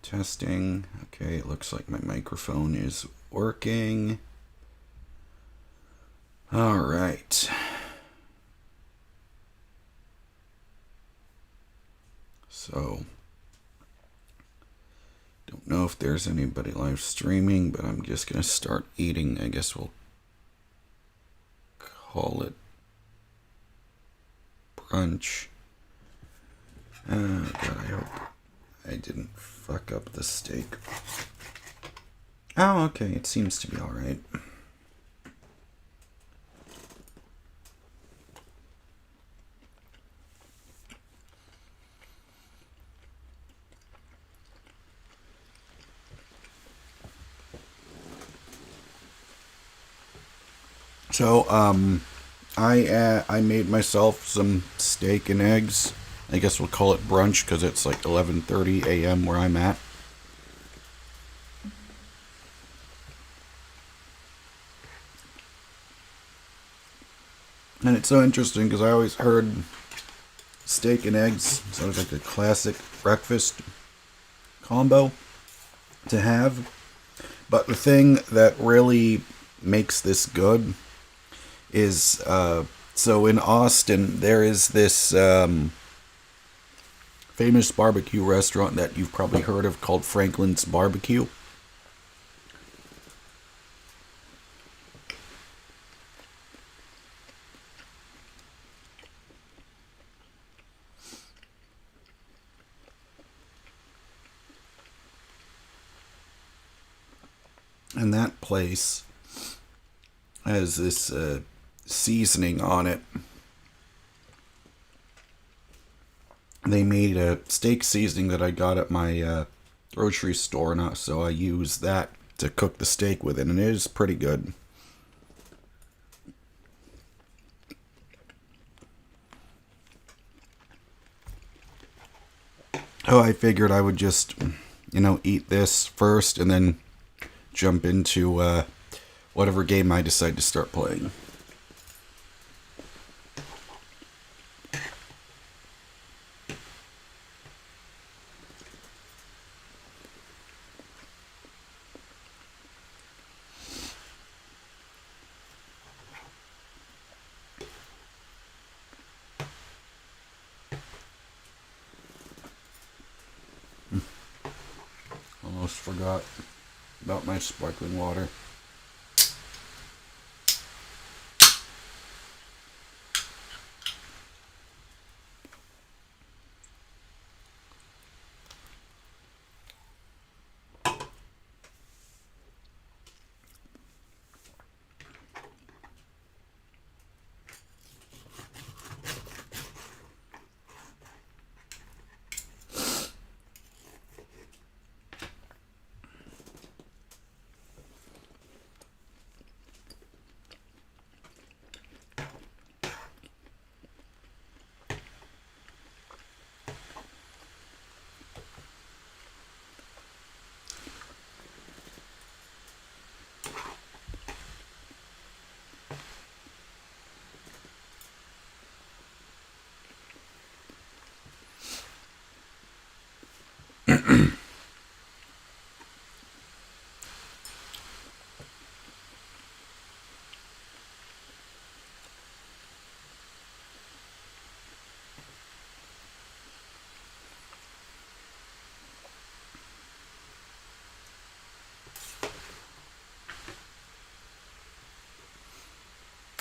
Testing. Okay, it looks like my microphone is working. All right. So, don't know if there's anybody live streaming, but I'm just going to start eating. I guess we'll call it brunch. Oh, God, I hope I didn't fuck up the steak. Oh, okay, it seems to be all right. So, I made myself some steak and eggs. I guess we'll call it brunch because it's like 11:30 a.m. where I'm at. And it's so interesting because I always heard steak and eggs sounds like a classic breakfast combo to have. But the thing that really makes this good is so in Austin there is this famous barbecue restaurant that you've probably heard of called Franklin's Barbecue. And that place has this seasoning on it. They made a steak seasoning that I got at my grocery store, so I use that to cook the steak with it, and it is pretty good. Oh, I figured I would just, eat this first and then jump into whatever game I decide to start playing. Almost forgot about my sparkling water.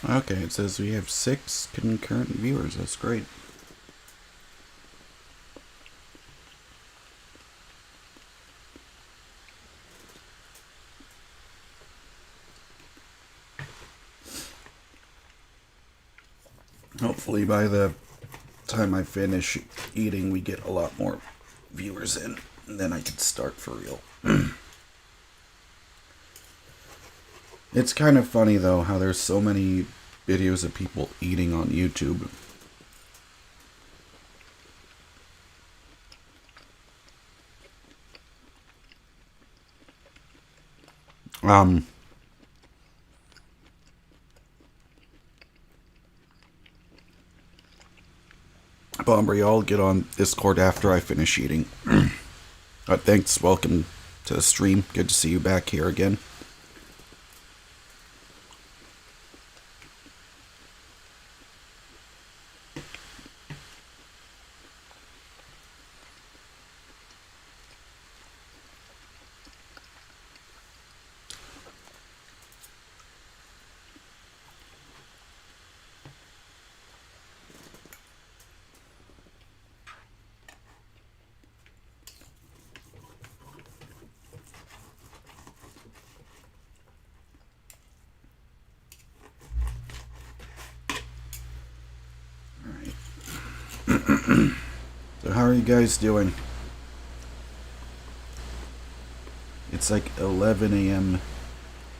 Okay, it says we have 6 concurrent viewers. That's great. Hopefully by the time I finish eating, we get a lot more viewers in, and then I can start for real. It's kind of funny, though, how there's so many videos of people eating on YouTube. Bomber, y'all get on Discord after I finish eating. Thanks. Welcome to the stream. Good to see you back here again. So how are you guys doing? It's like 11 a.m.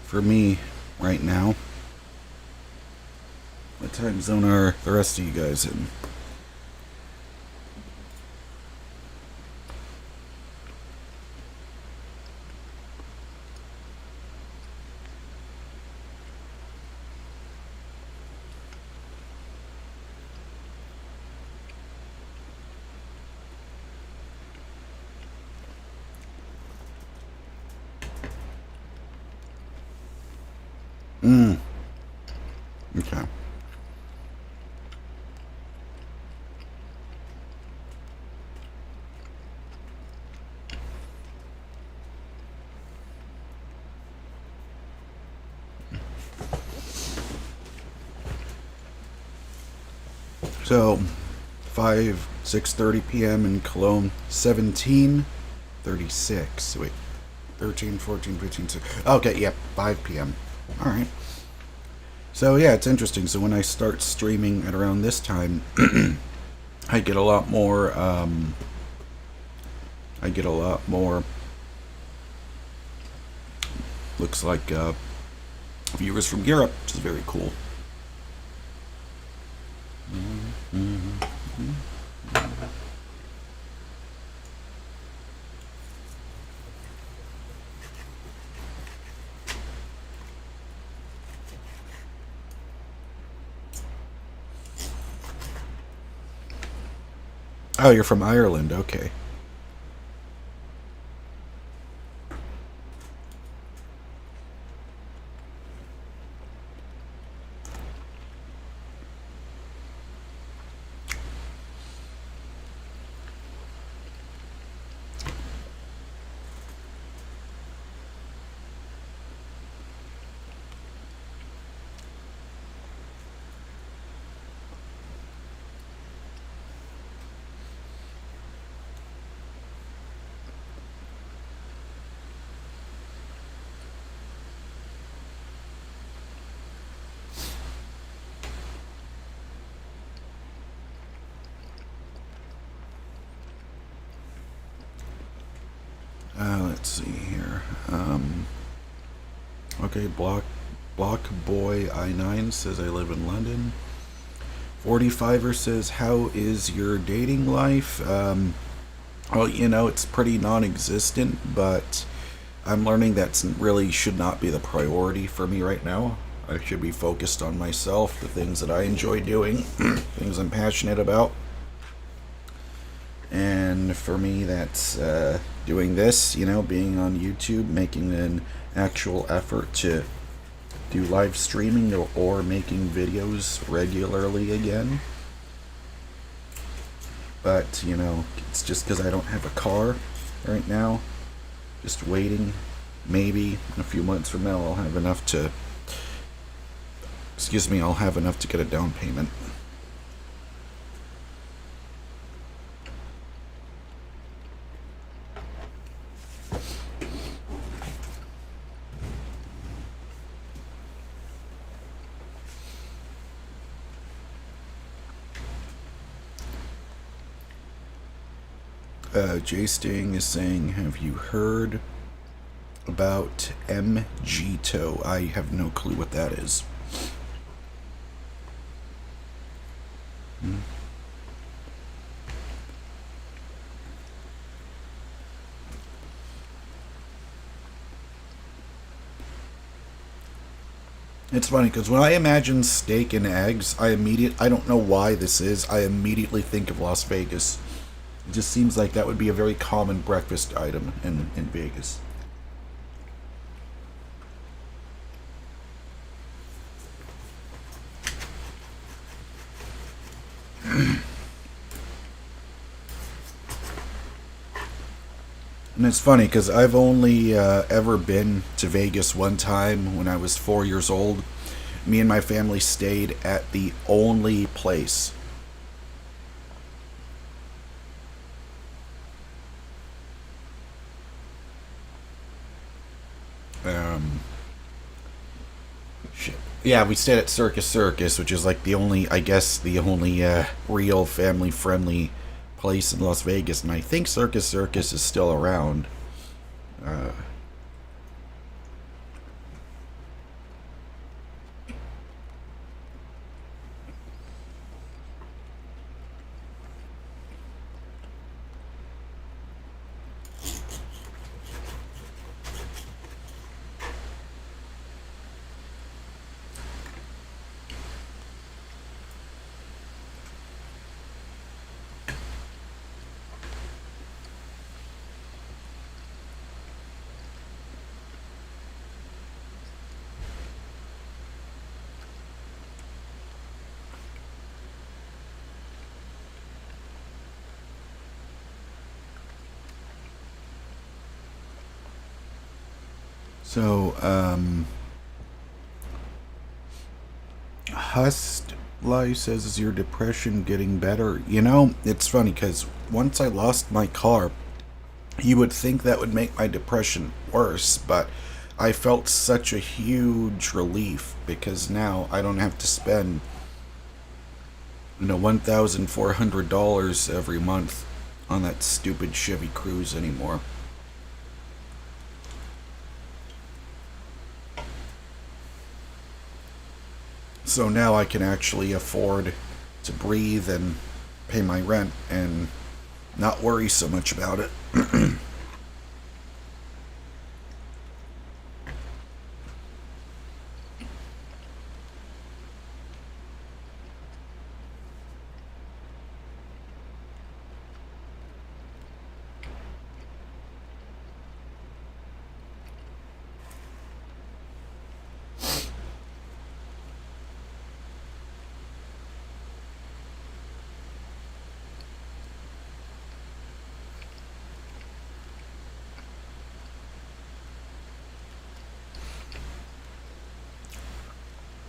for me right now. What time zone are the rest of you guys in? Okay. So, 6:30 p.m. in Cologne, 17:36. Wait, 13, 14, 15, 16. Okay, yep, 5 p.m. All right. So yeah, it's interesting. So when I start streaming at around this time, I get a lot more. Looks like viewers from Europe, which is very cool. Oh, you're from Ireland, okay. Let's see here. Okay, Block Boy I9 says I live in London. 45er says, how is your dating life? Well, you know, it's pretty non-existent, but I'm learning that really should not be the priority for me right now. I should be focused on myself, the things that I enjoy doing, things I'm passionate about. And for me, that's doing this, you know, being on YouTube, making an actual effort to do live streaming or making videos regularly again. But, you know, it's just because I don't have a car right now. Just waiting. Maybe in a few months from now I'll have enough to... I'll have enough to get a down payment. Jay Sting is saying, have you heard about MGTO? I have no clue what that is. It's funny because when I imagine steak and eggs, I don't know why this is, I immediately think of Las Vegas. It just seems like that would be a very common breakfast item in Vegas. And it's funny because I've only ever been to Vegas one time when I was 4 years old. Me and my family stayed at the only place. Um, shit. Yeah, we stayed at Circus Circus, which is like the only, I guess, the only real family friendly place in Las Vegas. And I think Circus Circus is still around. Uh, so, Hust Life says, is your depression getting better? You know, it's funny because once I lost my car, you would think that would make my depression worse, but I felt such a huge relief because now I don't have to spend, $1,400 every month on that stupid Chevy Cruze anymore. So now I can actually afford to breathe and pay my rent and not worry so much about it.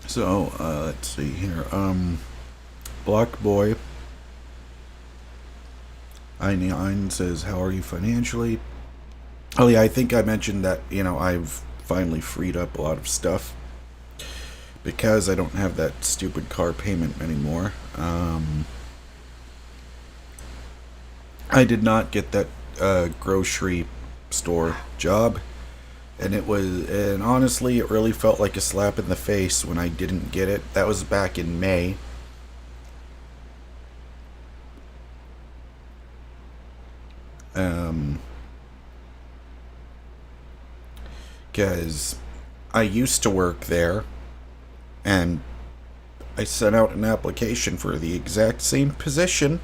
So, let's see here. Block Boy I9 says, how are you financially? Oh yeah, I think I mentioned that, I've finally freed up a lot of stuff because I don't have that stupid car payment anymore. I did not get that grocery store job, and honestly, it really felt like a slap in the face when I didn't get it. That was back in May. Because I used to work there, and I sent out an application for the exact same position,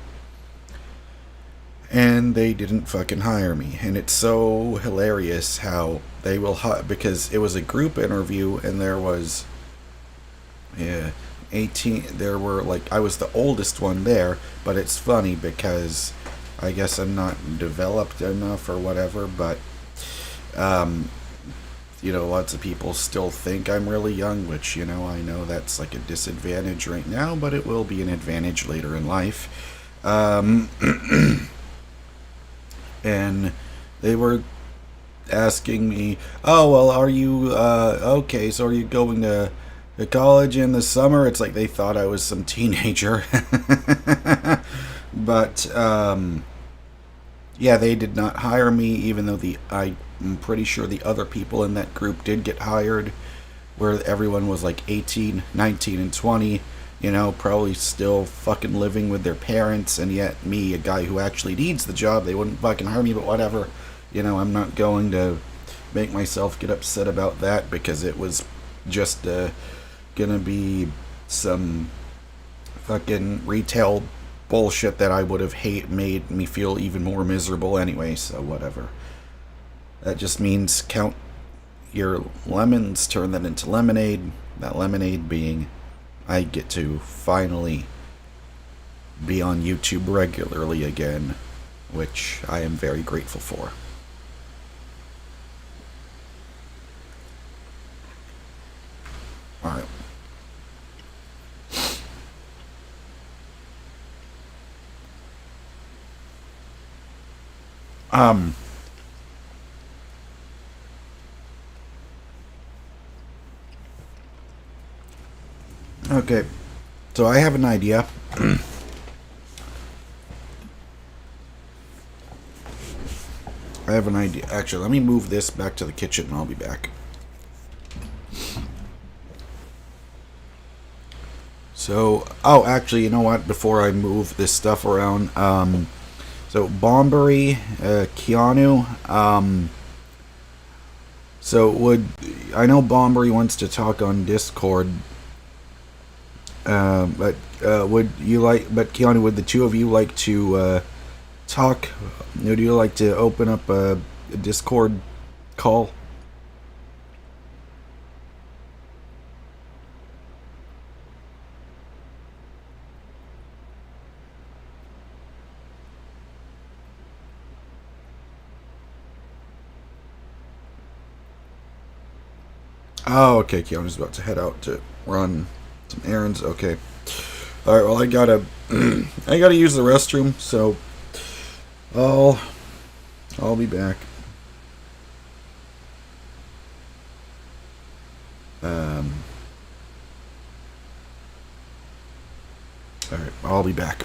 and they didn't fucking hire me. And it's so hilarious how they will because it was a group interview, and there was 18. There were, like, I was the oldest one there, but it's funny because I guess I'm not developed enough or whatever, but lots of people still think I'm really young, which, I know that's like a disadvantage right now, but it will be an advantage later in life. And they were asking me, oh, well, are you, okay, so are you going to college in the summer? It's like they thought I was some teenager. But, yeah, they did not hire me, even though I'm pretty sure the other people in that group did get hired, where everyone was like 18, 19, and 20, probably still fucking living with their parents, and yet me, a guy who actually needs the job, they wouldn't fucking hire me, but whatever. I'm not going to make myself get upset about that because it was just gonna be some fucking retail bullshit that I would have made me feel even more miserable anyway, so whatever. That just means count your lemons, turn that into lemonade. That lemonade being I get to finally be on YouTube regularly again, which I am very grateful for. Alright. Okay. So I have an idea. I have an idea. Actually, let me move this back to the kitchen and I'll be back. So, oh, actually, you know what? Before I move this stuff around, so Bombery, Keanu, so I know Bombery wants to talk on Discord, but Keanu, would the two of you like to, talk? Would you like to open up a Discord call? Oh, okay, Keanu's about to head out to run some errands. Okay. Alright, well, I gotta use the restroom, so I'll be back. Alright, I'll be back.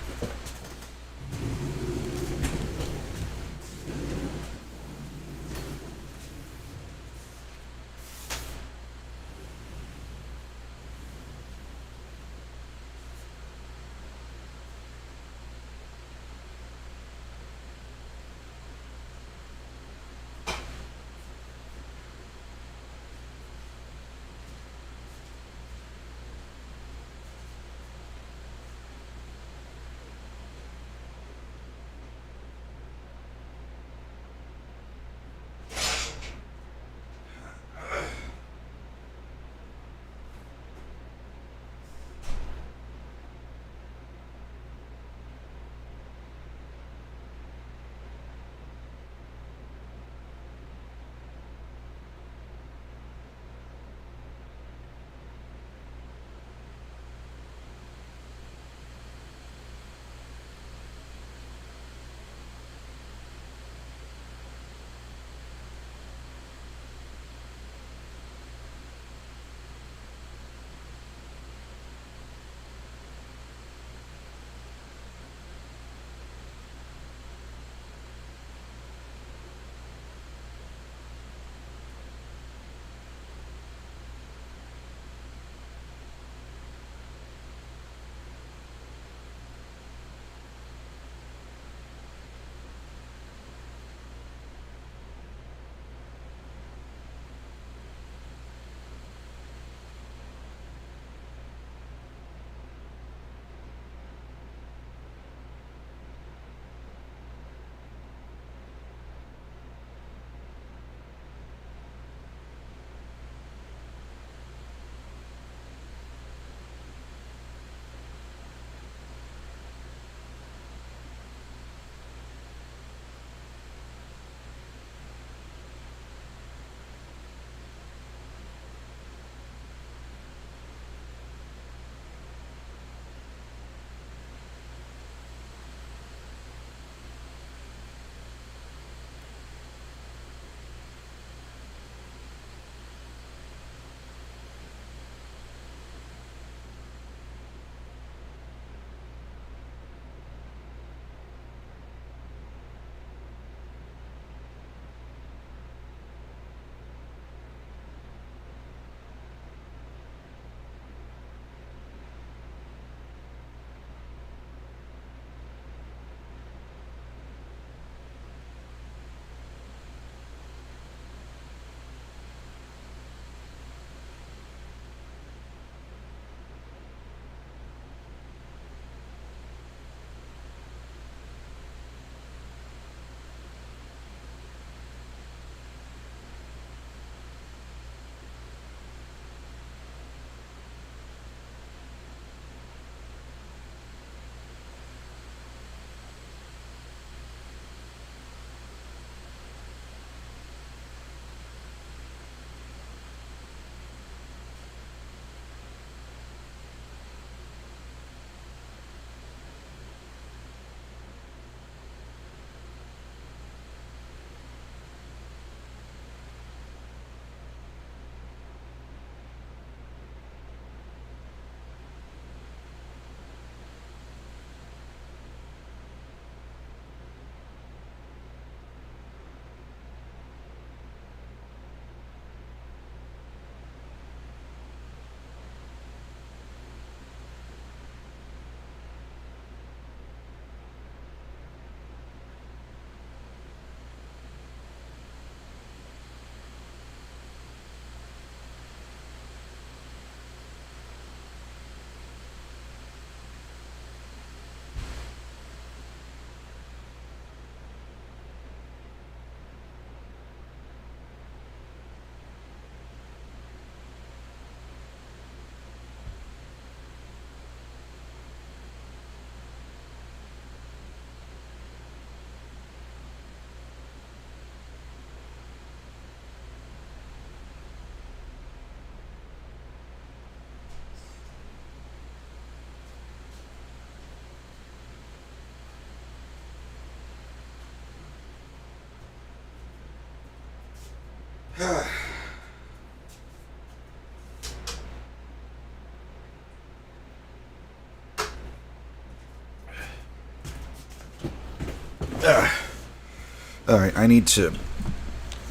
Alright, I need to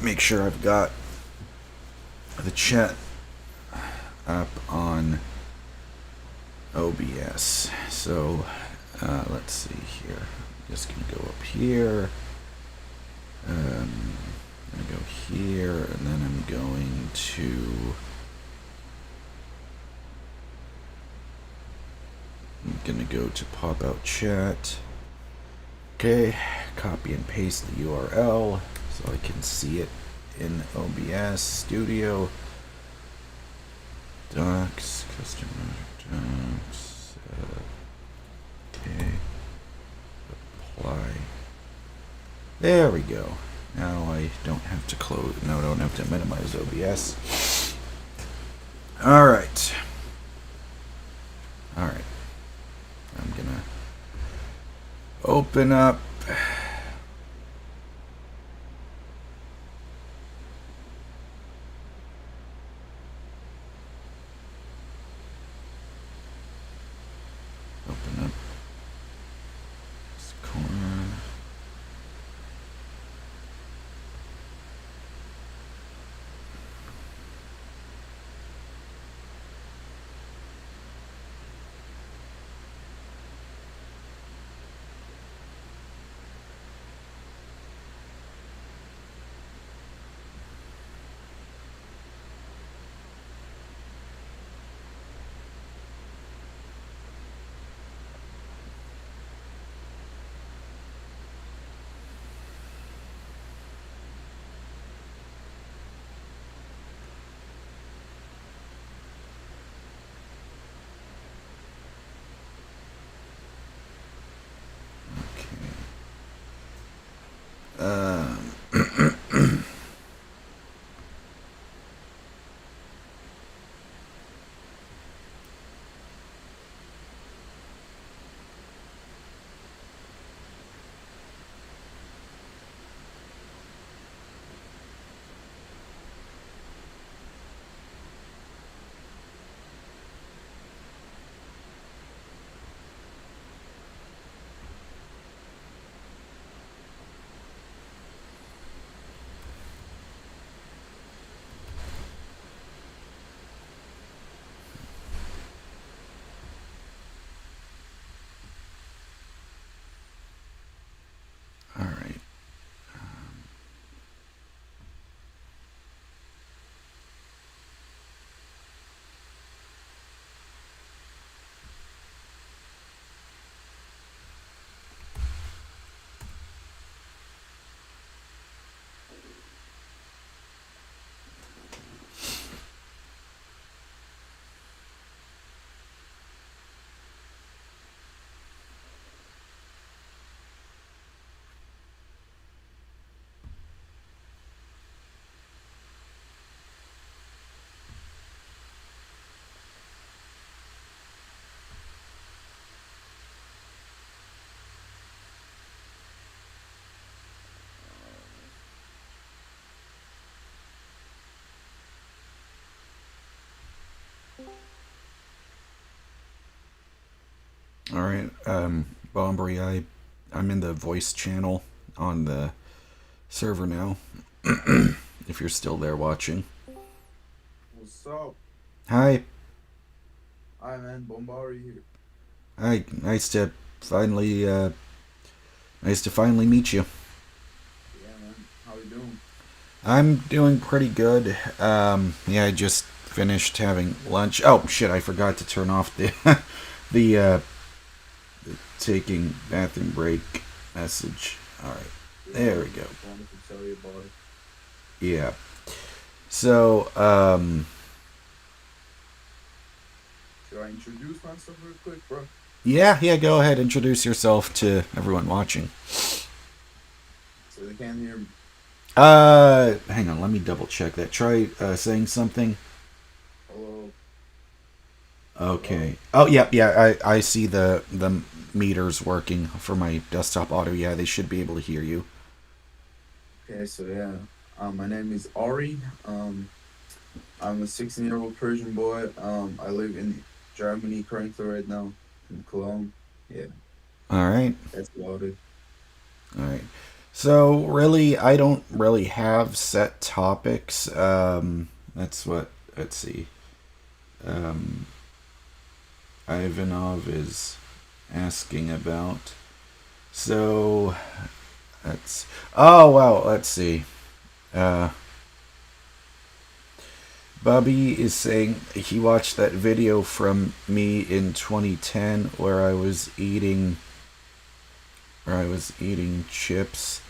make sure I've got the chat up on OBS. So, let's see here. I'm just going to go up here. I'm going to go here, and then I'm going to... I'm going to go to pop-out chat. Okay, copy and paste the URL so I can see it in OBS Studio. Docs, customer docs, okay, apply. There we go. Now I don't have to close, no, I don't have to minimize OBS. Alright. Alright. I'm gonna open up this corner. Alright. Alright, Bombery, I'm in the voice channel on the server now. If you're still there watching. What's up? Hi. Hi man, Bombari here. Hi, nice to finally meet you. Yeah man, how you doing? I'm doing pretty good. Yeah, I just finished having lunch. Oh shit, I forgot to turn off the the taking bathroom break message. Alright. There we go. I wanted to tell you about it. Yeah. So, Should I introduce myself real quick, bro? yeah, go ahead, introduce yourself to everyone watching. So they can't hear me. Hang on, let me double check that. Try saying something. Hello. Okay. Oh, yeah, I see the meters working for my desktop audio. Yeah, they should be able to hear you. Okay, so yeah. My name is Ari. I'm a 16-year-old Persian boy. I live in Germany currently right now, in Cologne. Yeah, All right. that's about it. All right. So really, I don't really have set topics. That's what. Let's see. Um, Ivanov is asking about. So that's. Oh wow. Let's see. Uh, Bobby is saying he watched that video from me in 2010 where I was eating chips.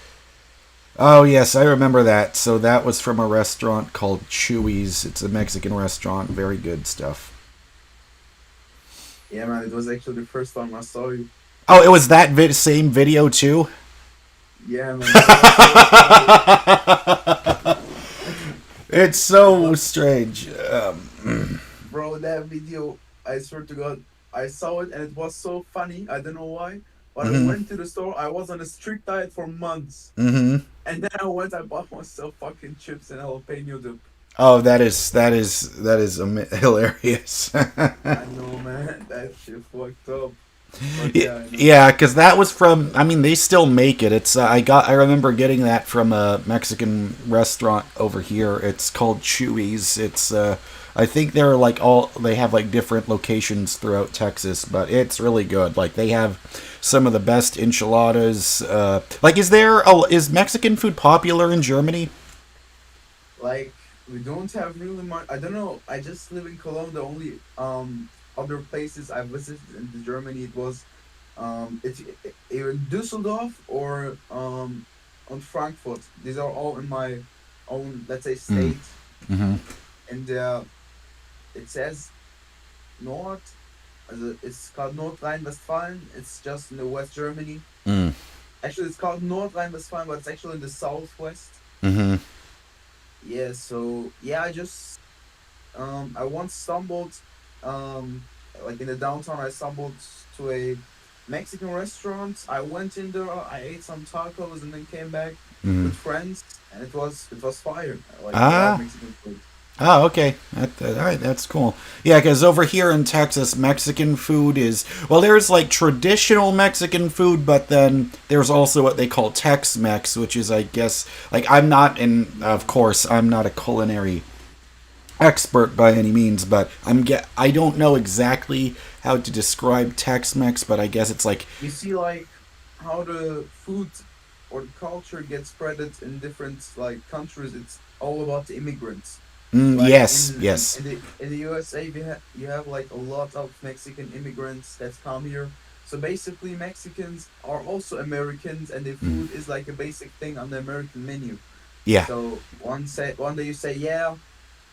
Oh yes, I remember that. So that was from a restaurant called Chewy's. It's a Mexican restaurant. Very good stuff. Yeah, man, it was actually the first time I saw you. Oh, it was that same video too. Yeah, man, it was so funny. It's It so was, strange. bro, that video, I swear to God, I saw it and it was so funny. I don't know why. But I Mm-hmm. went to the store. I was on a strict diet for months. Mm-hmm. And then I bought myself fucking chips and jalapeno dip. Oh, that is hilarious. I know, man. That shit fucked up. But Y- yeah, I know. Yeah, because that was from. I mean, they still make it. It's. I remember getting that from a Mexican restaurant over here. It's called Chewy's. It's. I think they're like all. They have like different locations throughout Texas, but it's really good. Like they have some of the best enchiladas. Like, is Mexican food popular in Germany? Like, we don't have really much. I don't know. I just live in Cologne. The only other places I visited in Germany, it was it's either in Düsseldorf or on Frankfurt. These are all in my own, let's say, Mm. state. Mm-hmm. And it says North. It's called North Rhine-Westphalia. It's just in the West Germany. Mm. Actually, it's called North Rhine-Westphalia, but it's actually in the southwest. Mm-hmm. Yeah. So yeah, I once stumbled, um, like in the downtown. I stumbled to a Mexican restaurant. I went in there. I ate some tacos and then came back Mm-hmm. with friends, and it was fire. Like, I love Ah. Mexican food. Oh, okay. All right, that's cool. Yeah, because over here in Texas, Mexican food is well. There's like traditional Mexican food, but then there's also what they call Tex-Mex, which is, I guess, like I'm not, in. Of course, I'm not a culinary expert by any means, but I don't know exactly how to describe Tex-Mex, but I guess it's like You see, like how the food or the culture gets spreaded in different like countries. It's all about the immigrants. Like yes, yes. in the USA, you have like a lot of Mexican immigrants that come here. So basically, Mexicans are also Americans, and their Mm, food is like a basic thing on the American menu. yeah, So one day you say, yeah,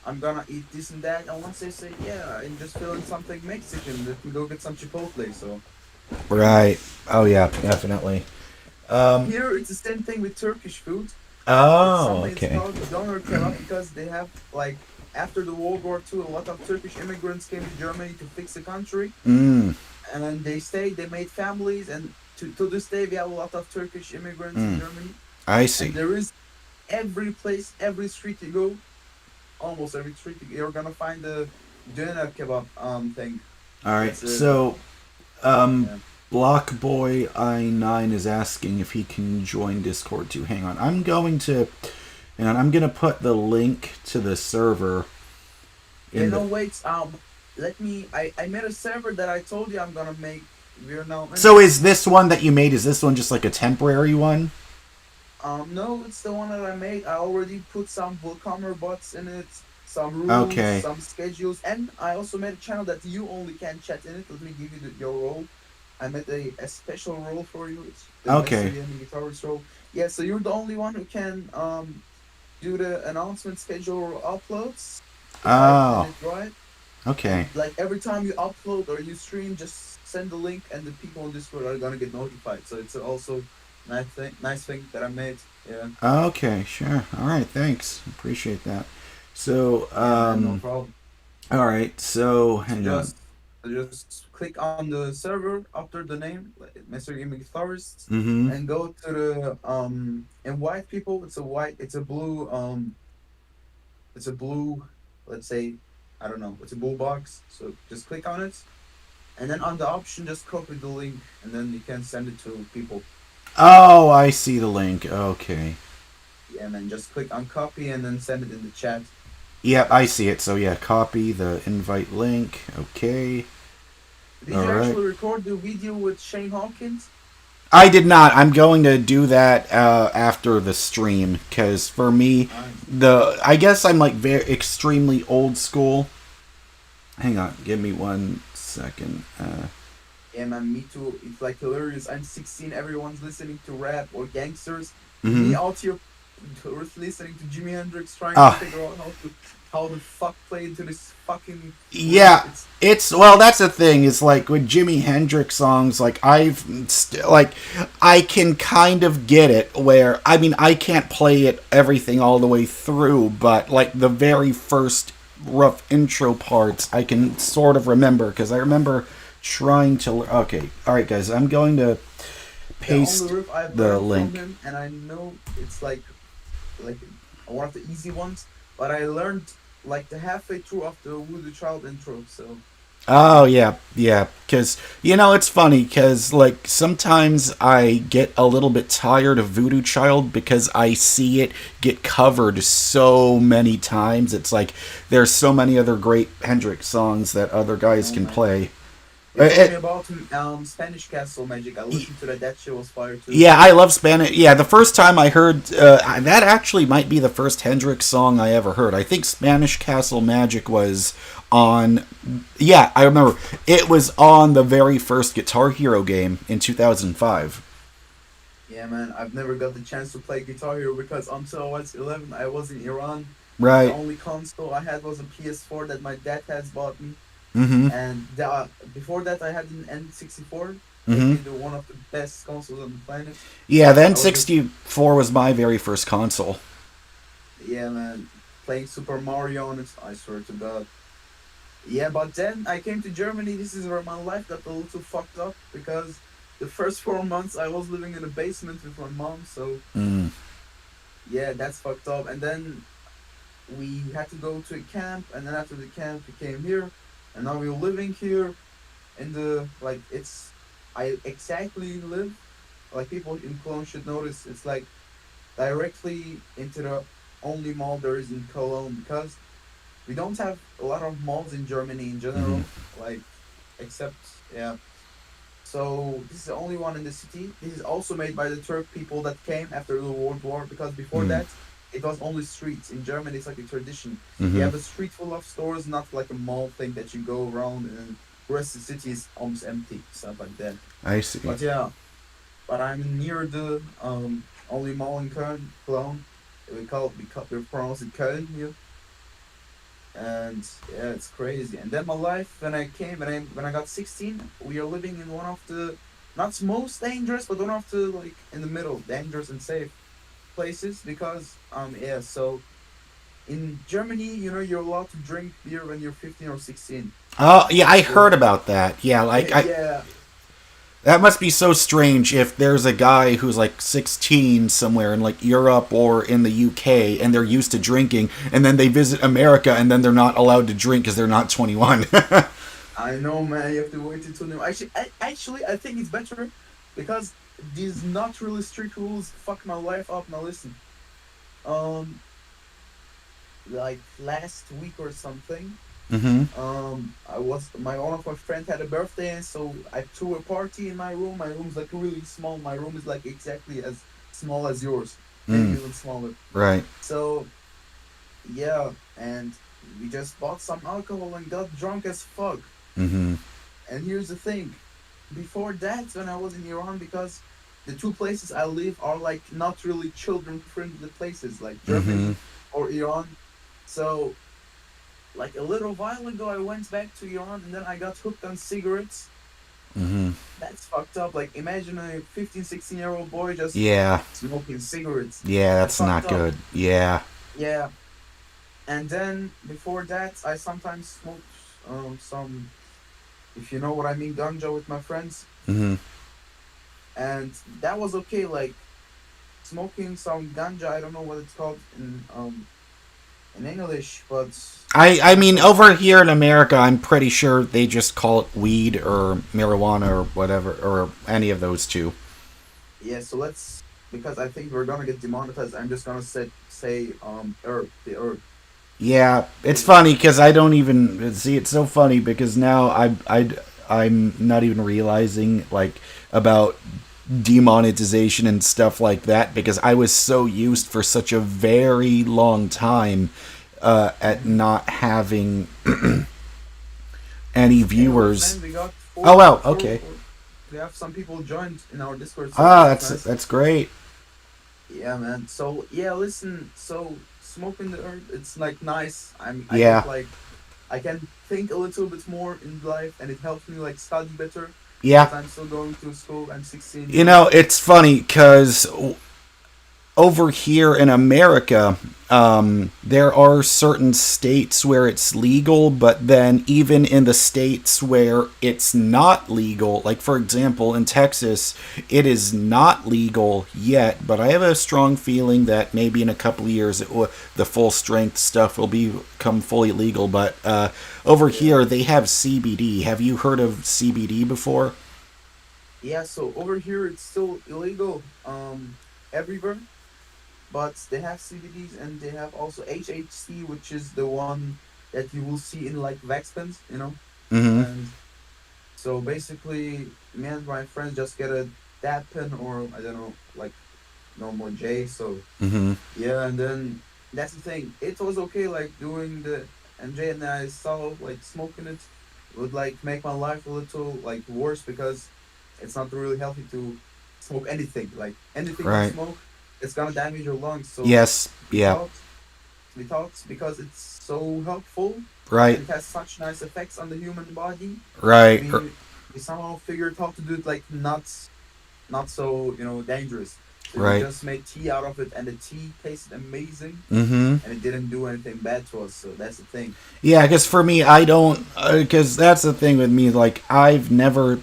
I'm gonna eat this and that, and once they say, yeah, I'm just feeling something Mexican, let me go get some Chipotle. So yeah, right. Oh yeah, definitely. Um, here it's the same thing with Turkish food. It's oh, something it's okay. called doner kebab because they have like after the World War II, a lot of Turkish immigrants came to Germany to fix the country, Mm, and they stayed. They made families, and to this day, we have a lot of Turkish immigrants in mm, Germany. I And see. there is every place, every street you go, almost every street you're gonna find the doner kebab thing. All right. It's So, um, yeah. Block Boy I9 is asking if he can join Discord too. Hang on. I'm gonna put the link to the server Yeah, in the. no, wait. Let me. I made a server that I told you I'm gonna make. We're now in. So is this one that you made? Is this one just like a temporary one? No, it's the one that I made. I already put some WooCommerce bots in it, some rules, Okay. some schedules, and I also made a channel that you only can chat in it. Let me give you your role. I made a special role for you. It's the Okay. MrGamingGuitarist role. Yeah, so you're the only one who can do the announcement schedule or uploads, if I did Oh. it right. Okay. And like every time you upload or you stream, just send the link, and the people on Discord are gonna get notified. So it's also nice thing that I made. Yeah. Okay. Sure. All right. Thanks. Appreciate that. So, Yeah, man, no problem. all right. So, So hang on. just Just click on the server after the name, like MrGamingGuitarist, Mm-hmm. and go to the invite people. It's a white. It's a blue. It's a blue. Let's say, I don't know. It's a blue box. So just click on it, and then on the option, just copy the link, and then you can send it to people. Oh, I see the link. Okay. Yeah, and then just click on copy and then send it in the chat. Yep, I see it. So yeah, copy the invite link. Okay. Did All you right. actually record the video with Shane Hawkins? I did not. I'm going to do that after the stream because for me, Nice. I guess I'm like very extremely old school. Hang on, give me 1 second. Yeah, man, me too. It's like hilarious. I'm 16, everyone's listening to rap or gangsters. Mm-hmm. Me out here listening to Jimi Hendrix, trying to Oh, figure out how the fuck play into this fucking riff. yeah. It's It's well, that's the thing. Is like with Jimi Hendrix songs, like like I can kind of get it. Where I mean, I can't play it everything all the way through, but like the very first rough intro parts, I can sort of remember because I remember trying to. Okay, all right, guys, I'm going to the only paste riff I've the learned from link. him, and I know it's like one of the easy ones. But I learned like the halfway through of the Voodoo Child intro. So Oh yeah, yeah, yeah. Because it's funny because like sometimes I get a little bit tired of Voodoo Child because I see it get covered so many times. It's like there's so many other great Hendrix songs that other I guys know, can man. play. You told me It, about Spanish Castle Magic. I listened to that. That shit was fire too. yeah, I love Spanish. Yeah, the first time I heard that actually might be the first Hendrix song I ever heard. I think Spanish Castle Magic was on. Yeah, I remember it was on the very first Guitar Hero game in 2005. Yeah, man. I've never got the chance to play Guitar Hero because until I was 11, I was in Iran. The Right. only console I had was a PS4 that my dad has bought me, Mm-hmm. and before that, I had an N64, Mm-hmm. maybe the one of the best consoles on the planet. Yeah, the I was just N64 was my very first console. yeah, man, playing Super Mario on it. I swear to God. Yeah, but then I came to Germany. This is where my life got a little fucked up because the first 4 months I was living in a basement with my mom. So Mm. yeah, that's fucked up. And then we had to go to a camp, and then after the camp we came here, and now we're living here in the like it's I exactly live like people in Cologne should notice it's like directly into the only mall there is in Cologne because we don't have a lot of malls in Germany in Mm-hmm. general, like except yeah. So this is the only one in the city. This is also made by the Turk people that came after the World War because before Mm. that it was only streets. In Germany it's like a tradition. You Mm-hmm. have a street full of stores, not like a mall thing that you go around and the rest of the city is almost empty, stuff like that. I see. But yeah, but I'm near the only mall in Köln, Cologne. We pronounce it Köln here, and yeah, it's crazy. And then my life when I came when I got 16, we are living in one of the not most dangerous, but one of the like in the middle, dangerous and safe places because yeah. So in Germany, you're allowed to drink beer when you're 15 or 16. Oh yeah, I Yeah, heard about that. Yeah, like I yeah, that must be so strange if there's a guy who's like 16 somewhere in like Europe or in the UK and they're used to drinking and then they visit America and then they're not allowed to drink because they're not 21. I know, man. You have to wait until new. Actually, I think it's better because these not really strict rules fuck my life up. Now listen, um, like last week or something, Mm-hmm. I was my one of my friend had a birthday, and so I threw a party in my room. My room's like really small. My room is like exactly as small as yours, maybe Mm. even smaller. Right. So yeah, and we just bought some alcohol and got drunk as fuck. Mm-hmm. And here's the thing. Before that, when I was in Iran, because the two places I live are like not really children friendly places, like Mm-hmm. Germany or Iran. So, like a little while ago, I went back to Iran and then I got hooked on cigarettes. Mm-hmm. That's fucked up. Like, imagine a 15, 16-year-old boy just Yeah. smoking cigarettes. Yeah, That's that's fucked not up. good. Yeah. Yeah. And then before that, I sometimes smoked some if you know what I mean, ganja with my friends, Hmm. and that was okay. Like smoking some ganja. I don't know what it's called in English, but I mean, so over here in America, I'm pretty sure they just call it weed or marijuana or whatever, or any of those two. yeah. So let's, because I think we're gonna get demonetized. I'm just gonna say herb, the herb. Yeah, it's They funny because I don't even see. It's so funny because now I'm not even realizing like about demonetization and stuff like that because I was so used for such a very long time at Mhm. not having any Yeah, look, man, viewers. we got Oh four well, four. okay. We have some people joined in our Discord server. Ah, That's nice. that's great. Yeah, man. So yeah, listen. So smoking the herb, it's like nice. I get Yeah, like I can think a little bit more in life, and it helps me like study better yeah. because I'm still going to school. I'm 16, You know, it's funny because over here in America, there are certain states where it's legal, but then even in the states where it's not legal, like for example in Texas, it is not legal yet, but I have a strong feeling that maybe in a couple of years the full strength stuff will become fully legal. But over Yeah. here, they have CBD. Have you heard of CBD before? Yeah. So over here, it's still illegal. Everywhere, but they have CBDs and they have also HHC, which is the one that you will see in like Vax pens, you know. Mm And so basically, me and my friends just get a dab pen or I don't know, like normal J. So hmm. Mm hmm. yeah, and then that's the thing. It was okay, like doing the MJ, and I saw like smoking it would like make my life a little like worse because it's not really healthy to smoke anything. Like anything you Right. smoke, it's gonna damage your lungs. So Yes. we Yeah. thought we thought because it's so helpful Right. and it has such nice effects on the human body, Right. we somehow figured how to do it like not so dangerous. So we Right. just made tea out of it, and the tea tasted amazing, Mm hmm. and it didn't do anything bad to us. So that's the thing. Yeah, because for me, I don't. Because that's the thing with me. Like, I've never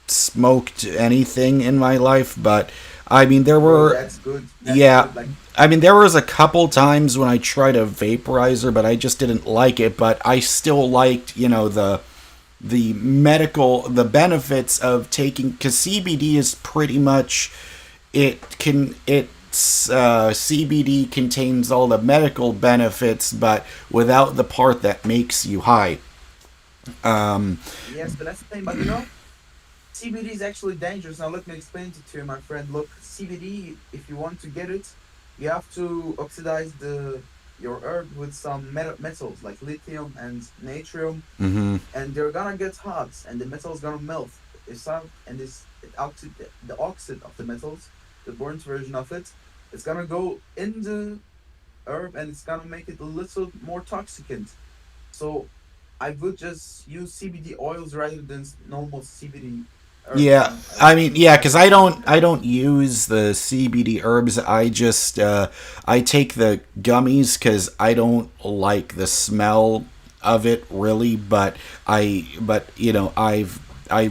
smoked anything in my life, but I mean, there Bro, were. that's good. That's Yeah. good. Like, I mean, there was a couple times when I tried a vaporizer, but I just didn't like it. But I still liked, the benefits of taking, because CBD is pretty much it's CBD contains all the medical benefits, but without the part that makes you high. Um, yes, but that's the thing. But CBD is actually dangerous. Now let me explain it to you, my friend. Look, CBD, if you want to get it, you have to oxidize the your herb with some metals like lithium and natrium, mm-hmm. and they're gonna get hot, and the metal's gonna melt. It's out, and the oxide of the metals, the burnt version of it, it's gonna go in the herb, and it's gonna make it a little more toxicant. So I would just use CBD oils rather than normal CBD herbs. Yeah, I mean, It's yeah, much because safer. I don't use the CBD herbs. I just I take the gummies because I don't like the smell of it really. But I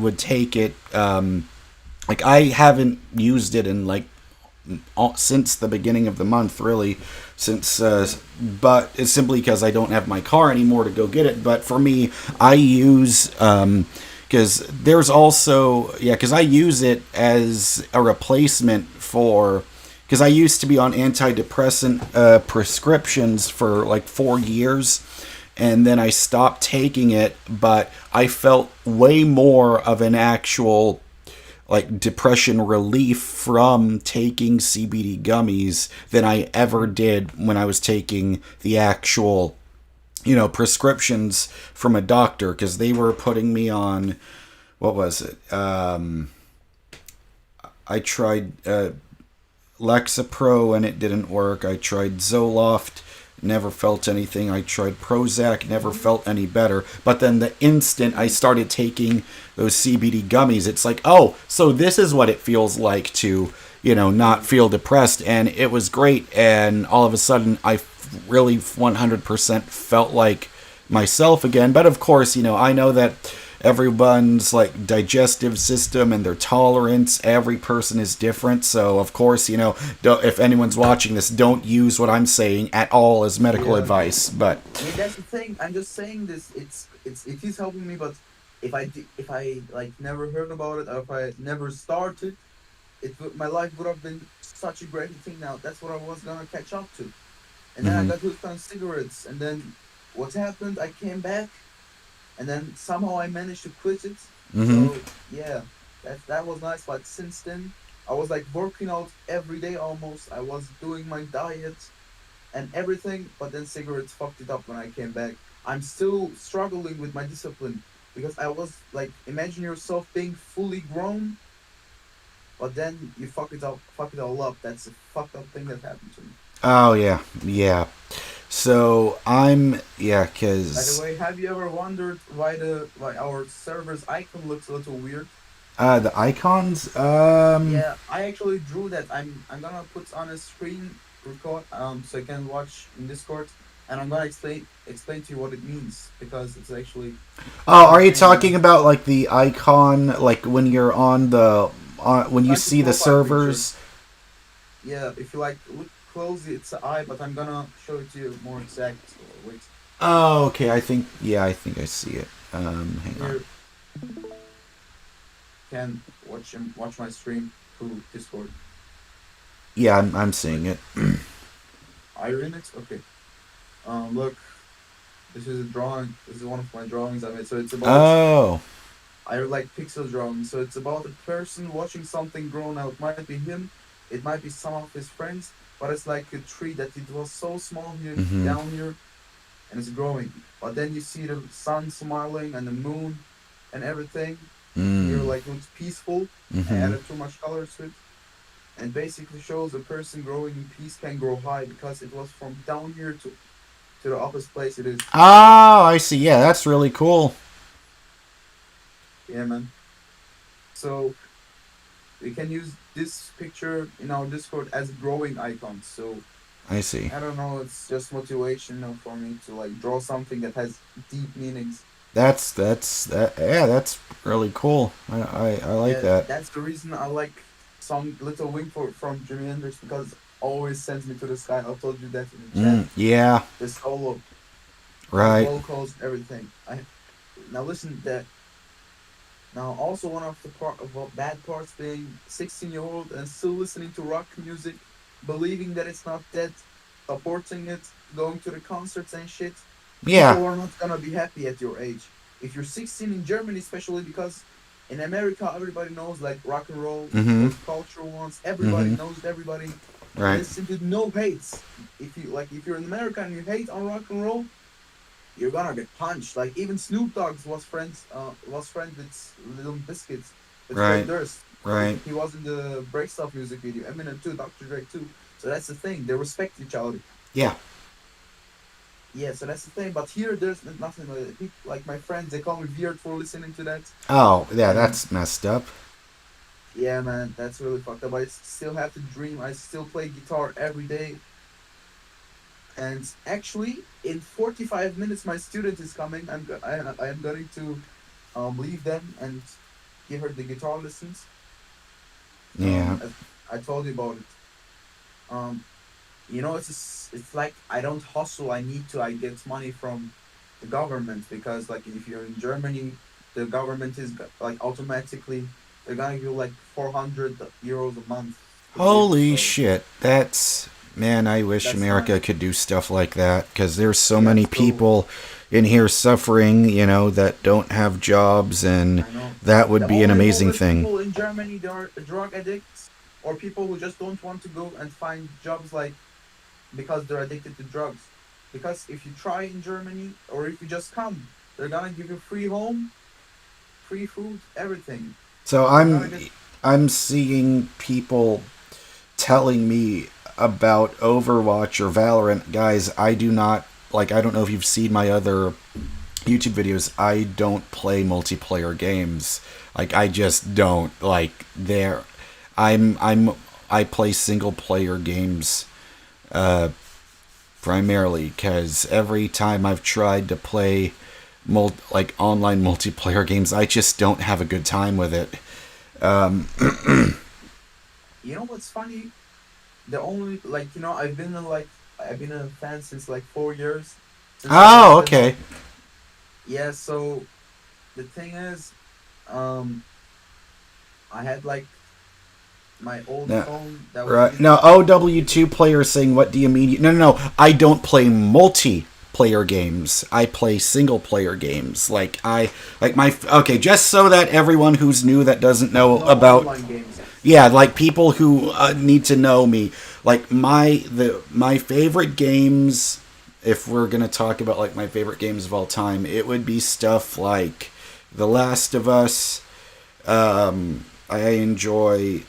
would take it. Like I haven't used it in like since the beginning of the month, really. Since, Yeah. but it's simply because I don't have my car anymore to go get it. But for me, I use because there's also because I use it as a replacement for because I used to be on antidepressant prescriptions for like 4 years. And then I stopped taking it, but I felt way more of an actual like depression relief from taking CBD gummies than I ever did when I was taking the actual, prescriptions from a doctor because they were putting me on what was it? I tried Lexapro and it didn't work. I tried Zoloft, never felt anything. I tried Prozac, never felt any better. But then the instant I started taking those CBD gummies, it's like, oh, so this is what it feels like to, not feel depressed. And it was great. And all of a sudden, I really 100% felt like myself again. But of course, I know that everyone's like digestive system and their tolerance, every person is different. So of course, if anyone's watching this, don't use what I'm saying at all as medical Yeah. advice. But I mean, that's the thing. I'm just saying this. It is helping me, but if I like never heard about it, or if I never started, my life would have been such a great thing. Now that's what I was gonna catch up to, and then I mhm, got hooked on cigarettes, and then what happened? I came back, and then somehow I managed to quit it. mhm. So yeah, that was nice. But since then, I was like working out every day almost. I was doing my diet and everything, but then cigarettes fucked it up when I came back. I'm still struggling with my discipline because I was like, imagine yourself being fully grown, but then you fuck it all up. That's a fucked up thing that happened to me. Oh yeah, yeah. So yeah, By the cause way, have you ever wondered why our server's icon looks a little weird? the icons. Yeah, I actually drew that. I'm gonna put on a screen record so you can watch in Discord, and I'm gonna explain to you what it means because it's actually Oh, are you insane, talking man. about like the icon, like when you're on when It's you like a see the profile picture. servers? Yeah, if you like look closely, it's an eye, but I'm gonna show it to you more exact. Wait, Oh, okay. I think I see it. Hang on. here can watch my stream through Discord. Yeah, I'm seeing Wait, it. are you in it? Okay. Look, this is a drawing. This is one of my drawings I made. So it's about Oh. I like pixel drawing. So it's about a person watching something grow now. It might be him, it might be some of his friends, but it's like a tree that it was so small here Mhm. down here and it's growing. But then you see the sun smiling and the moon and everything. Here Mm. like looks peaceful. I Mhm. added too much colors to it. And basically shows a person growing in peace can grow high because it was from down here to the opposite place it is. Oh, I see. Yeah, that's really cool. Yeah, man. So we can use this picture in our Discord as growing icons. So I see. I don't know, it's just motivation, for me to like draw something that has deep meanings. Yeah, that's really cool. I like Yeah, that. that's the reason I like song Little Wing from Jimi Hendrix because it always sends me to the sky. I told you that in the chat. Yeah. The solo, the Right. vocals, everything. I now listen to that. Now also one of the bad parts being 16-year-old and still listening to rock music, believing that it's not dead, supporting it, going to the concerts and shit. Yeah. People are not gonna be happy at your age. If you're 16 in Germany, especially because in America everybody knows like rock and roll Mhm. or cultural ones. Everybody Mhm. knows everybody. Right. Listen to no hates. If you're in America and you hate on rock and roll, you're gonna get punched. Like even Snoop Dogg's was friends with Little Biscuits, with Fred Right. Durst. Right. He was in the Break Stuff music video. Eminem too, Dr. Dre too. So that's the thing. They respect each other. Yeah. Yeah, so that's the thing. But here, there's nothing like that. People, like my friends, they call me weird for listening to that. Oh, yeah, And that's messed up. yeah, man, that's really fucked up. I still have to dream. I still play guitar every day. And actually, in 45 minutes, my student is coming. I am going to leave them and give her the guitar lessons. Yeah. As I told you about it. Um, it's like I don't hustle. I get money from the government because like if you're in Germany, the government is like automatically they're gonna give you like 400 euros a month to live. Holy So shit. That's man, I wish that's America nice. could do stuff like that cuz there's so Yeah. many So people in here suffering, that don't have jobs, and I know that would the be an only amazing homeless thing. people in Germany they are drug addicts or people who just don't want to go and find jobs like because they're addicted to drugs. Because if you try in Germany or if you just come, they're gonna give you free home, free food, everything. So You're gonna get I'm seeing people telling me about Overwatch or Valorant. Guys, I do not like I don't know if you've seen my other YouTube videos. I don't play multiplayer games. Like I just don't like there I play single player games primarily cuz every time I've tried to play like online multiplayer games. I just don't have a good time with it. You know what's funny? The only like I've been a fan since like 4 years since I Oh, got the okay. yeah. So the thing is, um, I had like my old No, phone that was right. used No, to OW2 player saying, what do you mean? No, no, no. I don't play multiplayer games. I play single player games. Like my, okay, just so that everyone who's new that doesn't know no about, online games. yeah, like people who need to know me, like my favorite games, if we're going to talk about like my favorite games of all time, it would be stuff like The Last of Us. I enjoy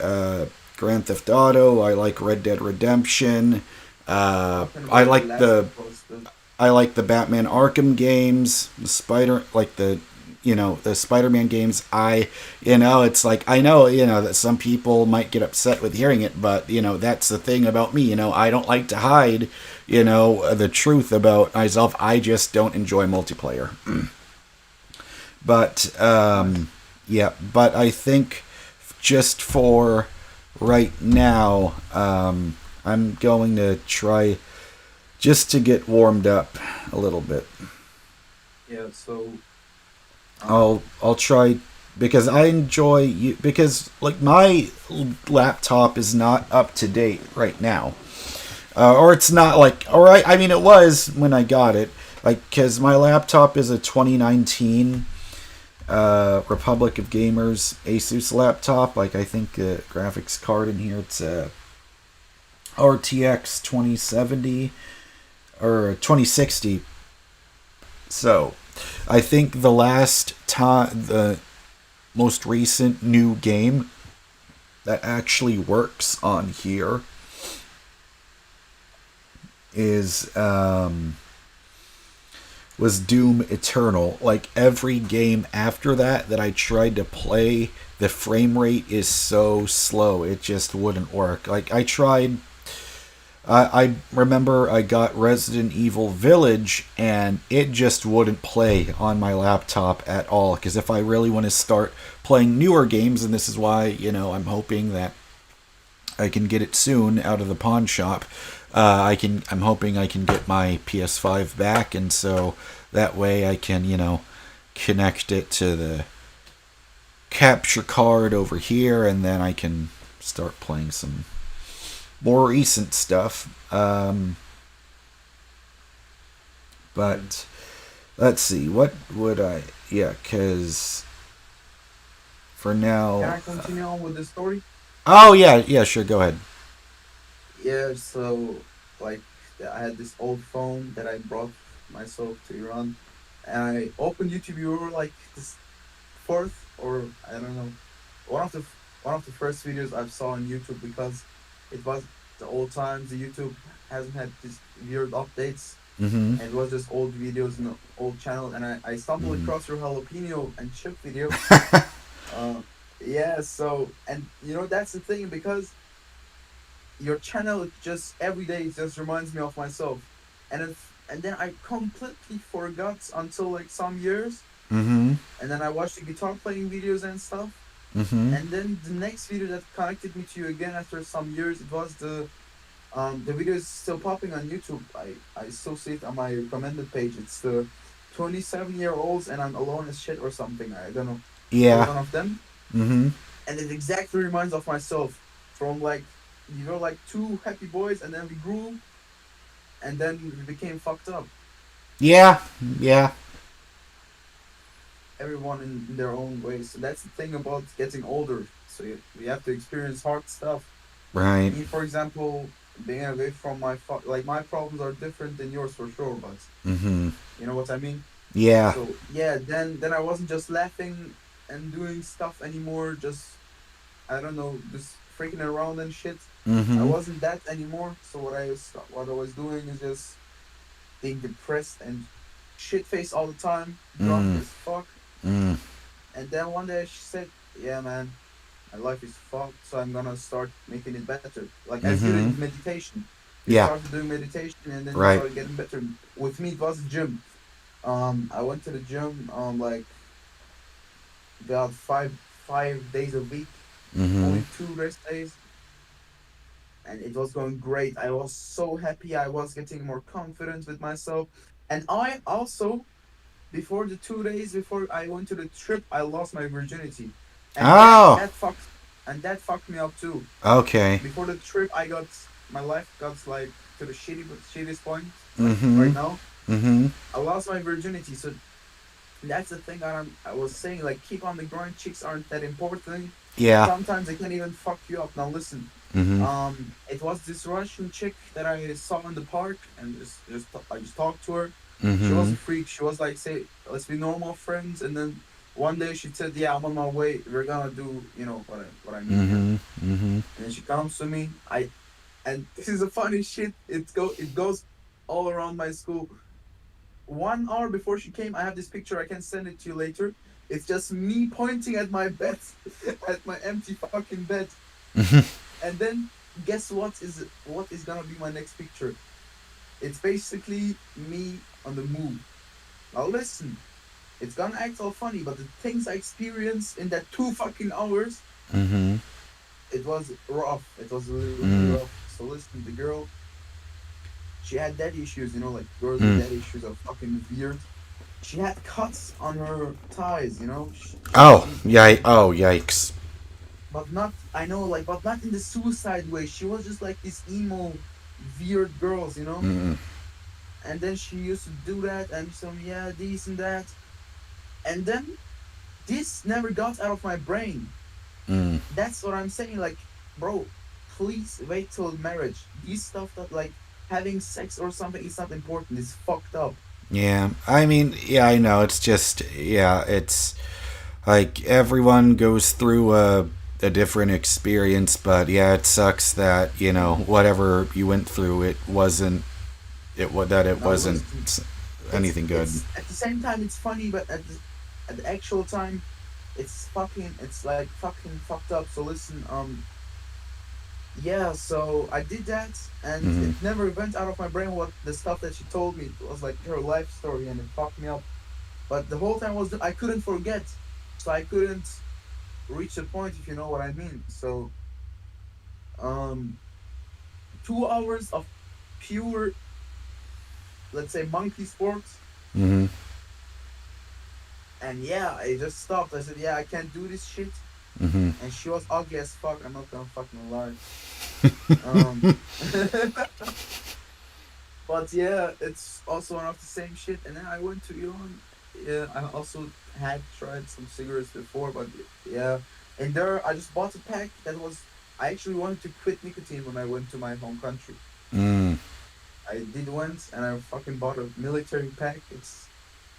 Grand Theft Auto. I like Red Dead Redemption. Talking I about the like Last the of Us, I like the Batman Arkham games. The Spider like the Spider-Man games. It's like I know that some people might get upset with hearing it, but that's the thing about me. I don't like to hide the truth about myself. I just don't enjoy multiplayer. But nice. yeah, but I think just for right now, I'm going to try just to get warmed up a little bit. Yeah. So I'll try because I enjoy you because like my laptop is not up to date right now. Or it's not like, all right. I mean, it was when I got it, like because my laptop is a 2019 Republic of Gamers Asus laptop. Like I think the graphics card in here it's a RTX 2070 or 2060. So I think the most recent new game that actually works on here is was Doom Eternal. Like every game after that I tried to play, the frame rate is so slow. It just wouldn't work. Like I tried I remember I got Resident Evil Village and it just wouldn't play on my laptop at all. Because if I really want to start playing newer games, and this is why, I'm hoping that I can get it soon out of the pawn shop. I'm hoping I can get my PS5 back, and so that way I can, connect it to the capture card over here, and then I can start playing some more recent stuff. But let's see, what would I? Yeah, because for can now. I continue on with the story? Oh yeah, yeah, sure, go ahead. Yeah. So like I had this old phone that I brought myself to Iran, and I opened YouTube. You were like this fourth or I don't know, one of the first videos I saw on YouTube because it was the old times. The YouTube hasn't had these weird updates, Mm-hmm. and it was just old videos in an old channel. And I stumbled Mm-hmm. across your jalapeno and chip video. Uh, yeah. So and that's the thing because your channel just every day it just reminds me of myself, and then I completely forgot until like some years, Mm-hmm. and then I watched the guitar playing videos and stuff. Mm-hmm. And then the next video that connected me to you again after some years, it was the video is still popping on YouTube. I still see it on my recommended page. It's the 27-year-olds and I'm alone as shit or something. I don't know. It was Yeah. one of them, Mm-hmm. and it exactly reminds of myself. From like we were like two happy boys, and then we grew, and then we became fucked up. Yeah. Yeah. Everyone in their own way. So that's the thing about getting older. So we have to experience hard stuff. Right. Me, for example, being away from like my problems are different than yours for sure, but Mm-hmm. you know what I mean. Yeah. So yeah, then I wasn't just laughing and doing stuff anymore. Just I don't know, just freaking around and shit. I Mm-hmm. wasn't that anymore. So what I was doing is just being depressed and shit faced all the time, drunk Mm. as fuck. Mm. And then one day she said, "Yeah, man, my life is fucked, so I'm gonna start making it better." Like as you Mm-hmm. did meditation, you Yeah. started doing meditation, and then you Right. started getting better. With me, it was the gym. I went to the gym like about five days a week, Mm-hmm. only 2 rest days, and it was going great. I was so happy. I was getting more confident with myself, and I also before the 2 days before I went to the trip, I lost my virginity, and Oh, that fucked me up too. okay. Before the trip, my life got like to the shittiest point like Mm-hmm. right now. Mm-hmm. I lost my virginity, so that's the thing I was saying. Like, keep on the grind. Chicks aren't that important. Yeah. Sometimes they can even fuck you up. Now listen, Mm-hmm. it was this Russian chick that I saw in the park, and I just talked to her. She was Mm-hmm. a freak. She was like, say, let's be normal friends, and then one day she said, yeah, I'm on my way. We're gonna do, what I mean here. Mm-hmm. Mm-hmm. And then she comes to me. And this is a funny shit. It goes all around my school. 1 hour before she came, I have this picture. I can send it to you later. It's just me pointing at my bed, at my empty fucking bed. And then guess what is gonna be my next picture? It's basically me on the move. Now listen, it's gonna act all funny, but the things I experienced in that 2 fucking hours, Mm-hmm. it was rough. It was really Mm. rough. So listen, the girl, she had daddy issues, like girls with Mm. daddy issues are fucking weird. She had cuts on her thighs, Oh, oh, yikes. but not, I know, like, but not in the suicide way. She was just like this emo, weird girls. Mm. And then she used to do that and some, yeah, this and that. And then this never got out of my brain. Mm. That's what I'm saying. Like, bro, please wait till marriage. These stuff that, like, having sex or something is not important. It's fucked up. Yeah. I mean, yeah, I know. It's just, yeah, it's like everyone goes through a different experience, but yeah, it sucks that, Yeah. whatever you went through, it Now wasn't listen, anything good. it's at the same time it's funny, but at the actual time, it's like fucking fucked up. So listen, yeah, so I did that, and Mm-hmm. it never went out of my brain what the stuff that she told me was like her life story, and it fucked me up. But the whole time was that I couldn't forget, so I couldn't reach the point, if you know what I mean. So, um, 2 hours of pure, let's say, monkey sports, Mm-hmm. and yeah, I just stopped. I said, yeah, I can't do this shit. Mm-hmm. And she was ugly as fuck. I'm not gonna fucking lie. Um, but yeah, it's also one of the same shit. And then I went to Iran. Yeah, I also had tried some cigarettes before, but yeah, and there I just bought a pack that was. I actually wanted to quit nicotine when I went to my home country. Mm. I did once, and I fucking bought a military pack. It's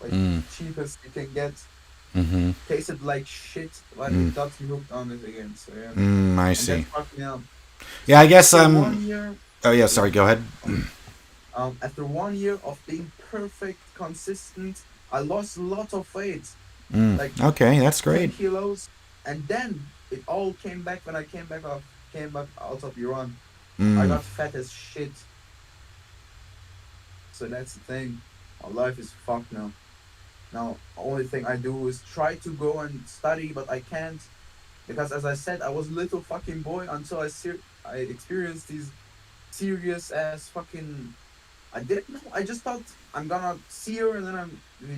like Mm. cheapest you can get. Mm-hmm. Tasted like shit, but Mm. it got me hooked on it again. So yeah, I and that see. fucked me up. Yeah, I So guess after I'm. 1 year, Oh yeah, yeah. sorry. Go ahead. After 1 year of being perfect, consistent, I lost a lot of weight, Mm. like Okay, that's 10 great. kilos, and then it all came back when I came back out of Iran. I Mm. got fat as shit. So that's the thing. My life is fucked now. Now, only thing I do is try to go and study, but I can't because, as I said, I was a little fucking boy until I experienced these serious ass fucking. I didn't know. I just thought I'm gonna see her and then I'm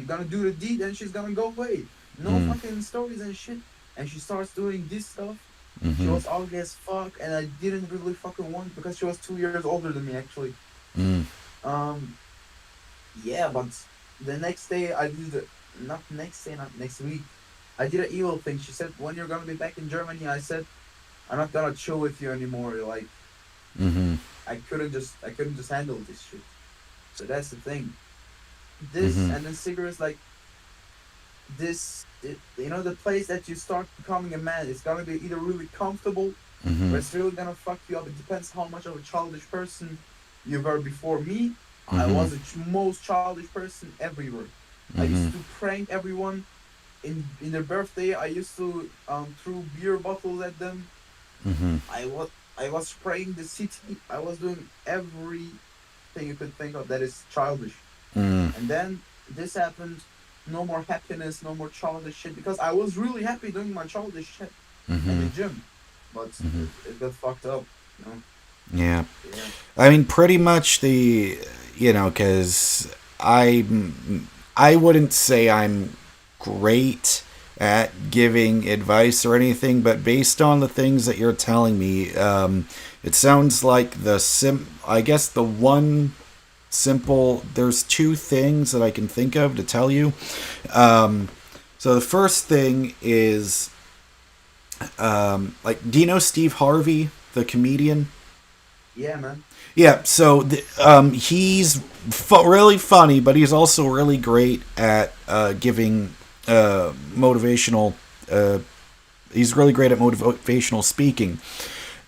gonna do the deed and she's gonna go away. No Mm. fucking stories and shit. And she starts doing this stuff. She Mm-hmm. was ugly as fuck, and I didn't really fucking want because she was 2 years older than me actually. Mm. Um, yeah, but the next day I did not next day, not next week. I did an evil thing. She said, "When you're gonna be back in Germany," I said, "I'm not gonna chill with you anymore." Like, Mm-hmm. I couldn't just handle this shit. So that's the thing. This Mm-hmm. and then cigarettes, like the place that you start becoming a man. It's gonna be either really comfortable or Mm-hmm. it's really gonna fuck you up. It depends how much of a childish person you were before me. I Mm-hmm. was the most childish person everywhere. I used Mm-hmm. to prank everyone in their birthday. I used to throw beer bottles at them. Mm-hmm. I was spraying the city. I was doing everything you could think of that is childish. Mm. And then this happened, no more happiness, no more childish shit. Because I was really happy doing my childish shit in the Mm-hmm. gym, but Mm-hmm. it got fucked up. You know? Yeah. Yeah. I mean, pretty much the, because I wouldn't say I'm great at giving advice or anything, but based on the things that you're telling me, it sounds like I guess the one simple, there's two things that I can think of to tell you. Um, so the first thing is, like, do you know Steve Harvey, the comedian? Yeah, man. Yeah, so he's really funny, but he's also really great at giving motivational. Uh, he's really great at motivational speaking,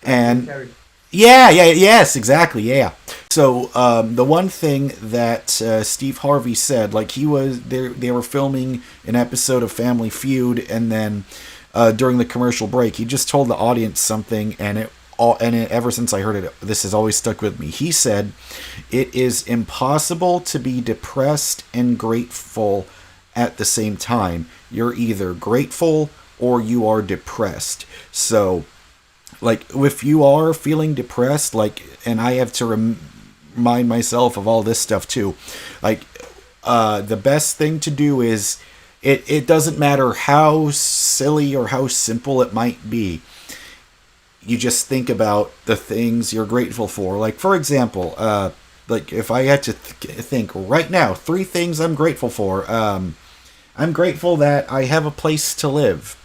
Like Jim and Carrey. yes, exactly, yeah. So the one thing that Steve Harvey said, like they were filming an episode of Family Feud, and then during the commercial break, he just told the audience something, ever since I heard it, this has always stuck with me. He said, "It is impossible to be depressed and grateful at the same time. You're either grateful or you are depressed." So, like, if you are feeling depressed, like, and I have to remind myself of all this stuff too, like, the best thing to do is, it doesn't matter how silly or how simple it might be, you just think about the things you're grateful for. Like, for example, like, if I had to think right now, three things I'm grateful for. I'm grateful that I have a place to live.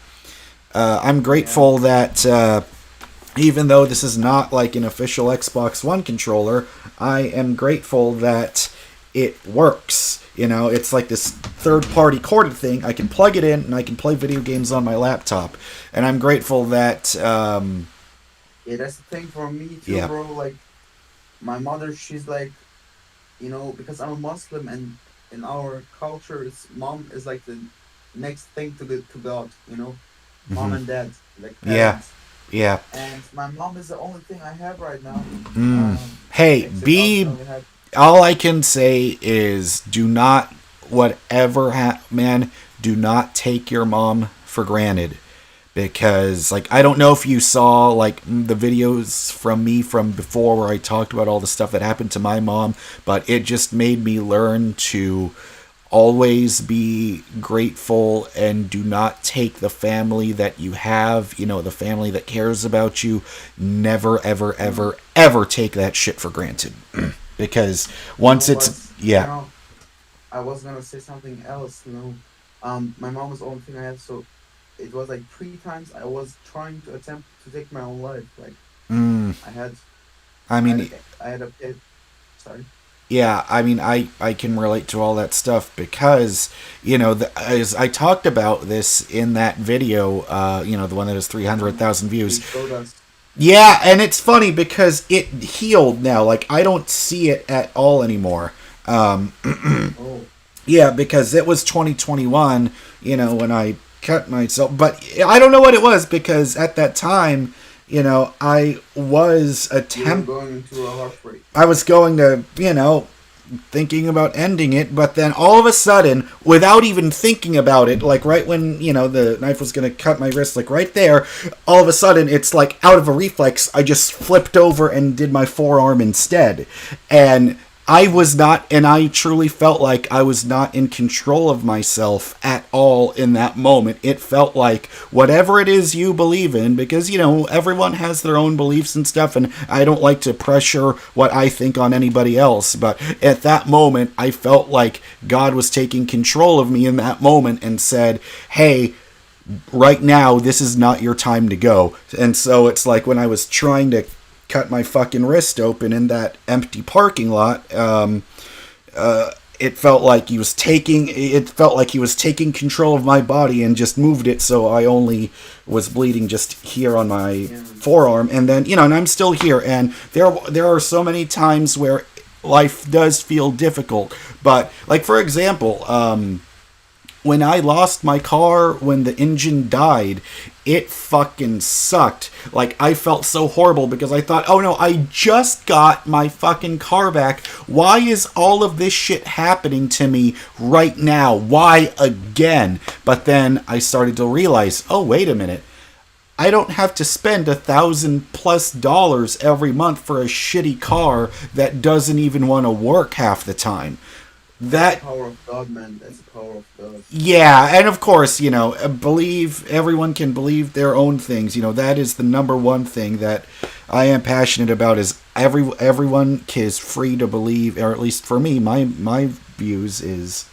I'm Yeah. grateful that even though this is not like an official Xbox One controller, I am grateful that it works. It's like this third-party corded thing. I can plug it in and I can play video games on my laptop. And I'm grateful that, Yeah, that's the thing for me too, yeah. bro. Like my mother, she's like, because I'm a Muslim, and in our culture, mom is like the next thing to God. Mom Hmm. and dad, like Yeah. parents. Yeah. And my mom is the only thing I have right now. Mm. Um, Hey, except outside we have. all I can say is, do not, whatever, man, do not take your mom for granted. Because, like, I don't know if you saw, like, the videos from me from before where I talked about all the stuff that happened to my mom, but it just made me learn to always be grateful and do not take the family that you have, the family that cares about you. Never, ever, Mm, ever, ever take that shit for granted. Because you know once what? it's, yeah. I was gonna say something else. My mom was the only thing I had, so it was like three times I was trying to attempt to take my own life. Like Mm, I had, I I had, mean, a, I had a kid. Sorry. yeah, I mean, I can relate to all that stuff because, as I talked about this in that video, the one that has Um, 300,000 you views. showed us. Yeah, and it's funny because it healed now. Like, I don't see it at all anymore. Um, Oh, yeah, because it was 2021, when I cut myself. But I don't know what it was because at that time, I was you were going into a heartbreak. I was going to, thinking about ending it, but then all of a sudden, without even thinking about it, like right when, the knife was going to cut my wrist, like right there, all of a sudden, it's like out of a reflex, I just flipped over and did my forearm instead. And I truly felt like I was not in control of myself at all in that moment. It felt like whatever it is you believe in, because, everyone has their own beliefs and stuff, and I don't like to pressure what I think on anybody else. But at that moment, I felt like God was taking control of me in that moment and said, hey, right now, this is not your time to go. And so it's like when I was trying to cut my fucking wrist open in that empty parking lot. It felt like he was taking control of my body and just moved it so I only was bleeding just here on my Yeah. forearm, and then and I'm still here, and there are so many times where life does feel difficult, but like for example, when I lost my car, when the engine died, it fucking sucked. Like, I felt so horrible because I thought, oh no, I just got my fucking car back. Why is all of this shit happening to me right now? Why again? But then I started to realize, oh, wait a minute. I don't have to spend $1,000+ every month for a shitty car that doesn't even want to work half the time. That's the power of God, man. That's the power of God. Yeah, and of course, believe, everyone can believe their own things. That is the number one thing that I am passionate about, is everyone is free to believe, or at least for me, my views is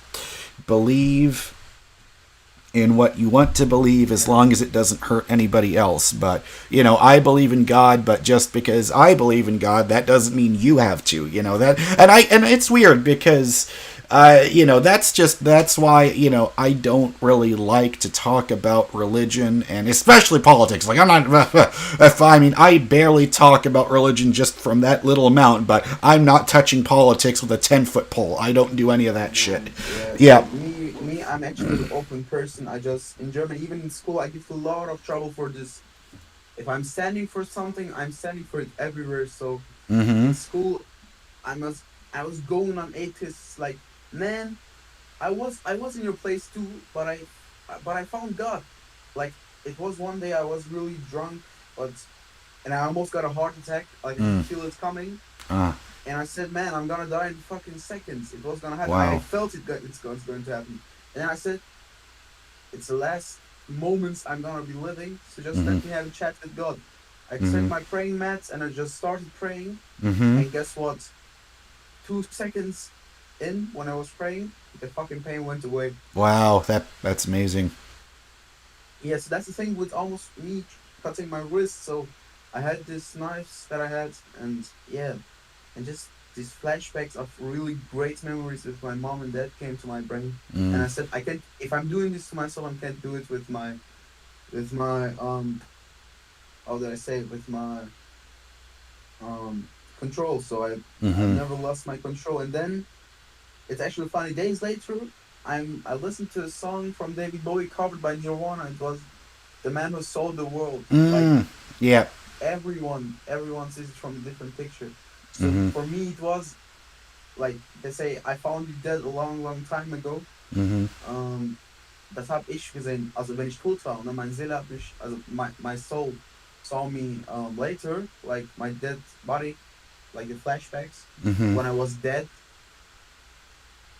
believe in what you want to believe, as long as it doesn't hurt anybody else. But I believe in God, but just because I believe in God, that doesn't mean you have to. That, and it's weird because that's why I don't really like to talk about religion, and especially politics. Like, I'm not I barely talk about religion just from that little amount, but I'm not touching politics with a 10-foot pole. I don't do any of that shit. Yeah. Me, I'm actually an open person. I just, in Germany, even in school, I get a lot of trouble for this. If I'm standing for something, I'm standing for it everywhere. So in school, I was going on atheists, like, man, I was in your place too, but I found God. Like, it was one day I was really drunk, and I almost got a heart attack. Like, I could feel it coming. And I said, man, I'm gonna die in fucking seconds. It was gonna happen. Wow. I felt it's going to happen. And then I said, it's the last moments I'm gonna be living, so just let me have a chat with God. I set my praying mats and I just started praying. And guess what? 2 seconds in, when I was praying, the fucking pain went away. Wow, that's amazing. Yeah, so that's the thing with almost me cutting my wrist. So I had this knives that I had, and yeah, and just these flashbacks of really great memories with my mom and dad came to my brain. And I said, I can't, if I'm doing this to myself, I can't do it with my how did I say it, with my control. So I never lost my control. And then it's actually funny, days later I listened to a song from David Bowie covered by Nirvana. It was The Man Who Sold the World. Like, yeah, everyone sees it from a different picture. So for me it was like, they say, I found you dead a long time ago. Das habe ich gesehen, also wenn ich tot war, und dann meine Seele hat mich, also my soul saw me later, like my dead body, like the flashbacks, when I was dead.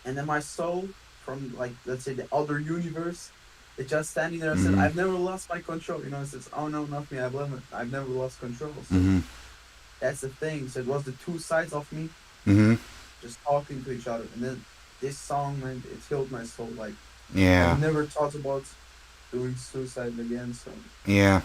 And then my soul from, like, let's say the other universe, it's just standing there and said, I've never lost my control. It says, oh no, not me, I've never lost control. So that's the thing. So it was the two sides of me just talking to each other. And then this song, man, it healed my soul. Like, yeah, I never thought about doing suicide again. So yeah.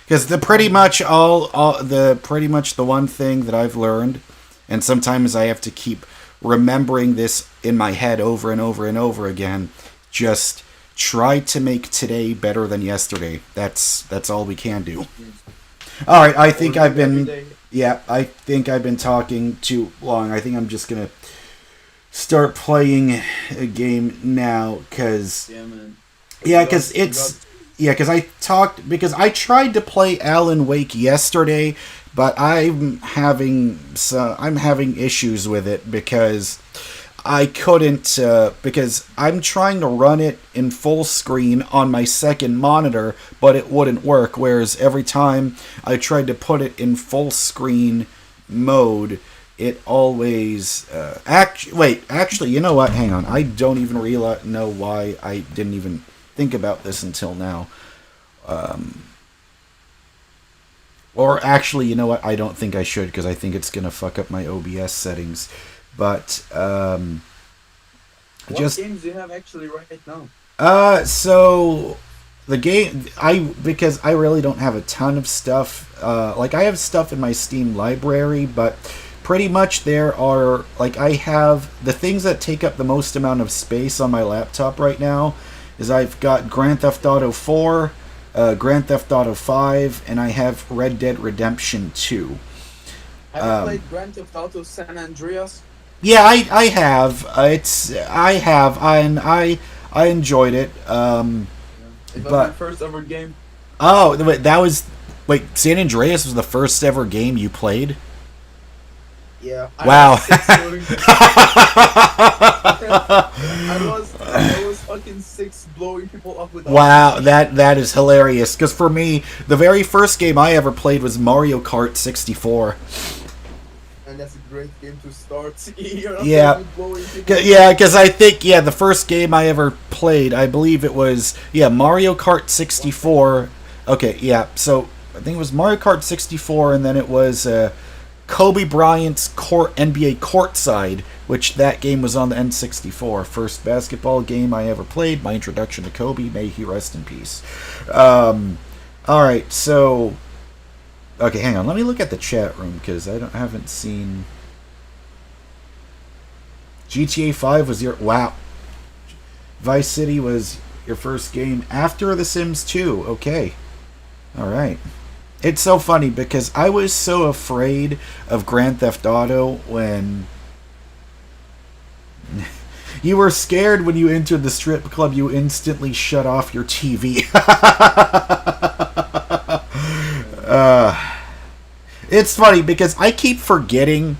Because pretty much the one thing that I've learned, and sometimes I have to keep remembering this in my head over and over and over again, just try to make today better than yesterday. That's all we can do. All right, I think I've been talking too long. I think I'm just gonna start playing a game now, because I tried to play Alan Wake yesterday, but I'm having issues with it because I couldn't, because I'm trying to run it in full screen on my second monitor, but it wouldn't work. Whereas every time I tried to put it in full screen mode, it always actually, you know what? Hang on, I don't even know why I didn't even think about this until now. Or actually, you know what? I don't think I should, because I think it's gonna fuck up my OBS settings. But what games do you have actually right now? So the game, because I really don't have a ton of stuff. Like, I have stuff in my Steam library, but pretty much there are, like, I have the things that take up the most amount of space on my laptop right now is I've got Grand Theft Auto 4, Grand Theft Auto 5, and I have Red Dead Redemption 2. Have you played Grand Theft Auto San Andreas? Yeah, I have. I enjoyed it. It was my first ever game. Oh, wait, that was. Wait, San Andreas was the first ever game you played? Yeah, I was Wow. six loading people. I was fucking six blowing people up with Wow, RPG. that is hilarious. Because for me, the very first game I ever played was Mario Kart 64. And that's a great game to start. You're not Yeah. gonna be blowing people. Yeah, because I think, the first game I ever played, I believe it was, Mario Kart 64. Okay, yeah, so I think it was Mario Kart 64, and then it was Kobe Bryant's NBA Courtside, which that game was on the N64. First basketball game I ever played, my introduction to Kobe, may he rest in peace. Alright, so... Okay, hang on, let me look at the chat room, because haven't seen... GTA 5 was your... Wow. Vice City was your first game after The Sims 2. Okay. Alright. It's so funny because I was so afraid of Grand Theft Auto when... You were scared when you entered the strip club, you instantly shut off your TV. It's funny because I keep forgetting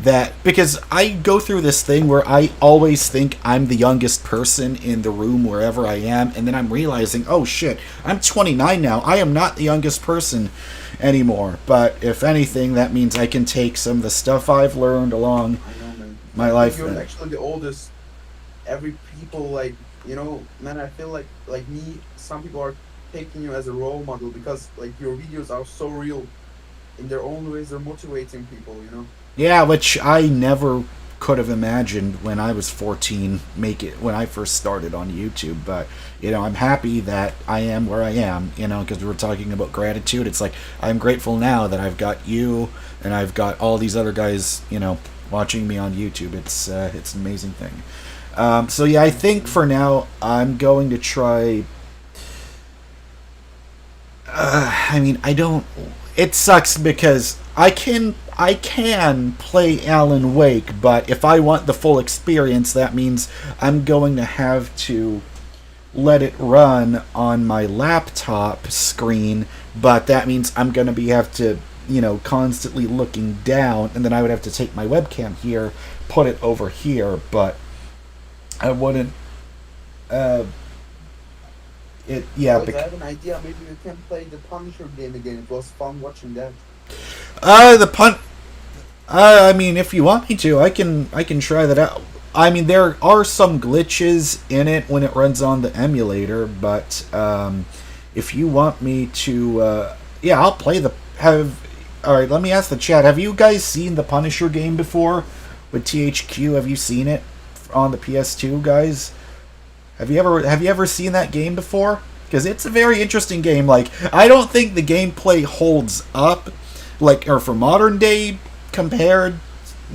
that, because I go through this thing where I always think I'm the youngest person in the room wherever I am, and then I'm realizing, oh shit, I'm 29 now. I am not the youngest person anymore. But if anything, that means I can take some of the stuff I've learned along I know, man. my life. You're actually the oldest. Every people like, man. I feel like me. Some people are taking you as a role model because like your videos are so real. In their own ways, they're motivating people. Yeah, which I never could have imagined when I was 14 when I first started on YouTube. But I'm happy that I am where I am, because we were talking about gratitude. It's like I'm grateful now that I've got you and I've got all these other guys watching me on YouTube. It's an amazing thing. So yeah, I think for now I'm going to try. I don't. It sucks because I can play Alan Wake, but if I want the full experience, that means I'm going to have to let it run on my laptop screen, but that means I'm going to have to, constantly looking down, and then I would have to take my webcam here, put it over here, but I wouldn't... I have an idea. Maybe we can play the Punisher game again. It was fun watching that. If you want me to, I can try that out. There are some glitches in it when it runs on the emulator, but if you want me to, I'll play all right, let me ask the chat. Have you guys seen the Punisher game before with THQ? Have you seen it on the PS2, guys? Have you ever seen that game before? Because it's a very interesting game. Like, I don't think the gameplay holds up, or for modern day compared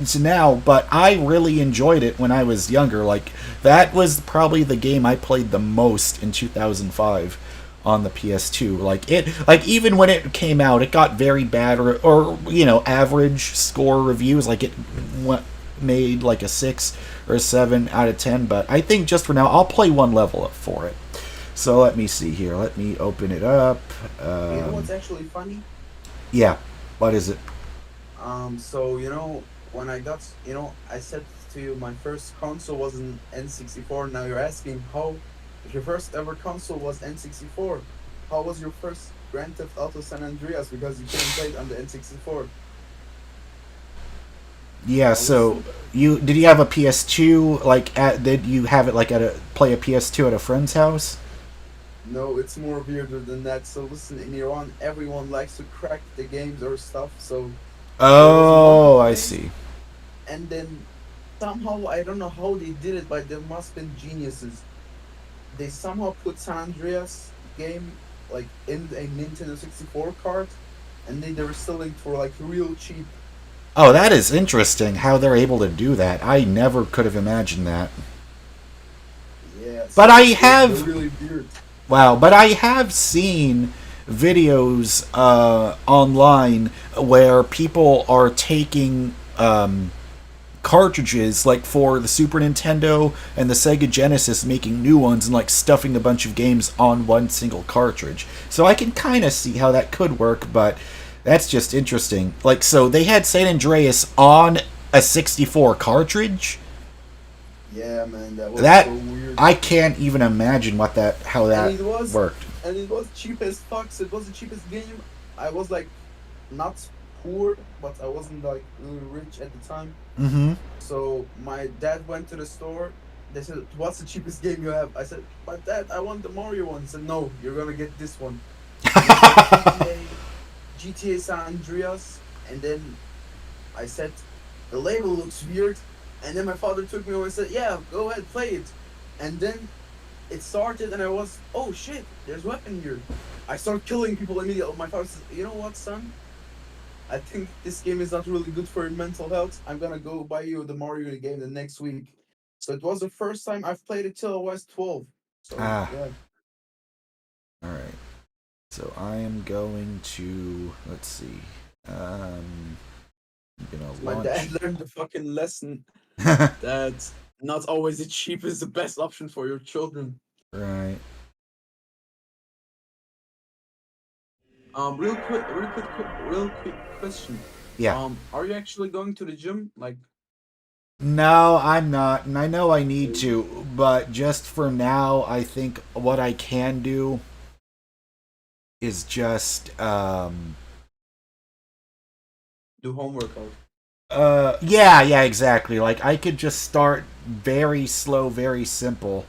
to now, but I really enjoyed it when I was younger. Like, that was probably the game I played the most in 2005 on the PS2. Even when it came out, it got very bad or average score reviews. Like, it made like a 6 or a 7 out of 10, but I think just for now I'll play one level up for it. So let me see here. Let me open it up. You know what's actually funny? Yeah, what is it? When I got, I said to you my first console was an N64. Now you're asking if your first ever console was N64, how was your first Grand Theft Auto San Andreas? Because you couldn't play it on the N64. Yeah, so did you have a PS2? Did you have it play a PS2 at a friend's house? No, it's more weirder than that. So listen, in Iran, everyone likes to crack the games or stuff. So. Oh, I see. And then somehow I don't know how they did it, but they must have been geniuses. They somehow put San Andreas game in a Nintendo 64 cart, and they were selling for real cheap. Oh, that is interesting how they're able to do that. I never could have imagined that. Yeah, but I have really weird. Wow, but I have seen videos online where people are taking cartridges, like for the Super Nintendo and the Sega Genesis, making new ones and like stuffing a bunch of games on one single cartridge. So I can kind of see how that could work, but that's just interesting. Like, so they had San Andreas on a 64 cartridge. Yeah, man, that was That so weird. I can't even imagine how that worked. And it was cheap as fuck. So it was the cheapest game. I was like not poor, but I wasn't like really rich at the time. Mm-hmm. So my dad went to the store. They said, "What's the cheapest game you have?" I said, "But Dad, I want the Mario one." He said, "No, you're gonna get this one." And it was GTA San Andreas. And then I said, "The label looks weird." And then my father took me over and said, "Yeah, go ahead, play it." And then it started, and I was, "Oh shit, there's weapon here." I started killing people immediately. My father said, "You know what, son? I think this game is not really good for your mental health. I'm gonna go buy you the Mario game the next week." So it was the first time I've played it till I was 12. So Ah, yeah. all right. So I am going to, let's see. I'm gonna My launch. dad learned the fucking lesson that not always the cheap is the best option for your children. Right. Real quick question. Yeah. Are you actually going to the gym? Like, No, I'm not, and I know I need to, but just for now, I think what I can do is just do home workout? yeah, exactly. Like I could just start very slow, very simple.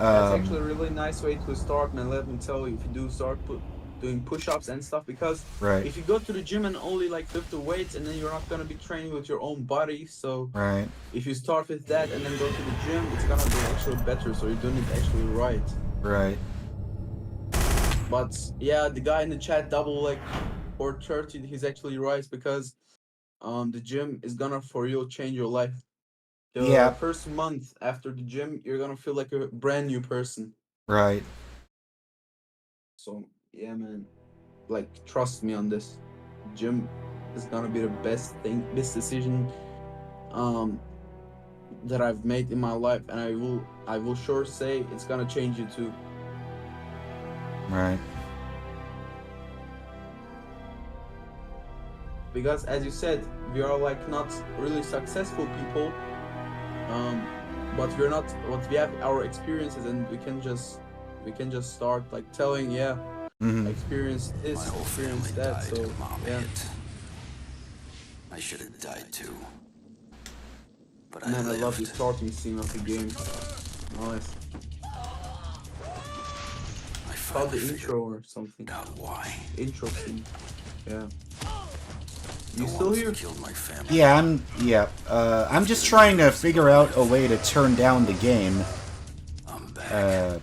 That's actually a Um, really nice way to start, man. Let me tell you, if you do start doing push-ups and stuff, because right, if you go to the gym and only like lift the weights, and then you're not gonna be training with your own body. So right, if you start with that and then go to the gym, it's gonna be actually better. So you're doing it actually right. right. But yeah, the guy in the chat, double like 430, he's actually right, because the gym is gonna for real change your life. The Yeah, first month after the gym, you're gonna feel like a brand new person. right. So yeah, man, like trust me on this. Gym is gonna be the best decision um that I've made in my life, and I will sure say it's gonna change you too. Right. Because as you said, we are like not really successful people, um, but we have our experiences, and we can just start like telling, yeah, I Mm-hmm. experienced My this, whole experienced family that. died So when Mom yeah, hit. I should have died too, but I man, I love the lived. starting scene of the game. Nice. I Called finally the figured intro or something. out why. Intro scene. Yeah. The You still ones who here? killed my family. I'm just trying to figure out a way to turn down the game. I'm back, Uh,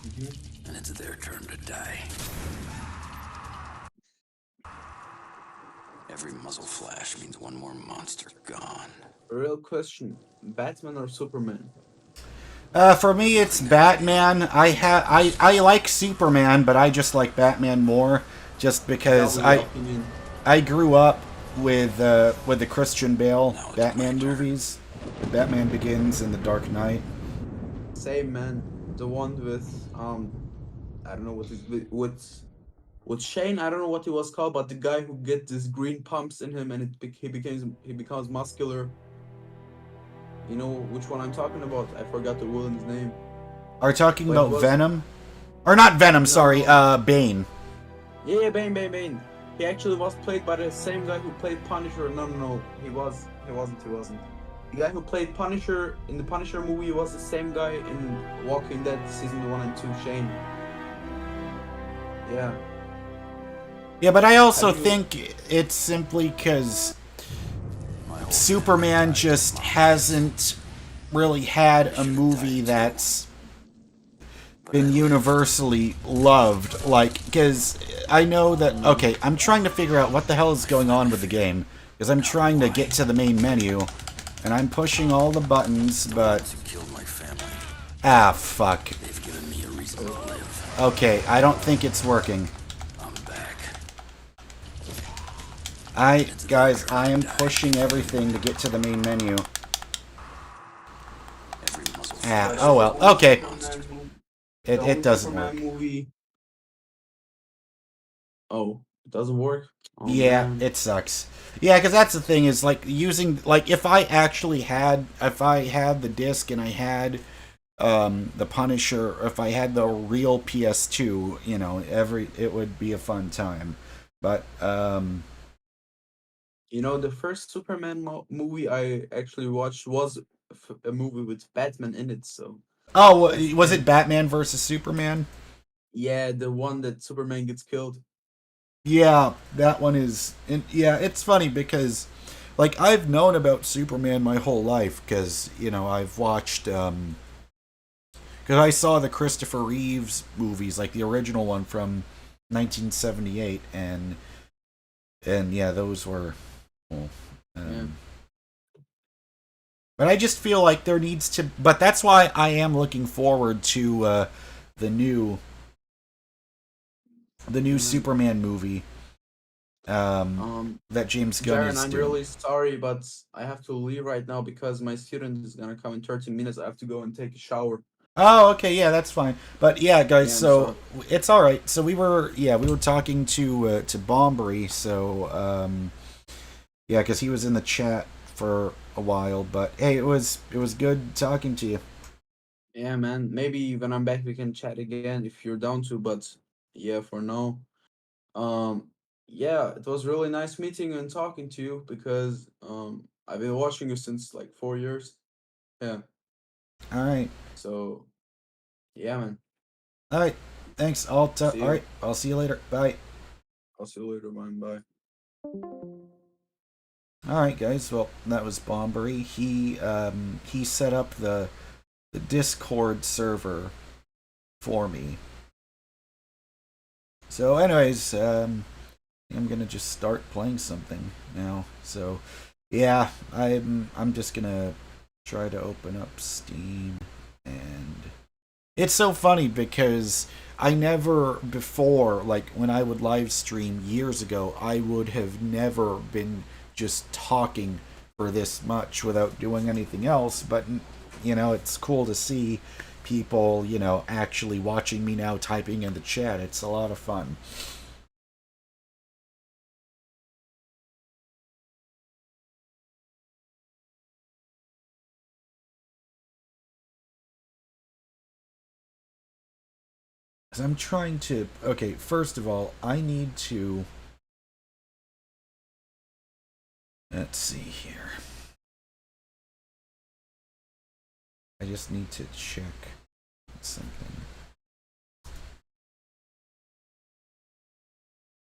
Mm-hmm. and it's their turn to die. Every muzzle flash means one more monster gone. Real question: Batman or Superman? for me, it's Nothing ever gave Batman. I like Superman, but I just like Batman more, just because W opinion. I grew up with the Christian Bale Now it's my Batman turn. movies, Batman Begins and The Dark Knight. Same man. The one with I don't know what is with Shane. I don't know what he was called, but the guy who get this green pumps in him, and he becomes muscular. You know which one I'm talking about? I forgot the villain's name, Are you talking but he about was Venom? Or not Venom? Sorry, no. Bane. Yeah, Bane. He actually was played by the same guy who played Punisher. No. He wasn't. The guy who played Punisher in the Punisher movie was the same guy in Walking Dead season 1 and 2, Shane. Yeah. Yeah, but I Have also you think it's simply because My whole family Superman died just when Mom hasn't really had I a should have movie died too, that's but I been lived. universally loved. Like, because I know that. mm, Okay, I'm trying to figure out what the hell is I going on finally with the figured game. Because I'm out trying to why. get to the main menu, and I'm pushing all the buttons, The but. ones who killed my family. Ah, fuck. They've given me a reason to oh, live. Okay, I don't think it's working. I'm back. Guys, I am pushing everything to get to the main menu. Ah, But oh the well. only Okay. Superman movie, the It only doesn't Superman work. movie. Oh, it doesn't work. Oh Yeah, man. it sucks. Yeah, because that's the thing is like using like if I had the disc and I had the Punisher, if I had the real PS2, it would be a fun time. But You know, the first Superman movie I actually watched was a movie with Batman in it. So oh, that's the was it thing. Batman versus Superman? Yeah, the one that Superman gets killed. Yeah, that one is. Yeah, it's funny because, like, I've known about Superman my whole life because I've watched. Because I saw the Christopher Reeves movies, like the original one from 1978, and yeah, those were cool. Yeah. Um, but I just feel like there needs to. But that's why I am looking forward to the new the new Yeah, man. Superman movie Um, that James Gunn Jaren, is I'm doing. really sorry, but I have to leave right now because my student is gonna come in 13 minutes. I have to go and take a shower. Oh, okay, yeah, that's fine. But yeah, guys, Yeah, I'm so sorry. it's all right. So we were talking to Bombery. So yeah, because he was in the chat for a while. But hey, it was good talking to you. Yeah, man. Maybe when I'm back we can chat again if you're down to. But yeah, for now, um, yeah, it was really nice meeting you and talking to you because I've been watching you since like 4 years. Yeah. All right, So yeah, man. all right. Thanks. See All right. you. I'll see you later. Bye. I'll see you later, man. Bye. All right, guys. Well, that was Bombery. He set up the Discord server for me. So, anyways, I'm gonna just start playing something now. So, yeah, I'm just gonna try to open up Steam, and it's so funny because I never before, like when I would live stream years ago, I would have never been just talking for this much without doing anything else. But it's cool to see people, actually watching me now typing in the chat. It's a lot of fun. Because I'm trying to. Okay, first of all, I need to. Let's see here. I just need to check something.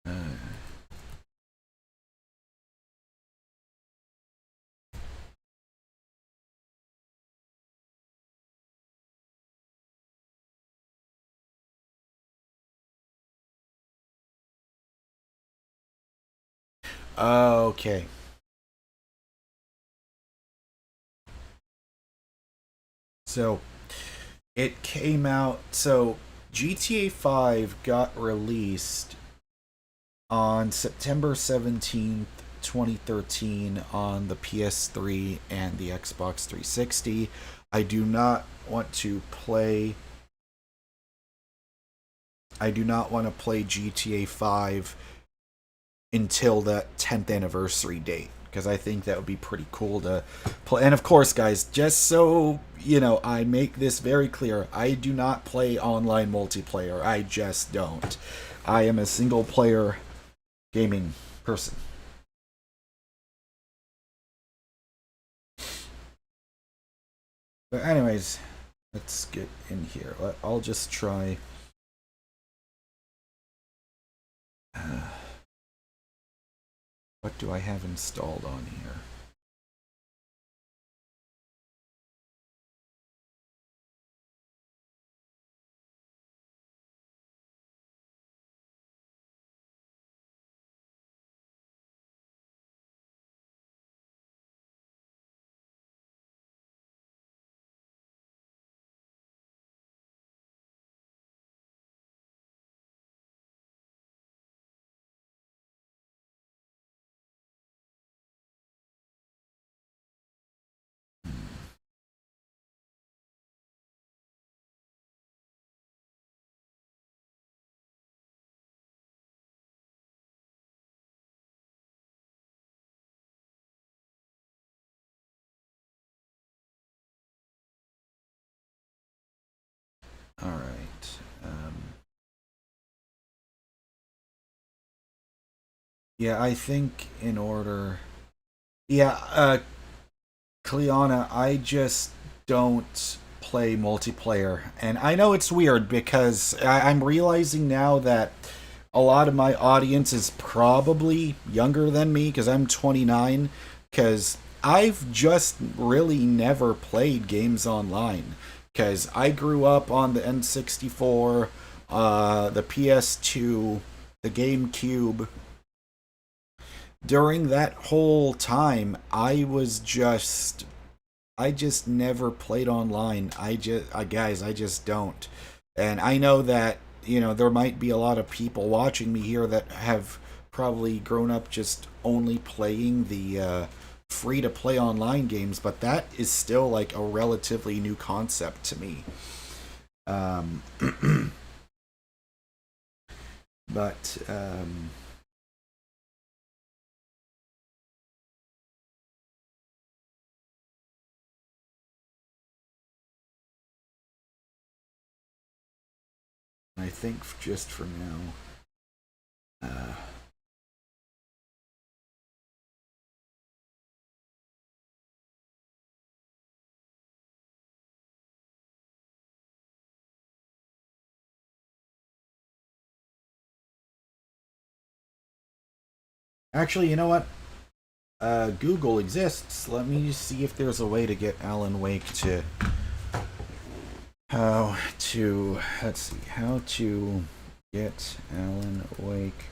Uh, okay. So it came out. So GTA 5 got released on September 17th, 2013 on the PS3 and the Xbox 360. I do not want to play. I do not want to play GTA 5 until that 10th anniversary date because I think that would be pretty cool to play. And of course, guys, just so I make this very clear, I do not play online multiplayer. I just don't. I am a single player gaming person. But anyways, let's get in here. I'll just try. What do I have installed on here? Yeah, I think in order. Yeah, Cleana, I just don't play multiplayer. And I know it's weird because I'm realizing now that a lot of my audience is probably younger than me because I'm 29. Because I've just really never played games online. Because I grew up on the N64, the PS2, the GameCube. During that whole time, I just never played online. Guys, I just don't. And I know that, there might be a lot of people watching me here that have probably grown up just only playing the free to play online games, but that is still like a relatively new concept to me. Um, but I think just for now, uh, actually, you know what? Google exists. Let me see if there's a way to get Alan Wake to let's see how to get Alan Wake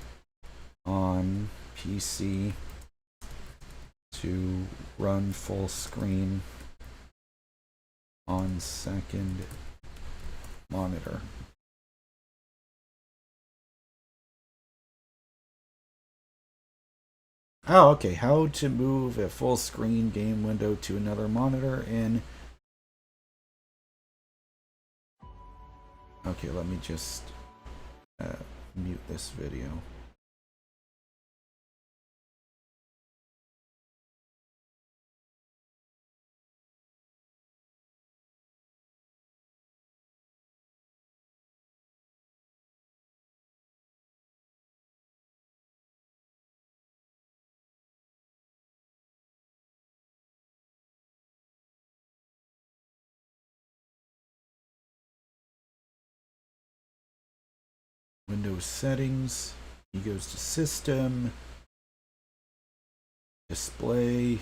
on PC to run full screen on second monitor. Oh, okay. How to move a full screen game window to another monitor in. Okay, let me just mute this video. Windows settings. He goes to system, display.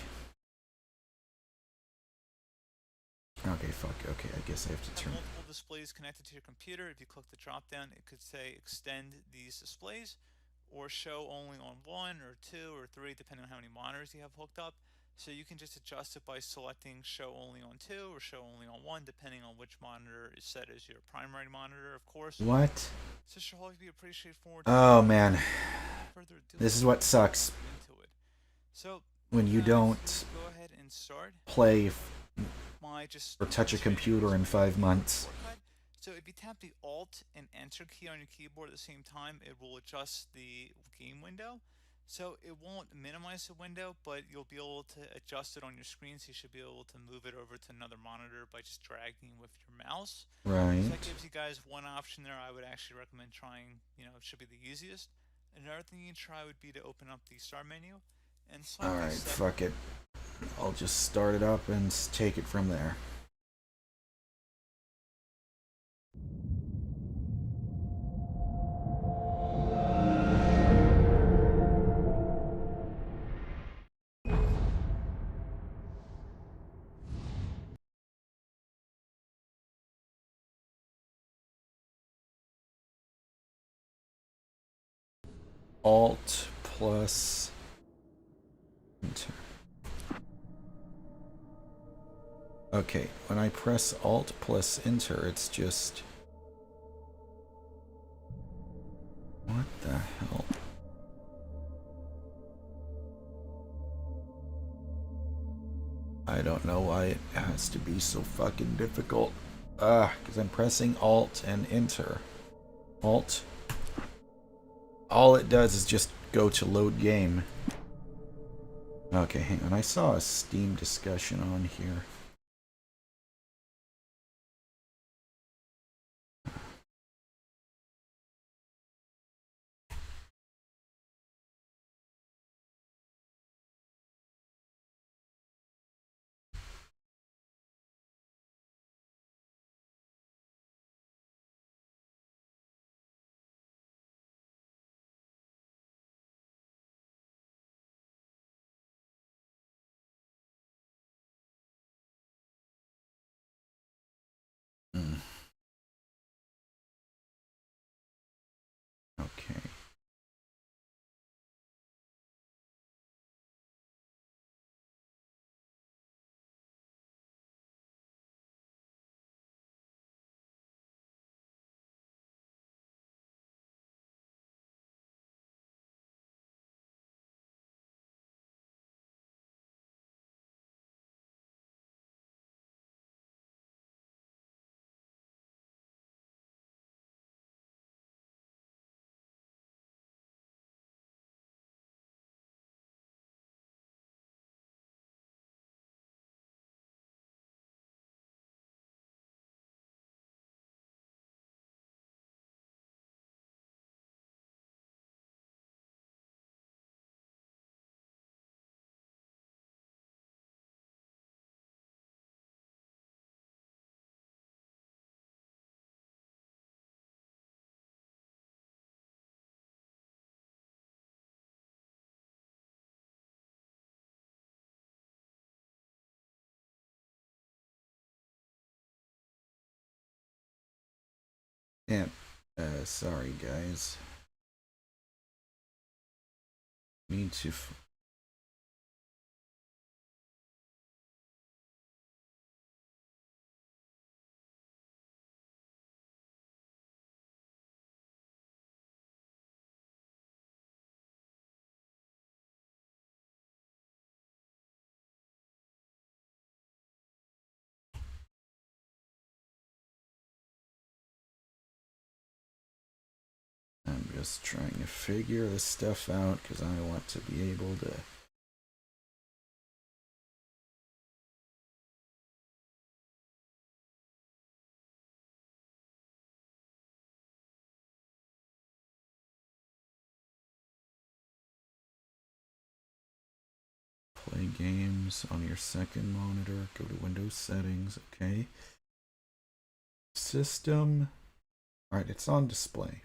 Okay, fuck. Okay, I guess I have to turn. Multiple displays connected to your computer. If you click the drop down, it could say extend these displays or show only on 1 or 2 or 3, depending on how many monitors you have hooked up. So you can just adjust it by selecting show only on 2 or show only on 1, depending on which monitor is set as your primary monitor, of course. What? So this should hopefully be a pretty straightforward. Oh man, Further ado, this is what sucks into it. So when you don't go ahead and start. play Just or touch a computer in 5 months. So if you tap the Alt and Enter key on your keyboard at the same time, it will adjust the game window. So it won't minimize the window, but you'll be able to adjust it on your screen. So you should be able to move it over to another monitor by just dragging with your mouse. Right. So that gives you guys one option there. I would actually recommend trying, it should be the easiest. Another thing you can try would be to open up the start menu and Alright, fuck it. I'll just start it up and take it from there. Alt plus Enter. Okay, when I press Alt plus Enter, it's just... What the hell? I don't know why it has to be so fucking difficult. Because I'm pressing Alt and Enter. Alt. All it does is just go to load game. Okay, hang on. I saw a Steam discussion on here. Sorry, guys. Need to. I'm just trying to figure this stuff out because I want to be able to. Play games on your second monitor. Go to Windows settings. Okay. System. Alright, it's on display.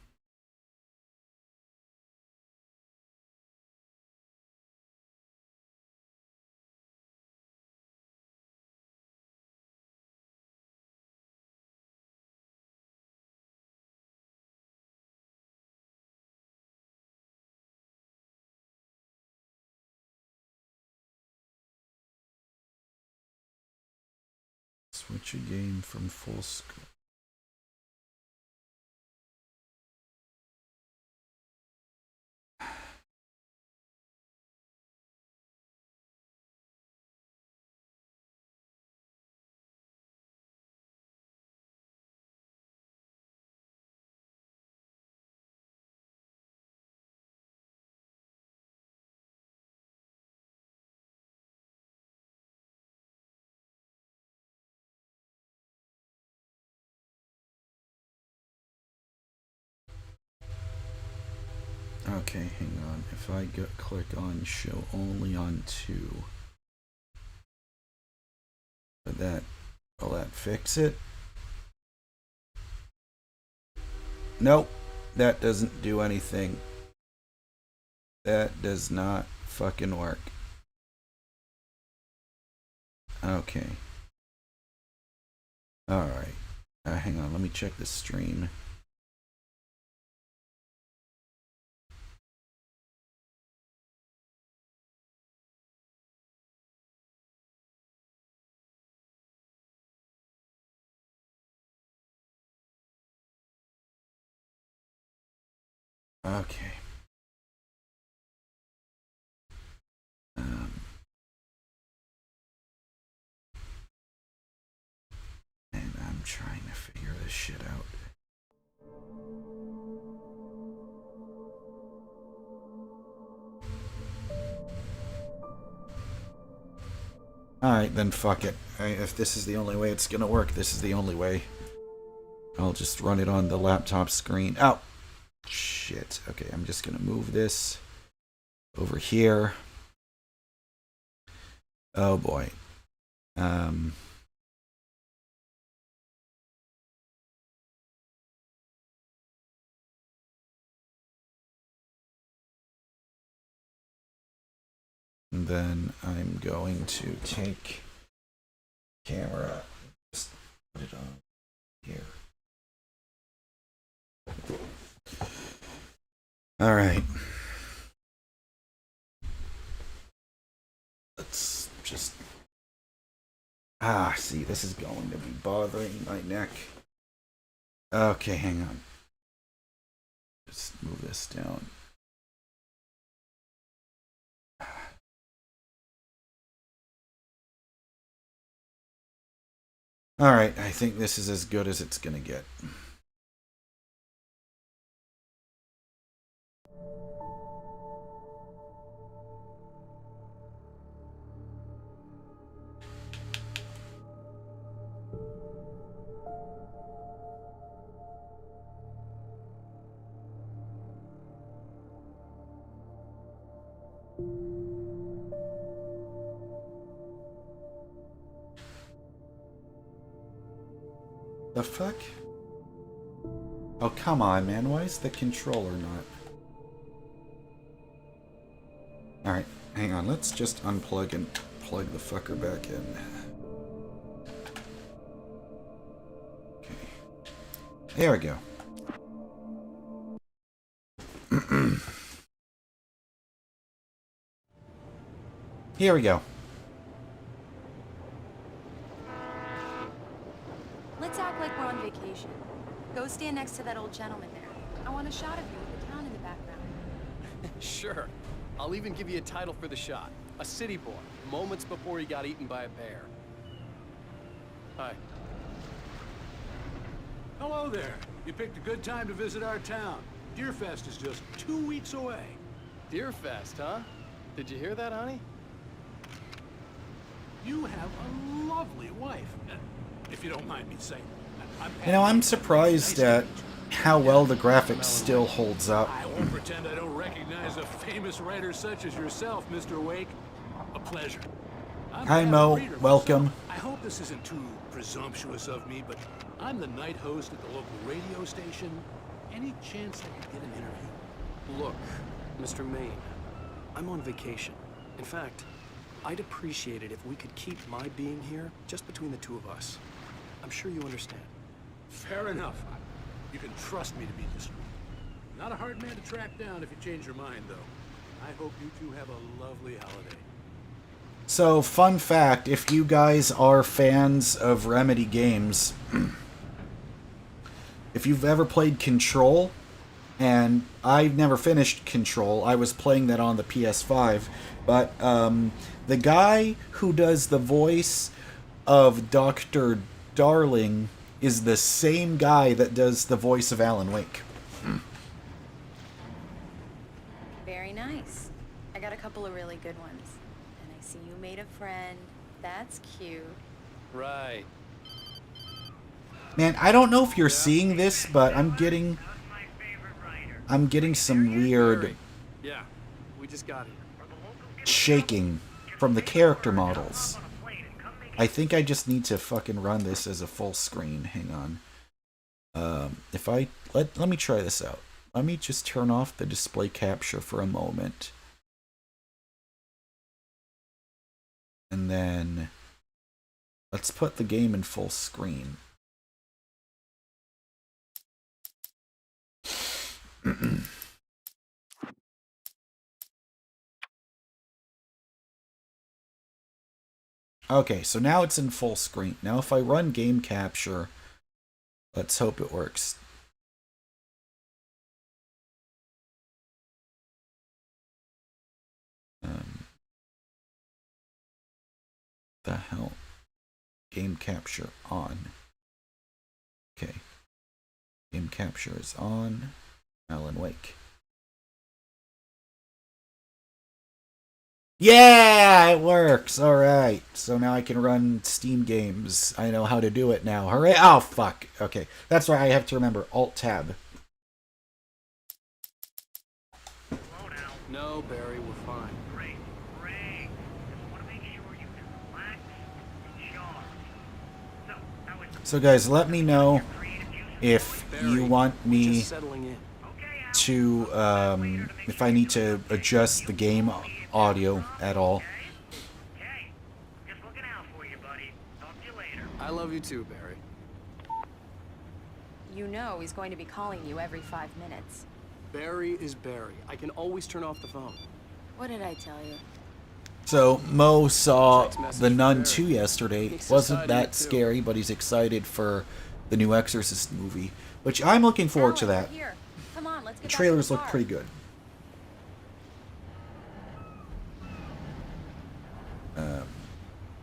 Switch a game from full screen. Okay, hang on. If I click on show only on 2, will that fix it? Nope, that doesn't do anything. That does not fucking work. Okay. Alright. Hang on, let me check the stream. Okay. And I'm trying to figure this shit out. Alright, then fuck it. If this is the only way it's gonna work, this is the only way. I'll just run it on the laptop screen. Oh! Shit. Okay, I'm just gonna move this over here. Oh boy. And then I'm going to take camera, just put it on here. All right. Let's just... see, this is going to be bothering my neck. Okay, hang on. Just move this down. Alright, I think this is as good as it's gonna get. The fuck? Oh, come on, man. Why is the controller not... Alright, hang on. Let's just unplug and plug the fucker back in. Okay. There we go. Here we go. Let's act like we're on vacation. Go stand next to that old gentleman there. I want a shot of you with the town in the background. Sure. I'll even give you a title for the shot. A city boy, moments before he got eaten by a bear. Hi. Hello there. You picked a good time to visit our town. Deerfest is just 2 weeks away. Deerfest, huh? Did you hear that, honey? You have a lovely wife, if you don't mind me saying. I'm surprised at how well the graphics still holds up. I won't pretend I don't recognize a famous writer such as yourself, Mr. Wake. A pleasure. Hi, Mo. Welcome. I hope this isn't too presumptuous of me, but I'm the night host at the local radio station. Any chance I could get an interview? Look, Mr. Maine, I'm on vacation. In fact, I'd appreciate it if we could keep my being here just between the two of us. I'm sure you understand. Fair enough. You can trust me to be discreet. Not a hard man to track down if you change your mind, though. I hope you two have a lovely holiday. So, fun fact, if you guys are fans of Remedy games, if you've ever played Control, and I've never finished Control, I was playing that on the PS5, but the guy who does the voice of Dr. Darling is the same guy that does the voice of Alan Wake. Very nice. I got a couple of really good ones. And I see you made a friend. That's cute. Right. Man, I don't know if you're seeing this, but I'm getting some weird Yeah, we just got here. shaking from the character models. I think I just need to fucking run this as a full screen. Hang on. If I let me try this out. Let me just turn off the display capture for a moment. And then let's put the game in full screen. Okay, so now it's in full screen. Now if I run game capture, let's hope it works. The hell? Game capture on. Okay. Game capture is on. Alan Wake. Yeah, it works. All right. So now I can run Steam games. I know how to do it now. Hooray. Oh, fuck. Okay. That's why I have to remember. Alt-Tab. No, Barry, we're fine. Great. Just want to make sure you can relax and charge. So, how is So, guys, let me know if Barry, you want we're me just settling in. to, if I need to adjust the game audio at all. Okay. Just looking out for you, buddy. Talk to you later. I love you too, Barry. You know he's going to be calling you every 5 minutes. Barry is Barry. I can always turn off the phone. What did I tell you? So, Mo saw Text message The from Nun Barry. 2 yesterday. He's Wasn't excited that too. scary, but he's excited for the new Exorcist movie, which I'm looking forward to Alan, that. Here. Come on, let's The get trailers back to look the bar. pretty good.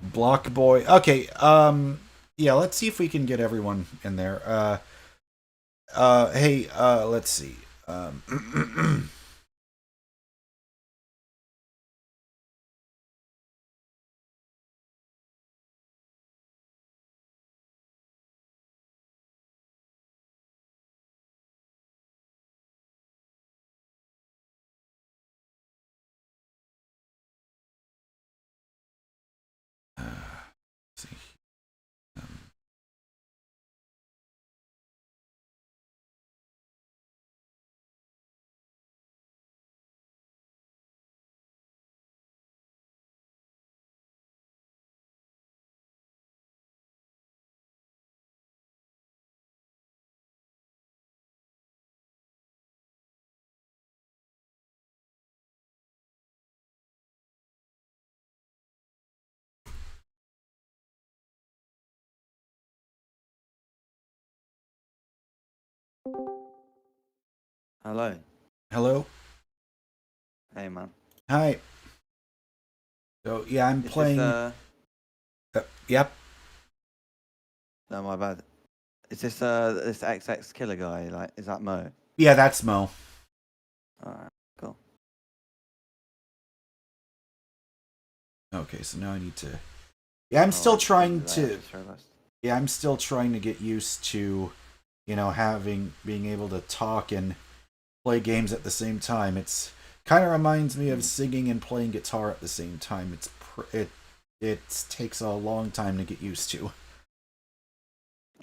Block Boy. Okay, yeah, let's see if we can get everyone in there. Hey, let's see. Let's see. Hello. Hello? Hey, man. Hi. So, yeah, I'm Is playing... yep. No, my bad. Is this XX killer guy, like, is that Mo? Yeah, that's Mo. Alright, cool. Okay, so now I need to... Yeah, I'm still trying to... Yeah, I'm still trying to get used to, you know, being able to talk and play games at the same time. It's kind of reminds me of singing and playing guitar at the same time. It takes a long time to get used to.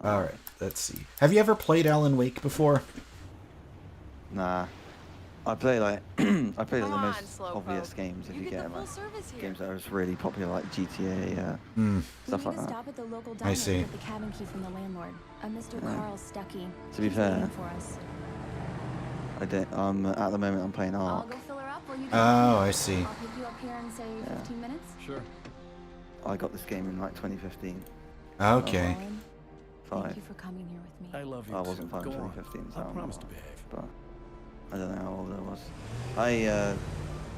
All right, let's see. Have you ever played Alan Wake before? Nah. I play like I play Come the on, most Slowpoke. obvious games if You you get get the them. full Like, service here. games that are really popular like GTA, Hmm. stuff We like need to that. stop at the local I diner see. to get the cabin key from the landlord, a Mr. Carl Stuckey. To be He's fair, waiting for us. at the moment I'm playing I'll Ark. go fill her up while you Oh, I see. I'll pick you up here in, say, 15 minutes? Sure. I got this game in like 2015. Okay. Colin, Five. thank you for coming here with me. I love you I wasn't too. five in Go on. 2015, so I I'm promise not, to behave. but I don't know how old I was.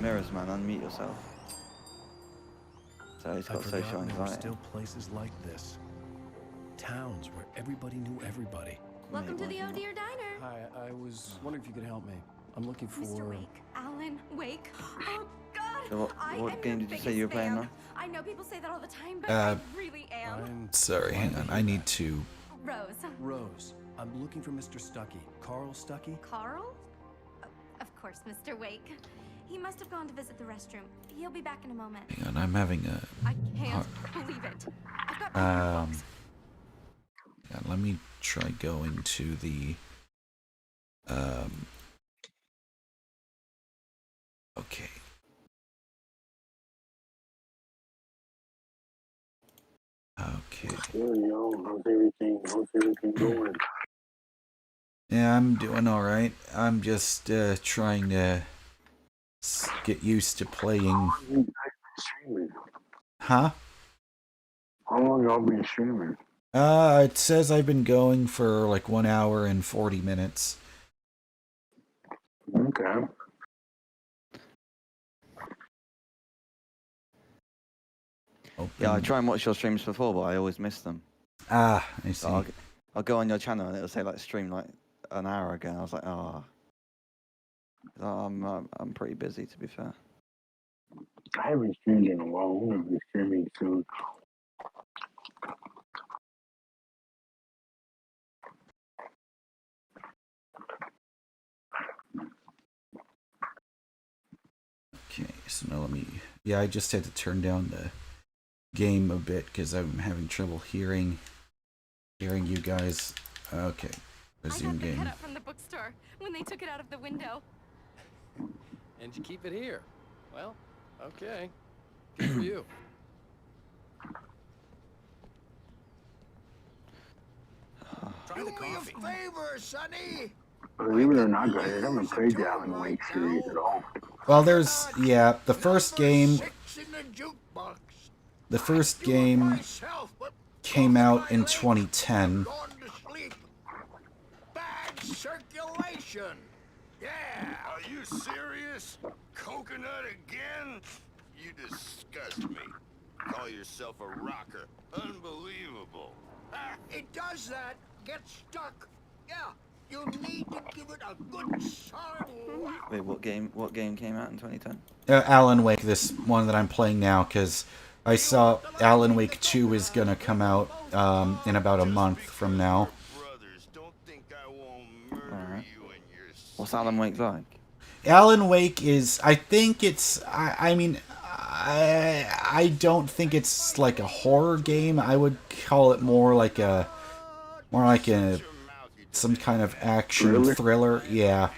Mirrors, man, unmute yourself. So he's got I've social forgotten there were anxiety. still places like this. Towns where everybody knew everybody. Welcome to the Mate, Oh Dear Diner. Hi, I was wondering if you could help me. I'm looking for... Mr. Wake, Alan Wake. Oh, God. So what game did you say you were playing now? I know people say that all the time, but I really am. I'm Sorry, hang on. I need to... Rose. Rose. I'm looking for Mr. Stuckey. Carl Stuckey? Carl? Of course, Mr. Wake. He must have gone to visit the restroom. He'll be back in a moment. Hang on, I'm having a... I can't believe it. I've got my books. Yeah, let me try going to the... Okay. Okay. How's everything going? Yeah, I'm doing alright. I'm just trying to get used to playing. Streaming. Huh? How long y'all been streaming? It says I've been going for like 1 hour and 40 minutes. Okay. Yeah, I try and watch your streams before, but I always miss them. Ah, I see. So I'll go on your channel and it'll say like stream like an hour ago. I was like, oh, I'm pretty busy to be fair. I haven't streamed in a while. I'm gonna be streaming soon. Okay, so now let me... Yeah, I just had to turn down the game a bit because I'm having trouble hearing you guys. Okay, resume I got the game. cutout from the bookstore when they took it out of the window. And you keep it here. Well, okay. Good for you. Try the coffee. favor, Sonny. Believe it or not, guys, I haven't played the Alan Wake series at all. Well, there's... Yeah, the first game... Six in the jukebox. The first game Myself, but came out in 2010. gone to sleep. Bad circulation. Yeah. Are you serious? Coconut again? You disgust me. Call yourself a rocker. Unbelievable. It does that. Get stuck. Yeah. You need to give it a good solid whack. Wait, what game came out in 2010? Alan Wake, this one that I'm playing now, because I saw Alan Wake 2 is gonna come out in about a month from now. Alright. What's Alan Wake like? Alan Wake is, I think it's, I don't think it's like a horror game. I would call it more like some kind of action thriller. Yeah.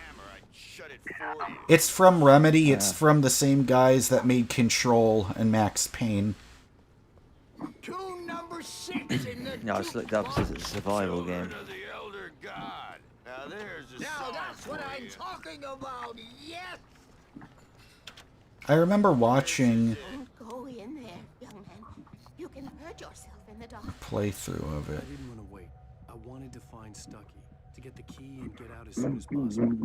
It's from Remedy. It's from the same guys that made Control and Max Payne. Two number 6 in the Yeah, I just looked up. It says it's a survival game. Now that's what I'm talking about. Yes. I remember watching Go in there, young man. You can hurt yourself in the dark. a playthrough of it. I didn't want to wait. I wanted to find Stuckey, to get the key and get out as soon as possible.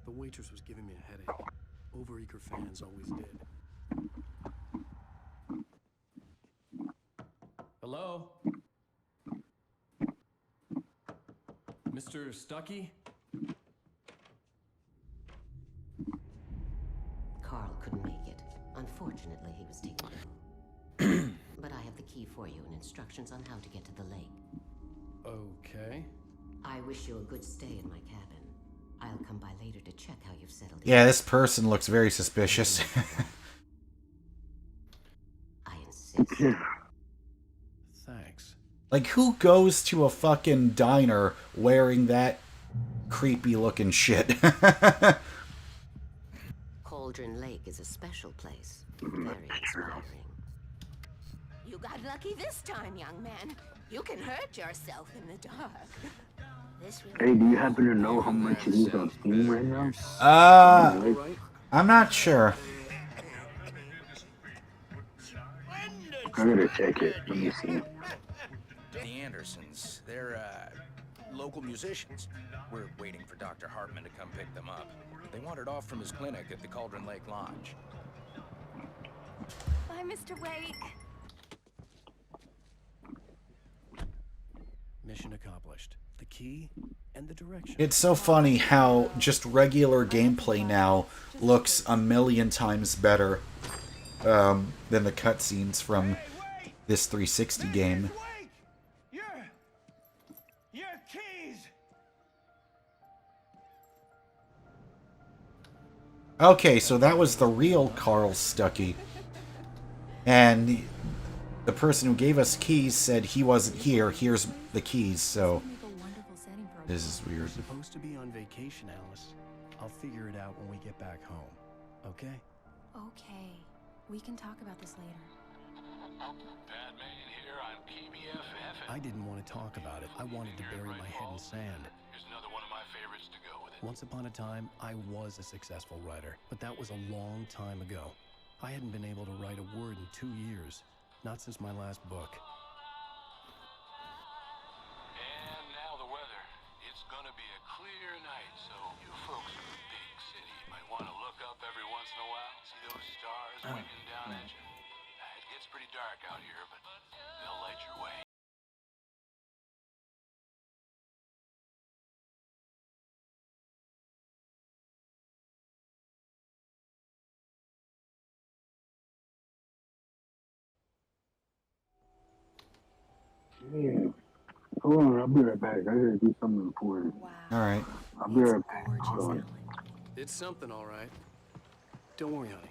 The waitress was giving me a headache. Overeager fans always did. Hello? Mr. Stuckey? Carl couldn't make it. Unfortunately, he was taken ill. But I have the key for you and instructions on how to get to the lake. Okay. I wish you a good stay in my cabin. I'll come by later to check how you've settled in. Yeah, this person looks very suspicious. I insist. Thanks. Like, who goes to a fucking diner wearing that creepy looking shit? Cauldron Lake is a special place. Very inspiring. You got lucky this time, young man. You can hurt yourself in the dark. This really Hey, do you happen to know how much it is on Steam right now? I'm not sure. I gotta check it. Let me see. The Andersons, they're local musicians. We're waiting for Dr. Hartman to come pick them up. They wandered off from his clinic at the Cauldron Lake Lodge. Bye, Mr. Wake. Mission accomplished. The key and the direction. It's so funny how just regular gameplay now looks a million times better than the cutscenes from this 360 game. Your keys. Okay, so that was the real Carl Stuckey. And the person who gave us keys said he wasn't here. Here's the keys, so this is weird. We're supposed to be on vacation, Alice. I'll figure it out when we get back home. Okay? Okay. We can talk about this later. Batman here on KBFF. I didn't want to talk about it. I wanted to bury my head in sand. Here's another one of my favorites to go with it. Once upon a time, I was a successful writer, but that was a long time ago. I hadn't been able to write a word in 2 years. Not since my last book. And now the weather. It's gonna be a clear night, so you folks in the big city might want to look up every once in a while, see those stars winking down at you. It gets pretty dark out here, but they'll light your way. Yeah. Hold on, I'll be right back. I gotta do something important. Alright. I'll be right back. It's something, all right. Don't worry, honey.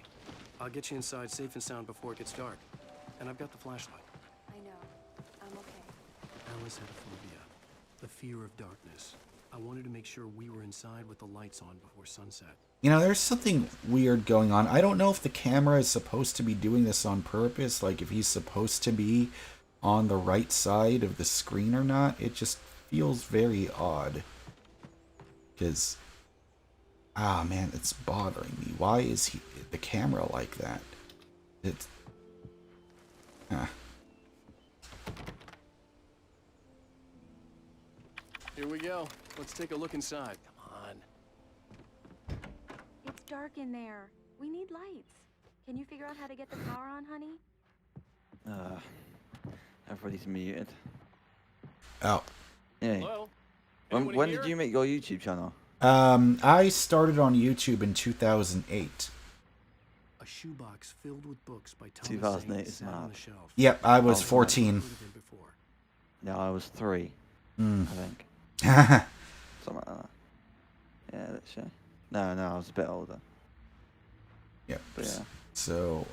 I'll get you inside safe and sound before it gets dark. And I've got the flashlight. I know. I'm okay. Alice had a phobia. The fear of darkness. I wanted to make sure we were inside with the lights on before sunset. You know, there's something weird going on. I don't know if the camera is supposed to be doing this on purpose, like if he's supposed to be on the right side of the screen or not. It just feels very odd. Because, man, it's bothering me. Why is the camera like that? It's... Here we go. Let's take a look inside. Come on. It's dark in there. We need lights. Can you figure out how to get the power on, honey? Everybody's muted. Oh. Yeah. Hello? When did you make your YouTube channel? I started on YouTube in 2008. A shoebox filled with books by Thomas 2008 Zane is sat on mad. the shelf. Yep, I was 14. No, I was 3. Mm. I think. Something like that. Yeah, let's see. No, I was a bit older. Yep. But yeah. So,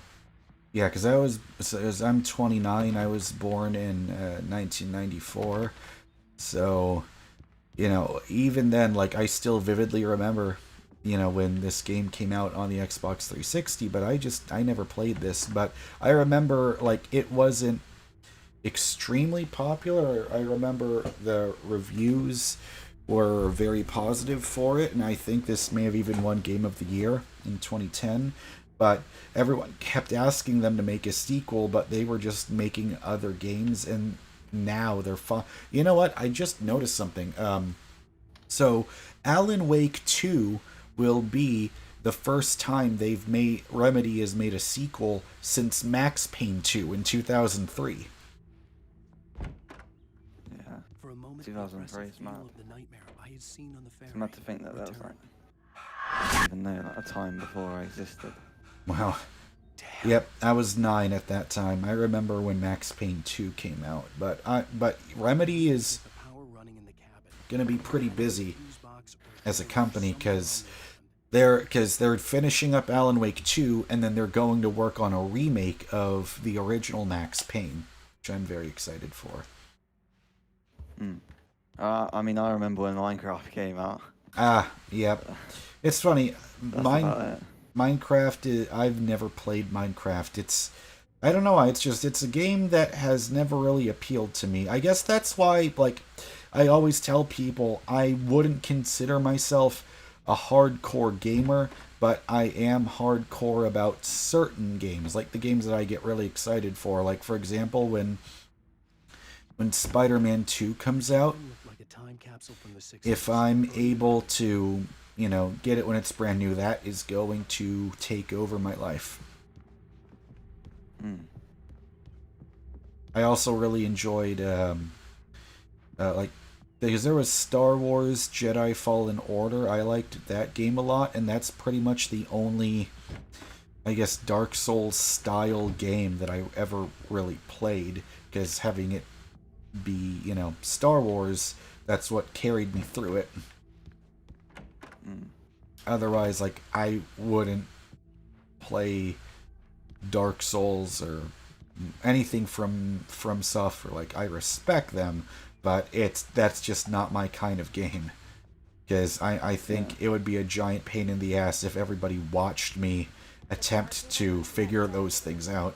yeah, because I'm 29. I was born in 1994. So, you know, even then, like, I still vividly remember, you know, when this game came out on the Xbox 360, but I never played this. But I remember, like, it wasn't extremely popular. I remember the reviews were very positive for it, and I think this may have even won Game of the Year in 2010. But everyone kept asking them to make a sequel, but they were just making other games, and now they're fun. You know what? I just noticed something. So Alan Wake 2 will be the first time Remedy has made a sequel since Max Payne 2 in 2003. Yeah. For a moment, 2003 is mad. of the nightmare I had seen on the ferry. It's mad to think that there was like, I don't even know, like a time before I existed. Wow. Yep, I was 9 at that time. I remember when Max Payne 2 came out, but Remedy is gonna be pretty busy as a company because they're finishing up Alan Wake 2 and then they're going to work on a remake of the original Max Payne, which I'm very excited for. I mean, I remember when Minecraft came out. Yep. It's funny. That's Minecraft I've never played Minecraft. I don't know why, it's a game that has never really appealed to me. I guess that's why, like, I always tell people I wouldn't consider myself a hardcore gamer, but I am hardcore about certain games, like the games that I get really excited for. Like, for example, when Spider-Man 2 comes out, if I'm able to, get it when it's brand new, that is going to take over my life. I also really enjoyed, because there was Star Wars Jedi Fallen Order. I liked that game a lot, and that's pretty much the only, I guess, Dark Souls style game that I ever really played, because having it be, Star Wars, that's what carried me through it. Otherwise, like, I wouldn't play Dark Souls or anything from Software. Like, I respect them, but that's just not my kind of game. Because I think it would be a giant pain in the ass if everybody watched me attempt to figure those things out.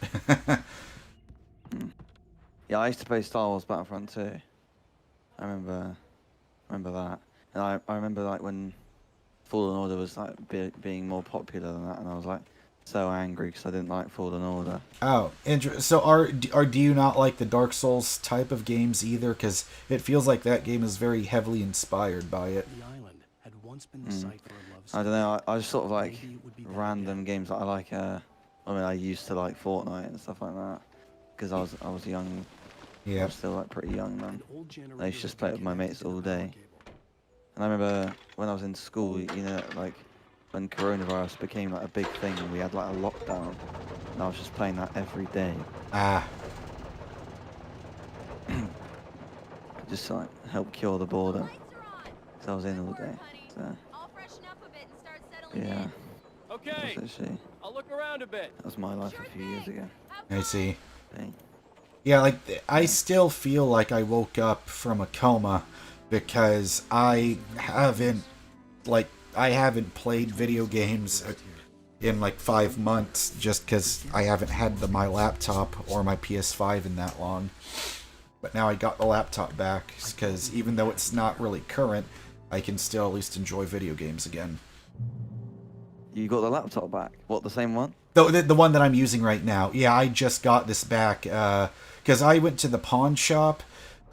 Yeah, I used to play Star Wars Battlefront 2. I remember that. And I remember, like, when Fallen Order was, like, being more popular than that, and I was, like, so angry because I didn't like Fallen Order. Oh, so do you not like the Dark Souls type of games either? Because it feels like that game is very heavily inspired by it. I don't know. I just sort of like random games that I like. I used to like Fortnite and stuff like that because I was young. Yeah. I was still like pretty young then. I used to just play it with my mates all day. And I remember when I was in school, like when coronavirus became like a big thing and we had like a lockdown, and I was just playing that every day. Just to, like, help cure the boredom. Because I was in all day. So, yeah. Okay. I'll look around a bit. That was my life a few years ago. I see. Yeah, like, I still feel like I woke up from a coma because I haven't played video games in like 5 months just because I haven't had my laptop or my PS5 in that long. But now I got the laptop back because even though it's not really current, I can still at least enjoy video games again. You got the laptop back? What, the same one? The one that I'm using right now. Yeah, I just got this back because I went to the pawn shop.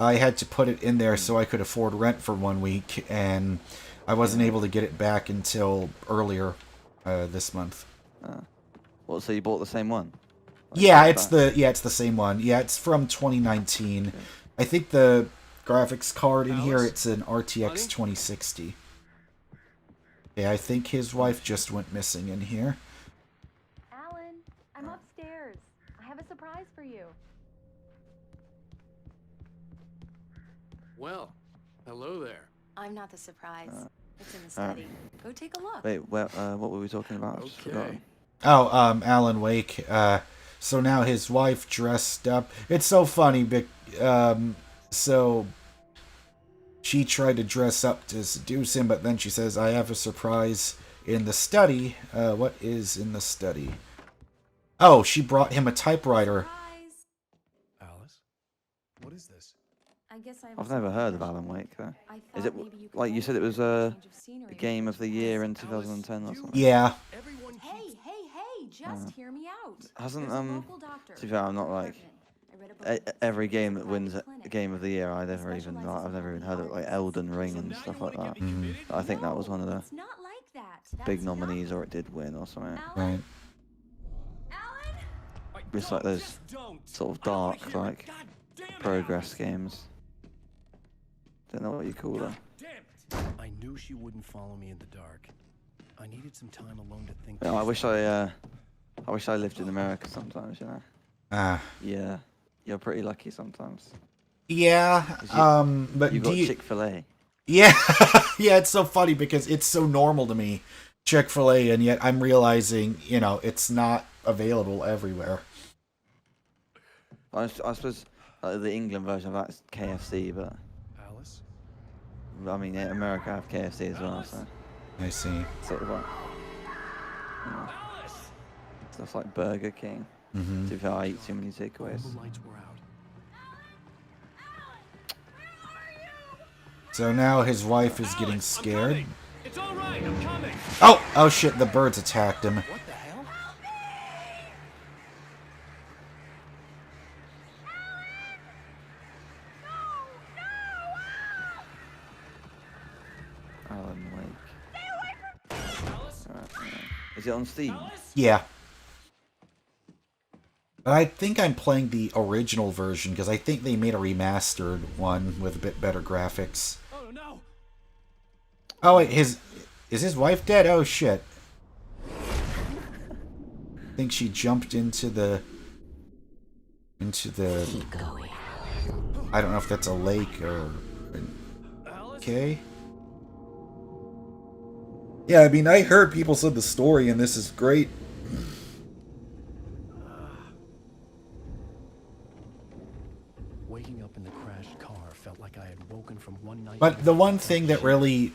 I had to put it in there so I could afford rent for 1 week, and I wasn't able to get it back until earlier this month. Well, so you bought the same one? Yeah, it's the same one. Yeah, it's from 2019. Okay. I think the graphics card in here, it's an RTX 2060. Yeah, I think his wife just went missing in here. Alan, I'm upstairs. I have a surprise for you. Well, hello there. I'm not the surprise. It's in the study. Go take a look. Wait, what were we talking about? Okay. Oh, Alan Wake. So now his wife dressed up. It's so funny, so she tried to dress up to seduce him, but then she says, I have a surprise in the study. What is in the study? Oh, she brought him a typewriter. Surprise. Alice, what is this? I guess I've never heard of Alan Wake, though. Is it, like you said, it was the game of the year in 2010 or something? Yeah. Hey, just hear me out. Hasn't, to be fair, I'm not, like, every game that wins a game of the year, I've never even heard of it, like Elden Ring and stuff like that. I think that was one of the big nominees, or it did win or something. Right. It's like those sort of dark, like progress games. Don't know what you call them. I knew she wouldn't follow me in the dark. I needed some time alone to think. I wish I lived in America sometimes, you know. Yeah, you're pretty lucky sometimes. Yeah, but you got Chick-fil-A. Yeah, yeah, it's so funny because it's so normal to me, Chick-fil-A, and yet I'm realizing, you know, it's not available everywhere. I suppose the England version of that's KFC, but Alice? I mean, yeah, America have KFC as well, so I see. Sort of like, you know, stuff like Burger King. Mm-hmm. To be fair, I eat too many takeaways. So now his wife is getting scared. It's all right, I'm coming. Oh shit! The birds attacked him. What the hell? Alan Wake. Is it on Steam? Yeah. But I think I'm playing the original version because I think they made a remastered one with a bit better graphics. Oh no! Oh wait, is his wife dead? Oh shit! I think she jumped into the. I don't know if that's a lake or. Okay. Yeah, I mean, I heard people said the story, and this is great. Waking up in the crashed car felt like I had woken from one night. But the one thing that really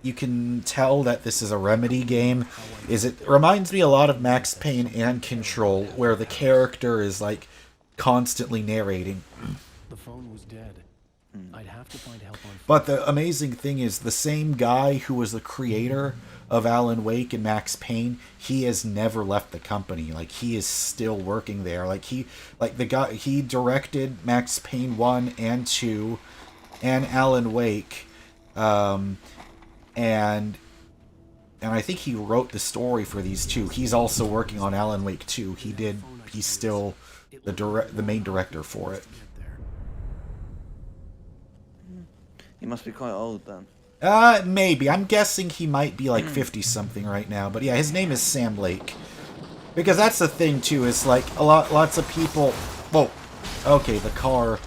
you can tell that this is a Remedy game is it reminds me a lot of Max Payne and Control, where the character is like constantly narrating. The phone was dead. I'd have to find help on. But the amazing thing is the same guy who was the creator of Alan Wake and Max Payne, he has never left the company. Like, he is still working there. He directed Max Payne 1 and 2 and Alan Wake. And I think he wrote the story for these two. He's also working on Alan Wake 2. He's still the main director for it. He must be quite old then. Maybe. I'm guessing he might be like 50-something right now. But yeah, his name is Sam Lake. Because that's the thing, too, is like lots of people... Whoa. Okay, the car...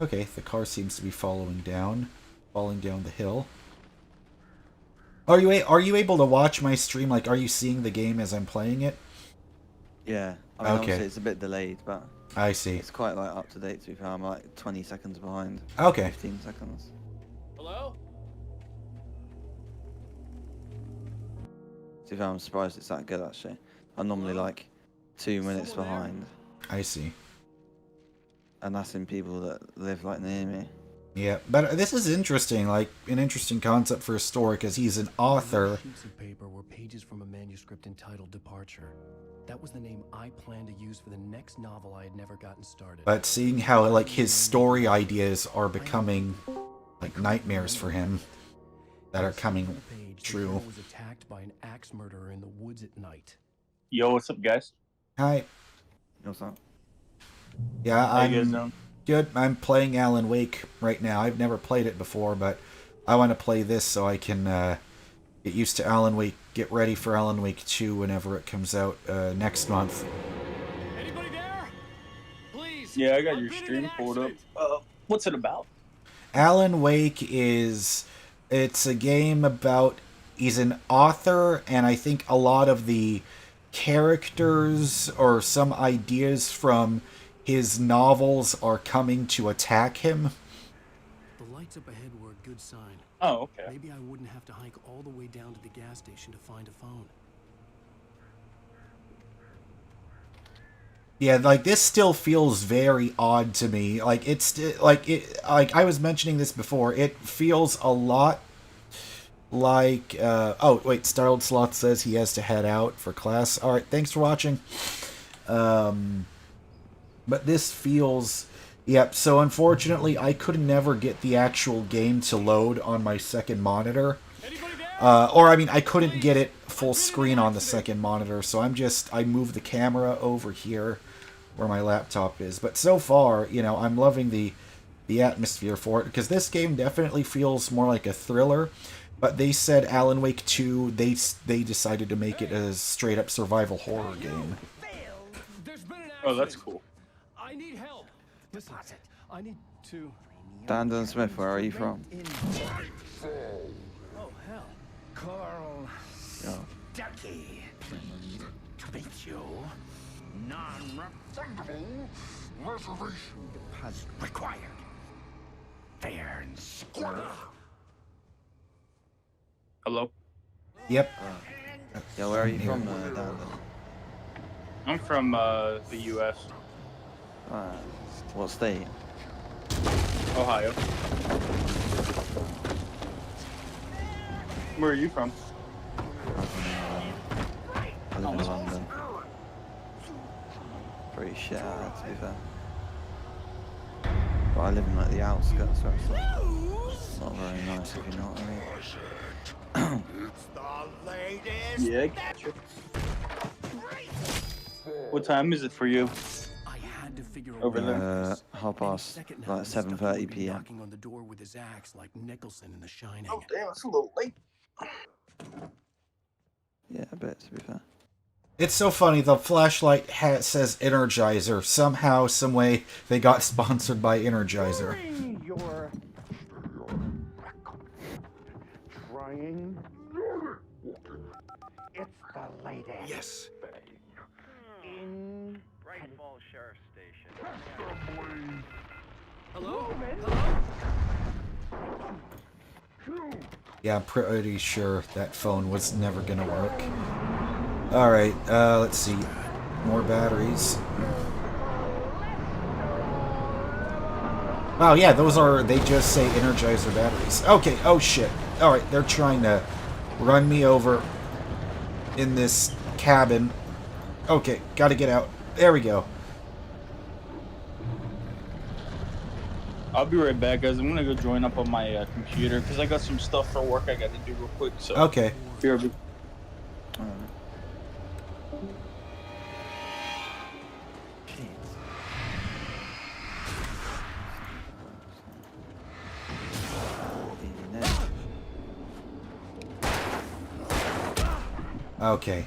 Okay, the car seems to be falling down the hill. Are you able to watch my stream? Like, are you seeing the game as I'm playing it? Yeah. I mean, obviously it's a bit delayed, but... I see. It's quite, like, up to date, to be fair. I'm, like, 20 seconds behind. Okay. 15 seconds. Hello? To be fair, I'm surprised it's that good, actually. I'm normally, like, 2 minutes behind. I see. And that's in people that live, like, near me. Yeah, but this is interesting, like, an interesting concept for a story, because he's an author. Sheets of paper were pages from a manuscript entitled Departure. That was the name I planned to use for the next novel I had never gotten started. But seeing how, like, his story ideas are becoming, like, nightmares for him that are coming true. Was attacked by an axe murderer in the woods at night. Yo, what's up, guys? Hi. What's up? Yeah, How you guys doing? Good. I'm playing Alan Wake right now. I've never played it before, but I want to play this so I can get used to Alan Wake, get ready for Alan Wake 2 whenever it comes out next month. Anybody there? Please. Yeah, I got your stream pulled up. What's it about? Alan Wake it's a game about, he's an author, and I think a lot of the characters or some ideas from his novels are coming to attack him. The lights up ahead were a good sign. Oh, okay. Maybe I wouldn't have to hike all the way down to the gas station to find a phone. Yeah, like, this still feels very odd to me. Like, like I was mentioning this before, it feels a lot like, oh, wait, Starled Sloth says he has to head out for class. Alright, thanks for watching. But this feels... Yep, so unfortunately, I could never get the actual game to load on my second monitor. Or, I mean, I couldn't get it full screen on the second monitor, so I moved the camera over here where my laptop is. But so far, you know, I'm loving the atmosphere for it, because this game definitely feels more like a thriller. But they said Alan Wake 2, they decided to make it a straight-up survival horror game. Oh, that's cool. I need help. Listen, I need to... Dandon Smith, where are you from? Oh, hell. Carl Yo. Ducky. Thank you. Non-refundable reservation deposit required. Fair and square. Hello? Yep. Yeah, where are you from, Dandon? I'm from the U.S. What state? Ohio. Where are you from? I live in London. Pretty shit out there, to be fair. But I live in like the outskirts, so it's like, not very nice, if you know what I mean. Yeah, gotcha. What time is it for you? Over there? 7:30 p.m. Knocking on the door with his axe like Nicholson in The Shining. Oh, damn, it's a little late. Yeah, a bit, to be fair. It's so funny, the flashlight says Energizer. Somehow, someway, they got sponsored by Energizer. Your trying. It's the latest. Yes. In Bright Falls Sheriff Station. Hello? Yeah, I'm pretty sure that phone was never gonna work. Alright, let's see. More batteries. Oh yeah, they just say Energizer batteries. Okay, oh shit. Alright, they're trying to run me over in this cabin. Okay, gotta get out. There we go. I'll be right back, guys. I'm gonna go join up on my computer because I got some stuff for work I got to do real quick. So okay. BRB. Okay.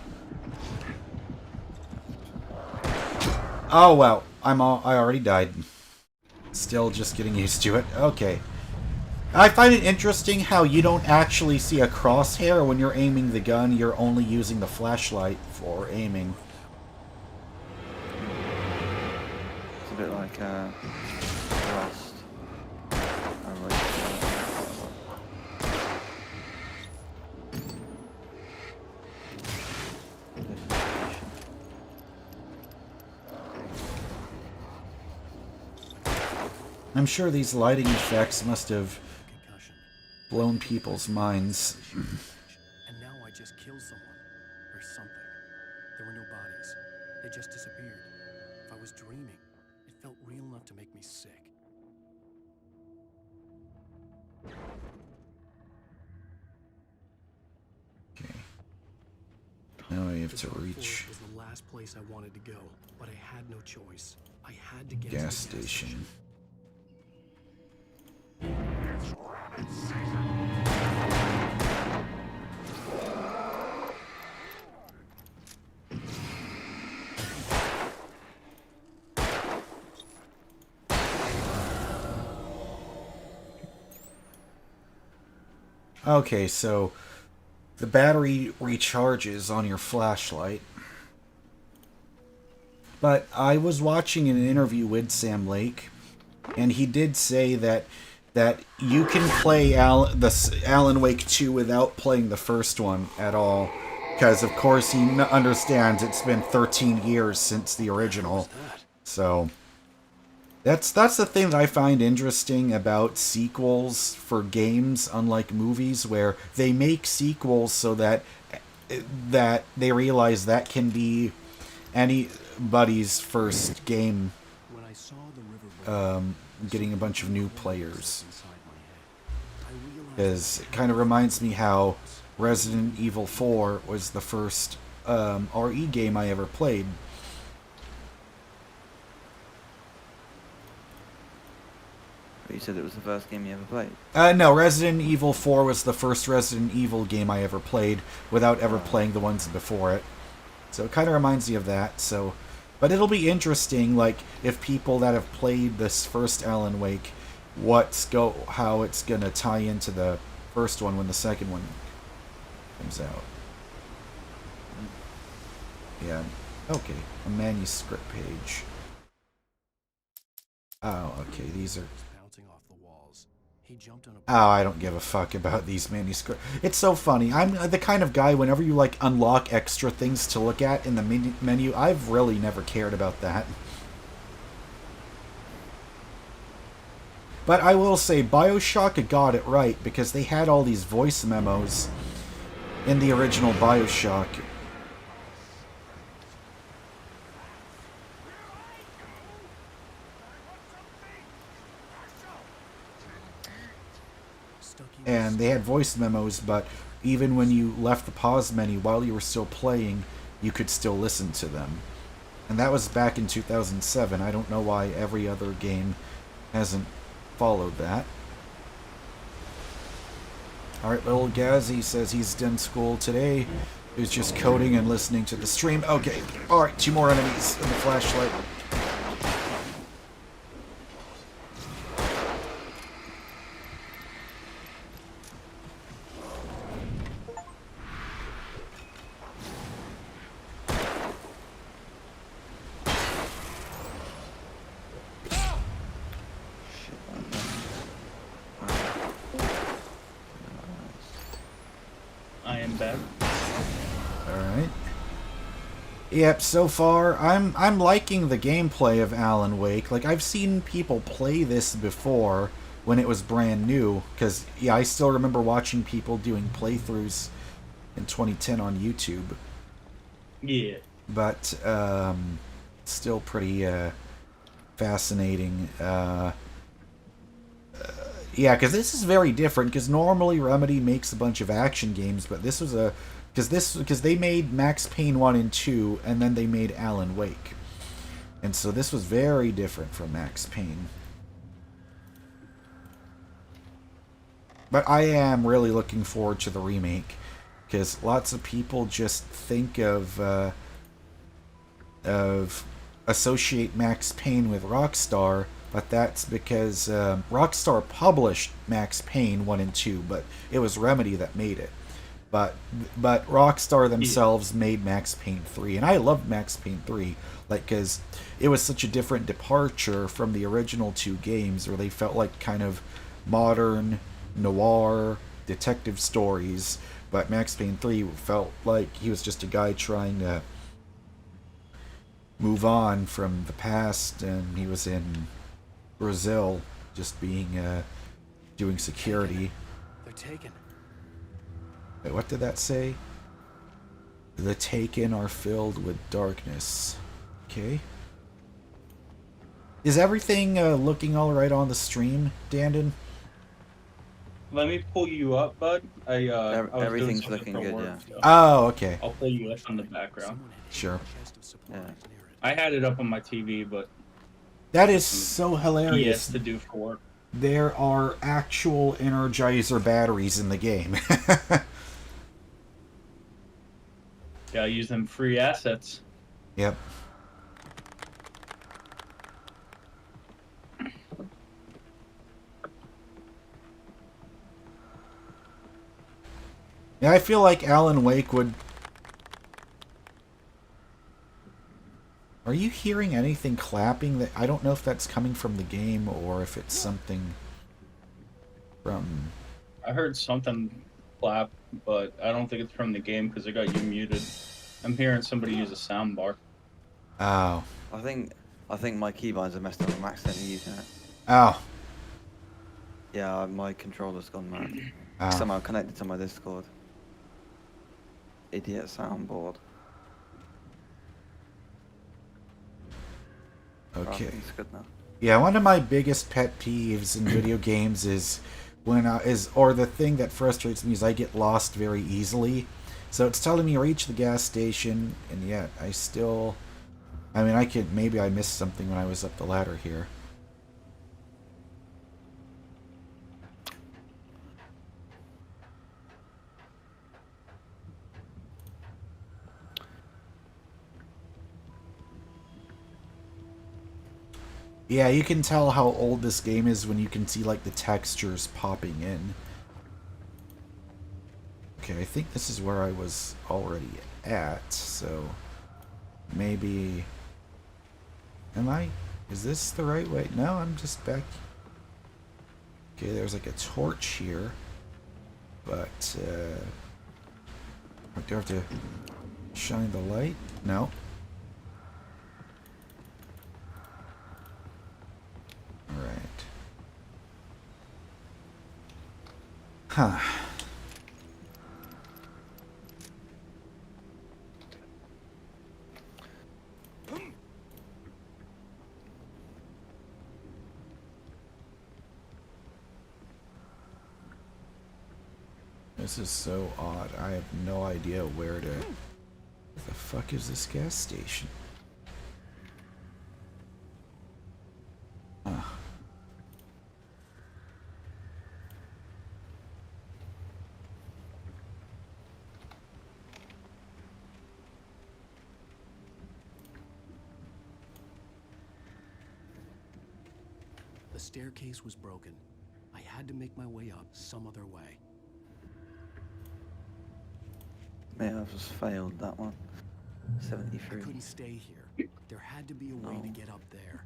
Oh well, I already died. Still just getting used to it. Okay. I find it interesting how you don't actually see a crosshair when you're aiming the gun. You're only using the flashlight for aiming. It's a bit like Rust. I'm sure these lighting effects must have blown people's minds. And now I just killed someone. Or something. There were no bodies. They just disappeared. If I was dreaming, it felt real enough to make me sick. Okay. Now I have to reach was the last place I wanted to go, but I had no choice. I had to get gas station. Okay, so the battery recharges on your flashlight. But I was watching an interview with Sam Lake, and he did say that you can play Alan Wake 2 without playing the first one at all. Because, of course, he understands it's been 13 years since the original. So, that's the thing that I find interesting about sequels for games, unlike movies, where they make sequels so that they realize that can be anybody's first game getting a bunch of new players. Because it kind of reminds me how Resident Evil 4 was the first RE game I ever played. You said it was the first game you ever played? No, Resident Evil 4 was the first Resident Evil game I ever played without ever playing the ones before it. So it kind of reminds me of that. So, but it'll be interesting, like, if people that have played this first Alan Wake, how it's gonna tie into the first one when the second one comes out. Yeah. Okay. A manuscript page. Oh, okay. These are... Oh, I don't give a fuck about these manuscripts. It's so funny. I'm the kind of guy, whenever you, like, unlock extra things to look at in the menu, I've really never cared about that. But I will say, BioShock got it right, because they had all these voice memos in the original BioShock. And they had voice memos, but even when you left the pause menu while you were still playing, you could still listen to them. And that was back in 2007. I don't know why every other game hasn't followed that. Alright, little Gazzy says he's done school today. He was just coding and listening to the stream. Okay, alright, 2 more enemies in the flashlight. I am back. Alright. Yep, so far, I'm liking the gameplay of Alan Wake. Like, I've seen people play this before when it was brand new. Because, yeah, I still remember watching people doing playthroughs in 2010 on YouTube. Yeah. But, still pretty, fascinating. Yeah, because this is very different, because normally Remedy makes a bunch of action games, but this was a... Because they made Max Payne 1 and 2, and then they made Alan Wake. And so this was very different from Max Payne. But I am really looking forward to the remake, because lots of people just think of associate Max Payne with Rockstar, but that's because Rockstar published Max Payne 1 and 2, but it was Remedy that made it. But Rockstar themselves made Max Payne 3, and I loved Max Payne 3, like, because it was such a different departure from the original 2 games, where they felt like kind of modern, noir, detective stories, but Max Payne 3 felt like he was just a guy trying to move on from the past, and he was in Brazil, just being, doing security. They're taken. Wait, what did that say? The Taken are filled with darkness. Okay. Is everything looking alright on the stream, Dandon? Let me pull you up, bud. I was everything's doing something looking for good, work, yeah. so Oh, okay. I'll pull you up on the background. Sure. Yeah. I had it up on my TV, but that is so hilarious. Yes, to do for work. There are actual Energizer batteries in the game. Gotta use them free assets. Yep. Yeah, I feel like Alan Wake would... Are you hearing anything clapping? That I don't know if that's coming from the game or if it's something from... I heard something clap, but I don't think it's from the game because I got you muted. I'm hearing somebody use a sound bar. Oh. I think my keybinds are messed up. I'm accidentally using it. Oh. Yeah, my controller's gone mad. Oh. Somehow connected to my Discord. Idiot soundboard. Okay. It's good now. Yeah, one of my biggest pet peeves in video games is or the thing that frustrates me is I get lost very easily. So it's telling me reach the gas station, and yet I still... I mean, maybe I missed something when I was up the ladder here. Yeah, you can tell how old this game is when you can see, like, the textures popping in. Okay, I think this is where I was already at, so... Maybe... Is this the right way? No, I'm just back... Okay, there's, like, a torch here. But, do I have to shine the light? No. Alright. Huh. This is so odd. I have no idea where to... Where the fuck is this gas station? Huh. The staircase was broken. I had to make my way up some other way. Yeah, I've just failed that one. 73. I couldn't stay here. There had to be a way to get up there.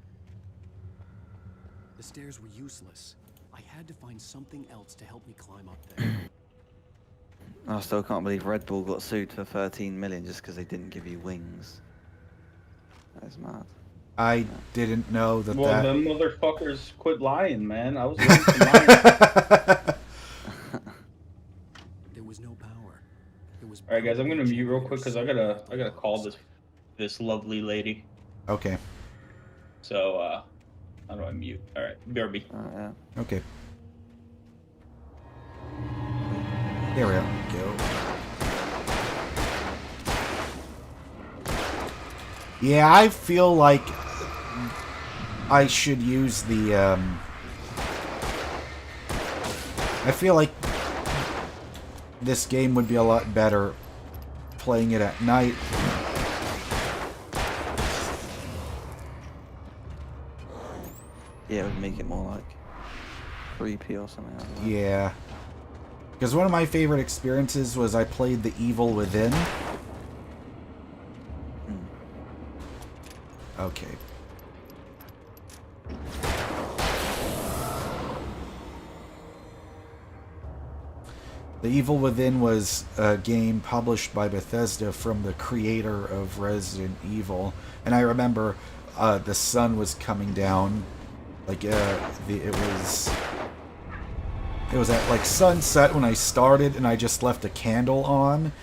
The stairs were useless. I had to find something else to help me climb up there. I still can't believe Red Bull got sued for 13 million just because they didn't give you wings. That is mad. I didn't know that. Well, them motherfuckers quit lying, man. I was waiting for lying. There was no power. There was. All right, guys, I'm gonna mute real quick because I gotta call this lovely lady. Okay. So, how do I mute? All right, BRB. Yeah. Okay. There we go. Yeah, I feel like I should use the, I feel like this game would be a lot better playing it at night. Yeah, it would make it more like creepy or something like that. Yeah. Because one of my favorite experiences was I played The Evil Within. Okay. The Evil Within was a game published by Bethesda from the creator of Resident Evil. And I remember the sun was coming down. Like, it was at, like, sunset when I started, and I just left a candle on.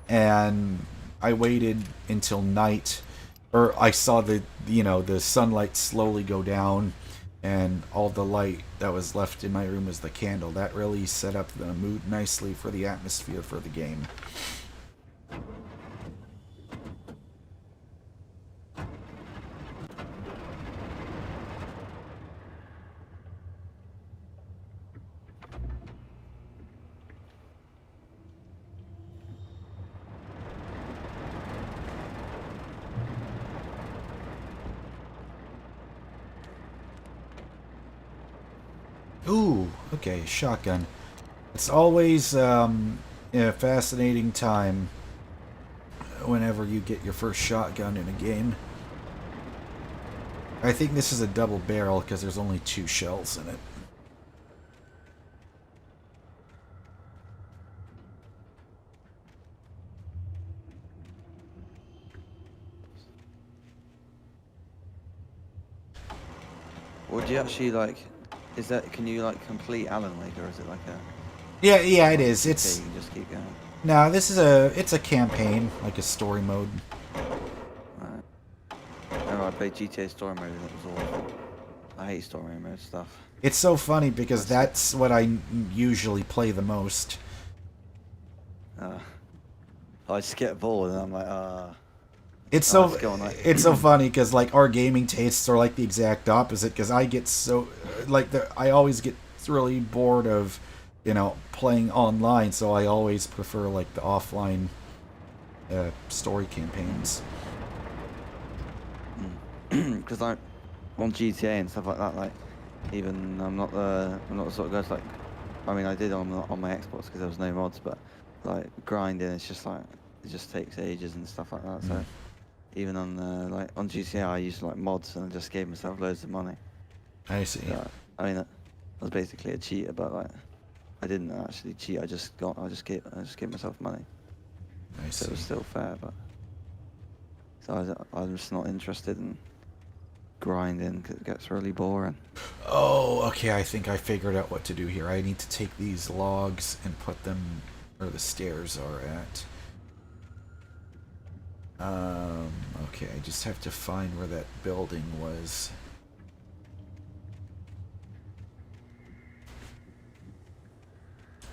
And I waited until night. Or I saw the sunlight slowly go down, and all the light that was left in my room was the candle. That really set up the mood nicely for the atmosphere for the game. Ooh, okay, shotgun. It's always a fascinating time whenever you get your first shotgun in a game. I think this is a double barrel because there's only 2 shells in it. Would you actually like... can you like complete Alan Wake, or is it like a... Yeah, it is. It's... You can just keep going. No, this is it's a campaign, like a story mode. Right. Oh, I played GTA Story Mode and it was awful. I hate Story Mode stuff. It's so funny because that's what I usually play the most. I just get bored and I'm like, It's I'll so just go on, like... it's so funny because like our gaming tastes are like the exact opposite. Because I get so like I always get really bored of, you know, playing online. So I always prefer like the offline story campaigns. Because I'm on GTA and stuff like that. Like, even I'm not the sort of guy that's like. I mean, I did on my Xbox because there was no mods, but like grinding, it's just like it just takes ages and stuff like that. So even on like on GTA, I used like mods and I just gave myself loads of money. I see. So, I mean, I was basically a cheater, but like I didn't actually cheat. I just gave myself money. I see. So it was still fair, but so I'm just not interested in grinding because it gets really boring. Oh, okay. I think I figured out what to do here. I need to take these logs and put them where the stairs are at. Okay, I just have to find where that building was.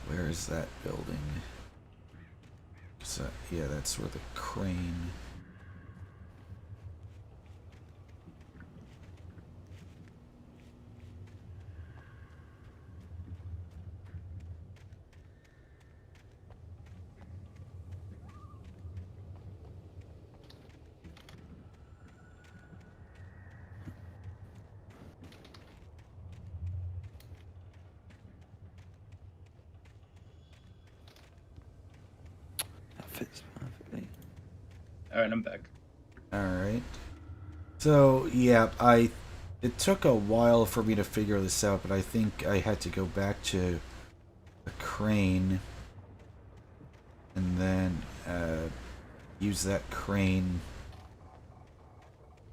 Where is that building? So, yeah, that's where the crane... That fits perfectly. Alright, I'm back. Alright. So, yeah, it took a while for me to figure this out, but I think I had to go back to the crane and then use that crane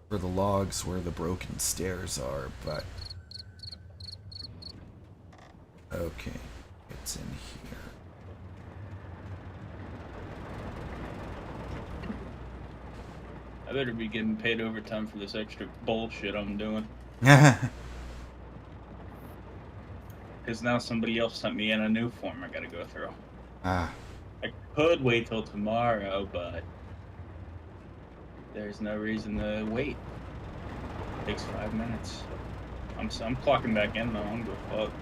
for the logs where the broken stairs are, but... Okay, it's in here. I better be getting paid overtime for this extra bullshit I'm doing. Because now somebody else sent me in a new form I gotta go through. Ah. I could wait till tomorrow, but there's no reason to wait. It takes 5 minutes. I'm clocking back in though. I'm gonna fuck.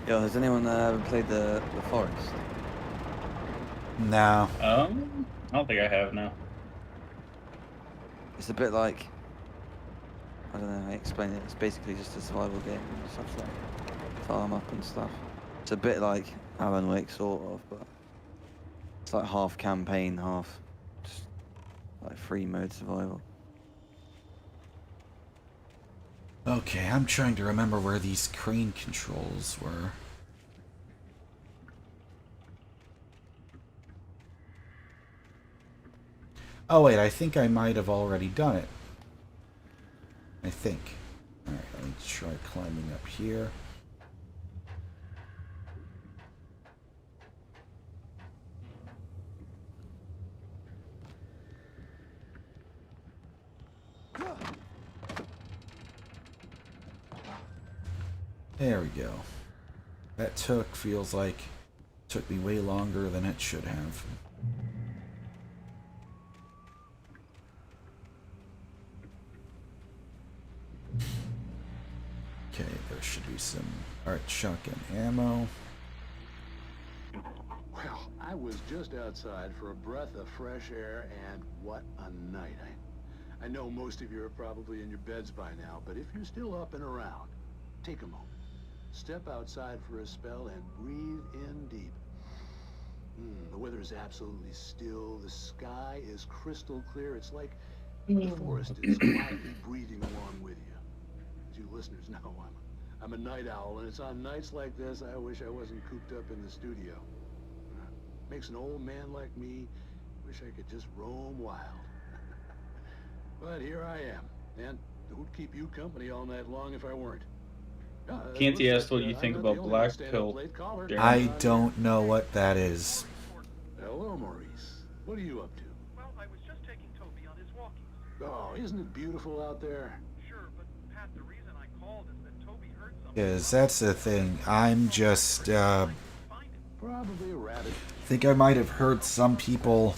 Yo, has anyone ever played the Forest? No. I don't think I have, no. It's a bit like, I don't know how to explain it. It's basically just a survival game and stuff like farm up and stuff. It's a bit like Alan Wake sort of, but it's like half campaign, half just like free mode survival. Okay, I'm trying to remember where these crane controls were. Oh wait, I think I might have already done it. I think. Alright, let me try climbing up here. There we go. That feels like, took me way longer than it should have. Okay, there should be some, alright, shotgun ammo. Well, I was just outside for a breath of fresh air, and what a night. I know most of you are probably in your beds by now, but if you're still up and around, take a moment. Step outside for a spell and breathe in deep. The weather is absolutely still. The sky is crystal clear. It's like the forest is quietly breathing along with you. As you listeners know, I'm a night owl, and it's on nights like this I wish I wasn't cooped up in the studio. Makes an old man like me wish I could just roam wild. But here I am, and who'd keep you company all night long if I weren't? Canty asked what you think about Black Pill. I Darren. don't know what that is. Hello, Maurice. What are you up to? Well, I was just taking Toby on his walkies. Oh, isn't it beautiful out there? Sure, but Pat, the reason I called is that Toby heard something. Because that's the thing. I'm just, Probably a rabbit. I think I might have heard some people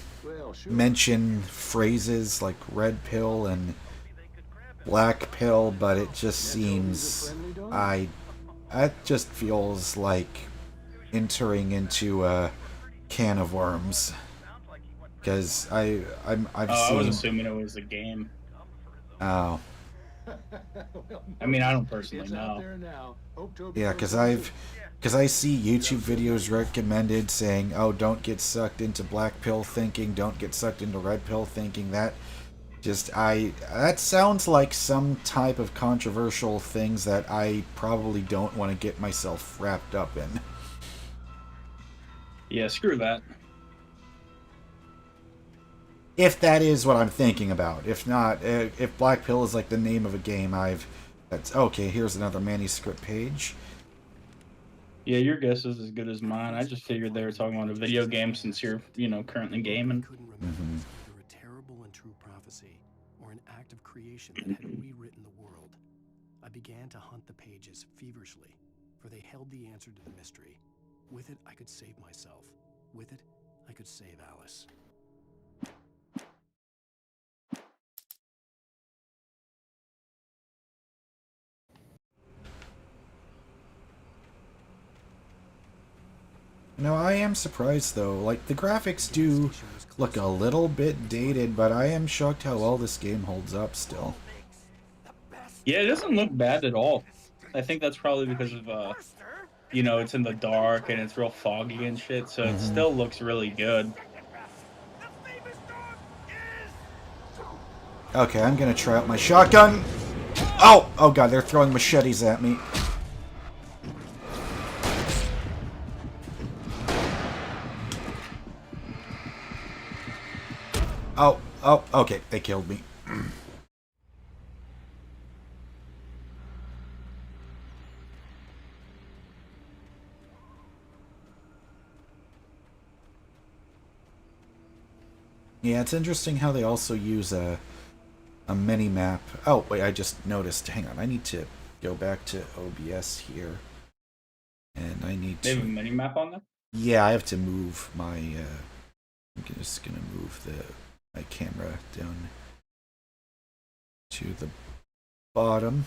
mention phrases like red pill and black pill, but it just seems that just feels like entering into a can of worms. Because I've seen. I was assuming it was a game. Oh. I mean, I don't personally know. Yeah, because I see YouTube videos recommended saying, oh, don't get sucked into black pill thinking, don't get sucked into red pill thinking. That sounds like some type of controversial things that I probably don't want to get myself wrapped up in. Yeah, screw that. If that is what I'm thinking about. If not, if black pill is like the name of a game, that's okay. Here's another manuscript page. Yeah, your guess is as good as mine. I just figured they were talking about a video game since you're, currently gaming. Mm-hmm. Either a terrible and true prophecy or an act of creation that had rewritten the world. I began to hunt the pages feverishly, for they held the answer to the mystery. With it, I could save myself. With it, I could save Alice. No, I am surprised though. Like, the graphics do look a little bit dated, but I am shocked how well this game holds up still. Yeah, it doesn't look bad at all. I think that's probably because of, it's in the dark and it's real foggy and shit, so it still looks really good. Okay, I'm gonna try out my shotgun. Oh! Oh god, they're throwing machetes at me. Oh, okay, they killed me. Yeah, it's interesting how they also use a mini-map. Oh, wait, I just noticed. Hang on, I need to go back to OBS here. And I need to... They have a mini-map on there? Yeah, I have to move my... I'm just gonna move my camera down to the bottom.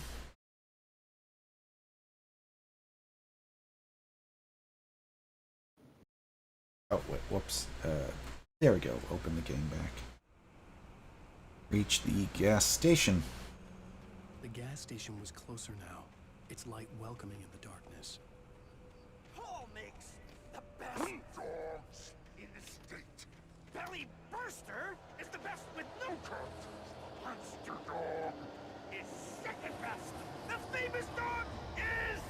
Oh, wait, whoops. There we go. Open the game back. Reach the gas station. The gas station was closer now, its light welcoming in the darkness. Paul makes the best dogs in the state. Belly Burster is the best with no coat. Monster Dog is second best. The famous dog is...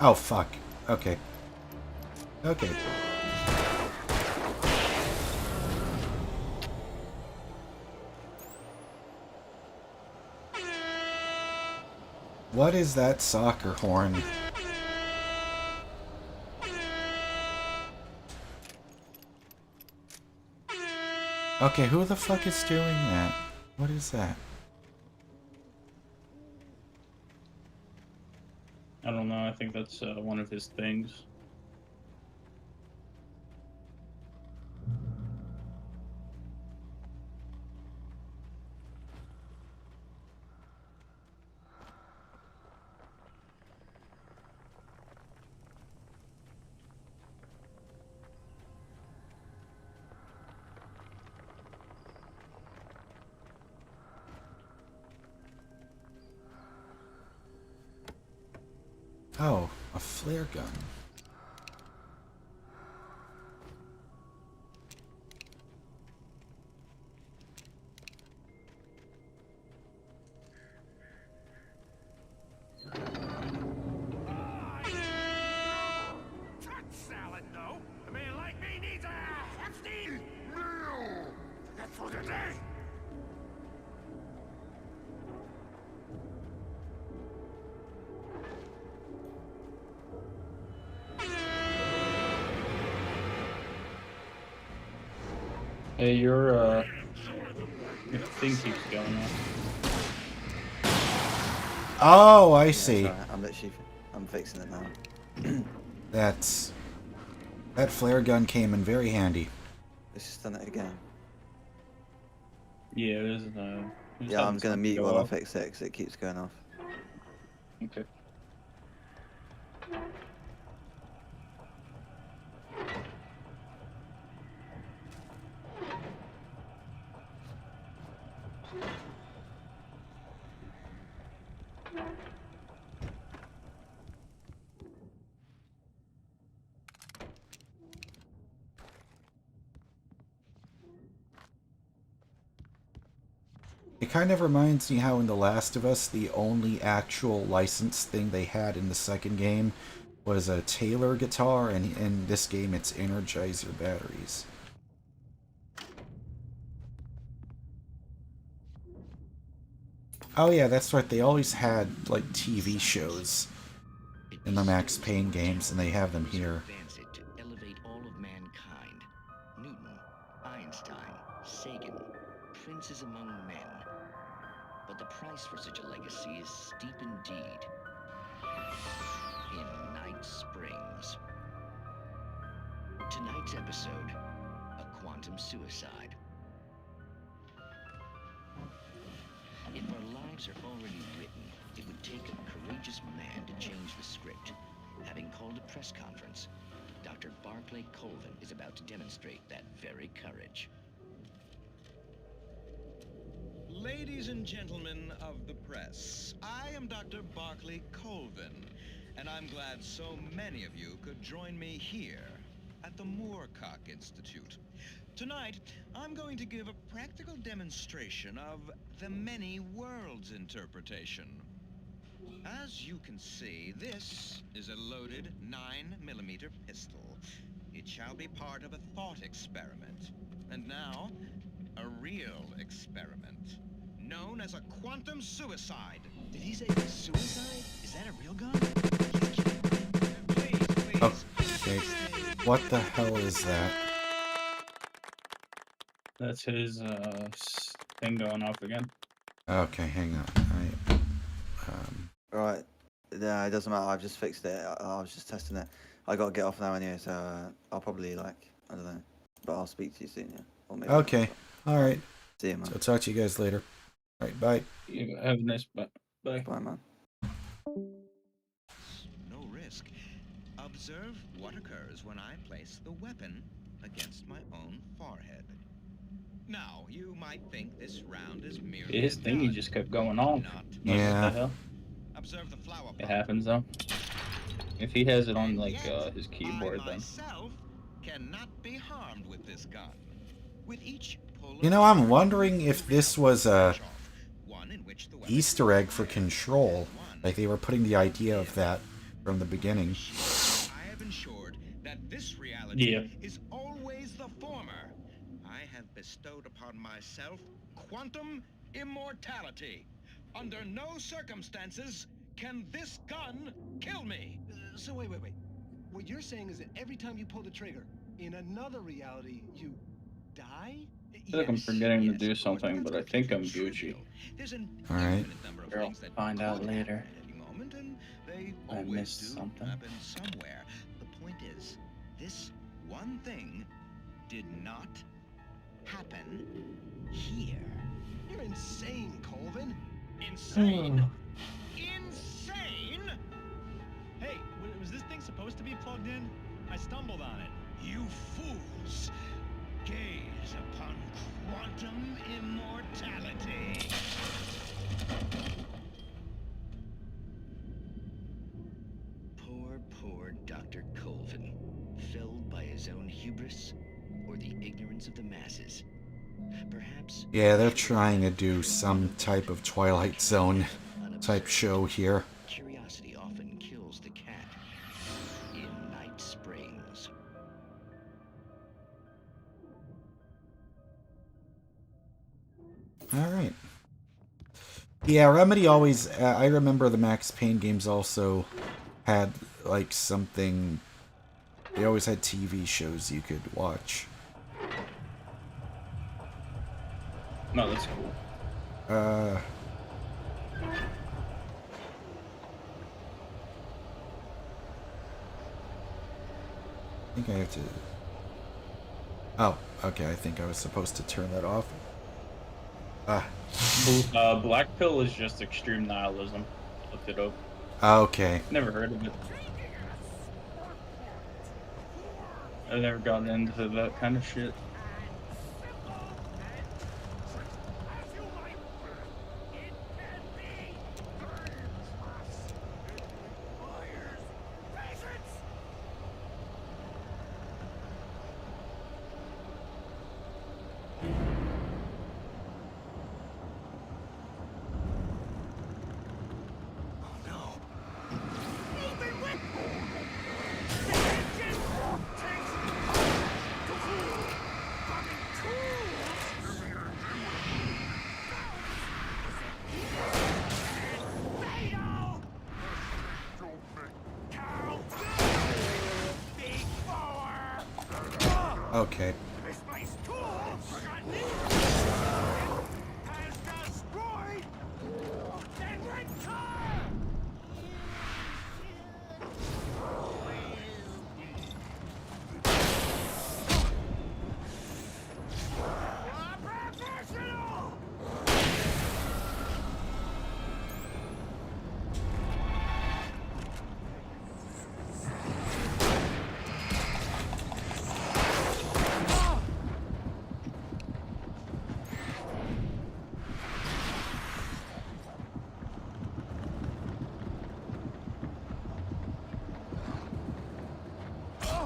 Oh, fuck. Okay. Okay. What is that soccer horn? Okay, who the fuck is doing that? What is that? I don't know, I think that's one of his things. Oh, a flare gun. Hey, your thing keeps going off. Oh, I Yeah, see. sorry, I'm fixing it now. That flare gun came in very handy. It's just done it again. Yeah, it is. Yeah, I'm gonna mute while I fix it because it keeps going off. Okay. It kind of reminds me how in The Last of Us, the only actual licensed thing they had in the second game was a Taylor guitar, and in this game it's Energizer batteries. Oh yeah, that's right, they always had, like, TV shows in the Max Payne games, and they have them here. Advance it to elevate all of mankind. Newton, Einstein, Sagan, princes among men. But the price for such a legacy is steep indeed. In Night Springs. Tonight's episode, a quantum suicide. If our lives are already written, it would take a courageous man to change the script. Having called a press conference, Dr. Barclay Colvin is about to demonstrate that very courage. Ladies and gentlemen of the press, I am Dr. Barclay Colvin, and I'm glad so many of you could join me here at the Moorcock Institute. Tonight, I'm going to give a practical demonstration of the many worlds interpretation. As you can see, this is a loaded 9mm pistol. It shall be part of a thought experiment. And now, a real experiment, known as a quantum suicide. Did he say suicide? Is that a real gun? Okay, what the hell is that? That's his thing going off again. Okay, hang on. Right. Yeah, it doesn't matter. I've just fixed it. I was just testing it. I gotta get off now anyway, so I'll probably I don't know, but I'll speak to you soon. Yeah. Or maybe Okay, alright. See you, man. So talk to you guys later. Alright, bye. You have a nice bye. Bye, man. No risk. Observe what occurs when I place the weapon against my own forehead. Now, you might think this round is merely His thingy just kept going on. Yeah. What the hell? Observe the flower It happens though. If he has it on like his keyboard, then. cannot be harmed with this gun. With each pull You know, I'm wondering if this was a Easter egg for Control. Like they were putting the idea of that from the beginning. I have ensured that this reality is always the former. I have bestowed upon myself quantum immortality. Under no circumstances can this gun kill me. So wait. What you're saying is that every time you pull the trigger, in another reality, you die? I feel like I'm forgetting to do something, but I think I'm Gucci. Alright. I'll find out later. They I always missed do something. happen somewhere. The point is, this one thing did not happen here. You're insane, Colvin. Insane? Insane? Hey, was this thing supposed to be plugged in? I stumbled on it. You fools! Gaze upon quantum immortality. Poor Dr. Colvin, felled by his own hubris or the ignorance of the masses. Perhaps. Yeah, they're trying to do some type of Twilight Zone type show here. Curiosity often kills the cat. In Night Springs. Alright. Yeah, Remedy always... I remember the Max Payne games also had, like, something... They always had TV shows you could watch. No, that's cool. I think I have to... Oh, okay, I think I was supposed to turn that off. Ah. Black Pill is just extreme nihilism. Looked it up. Okay. Never heard of it. I've never gotten into that kind of shit. Okay.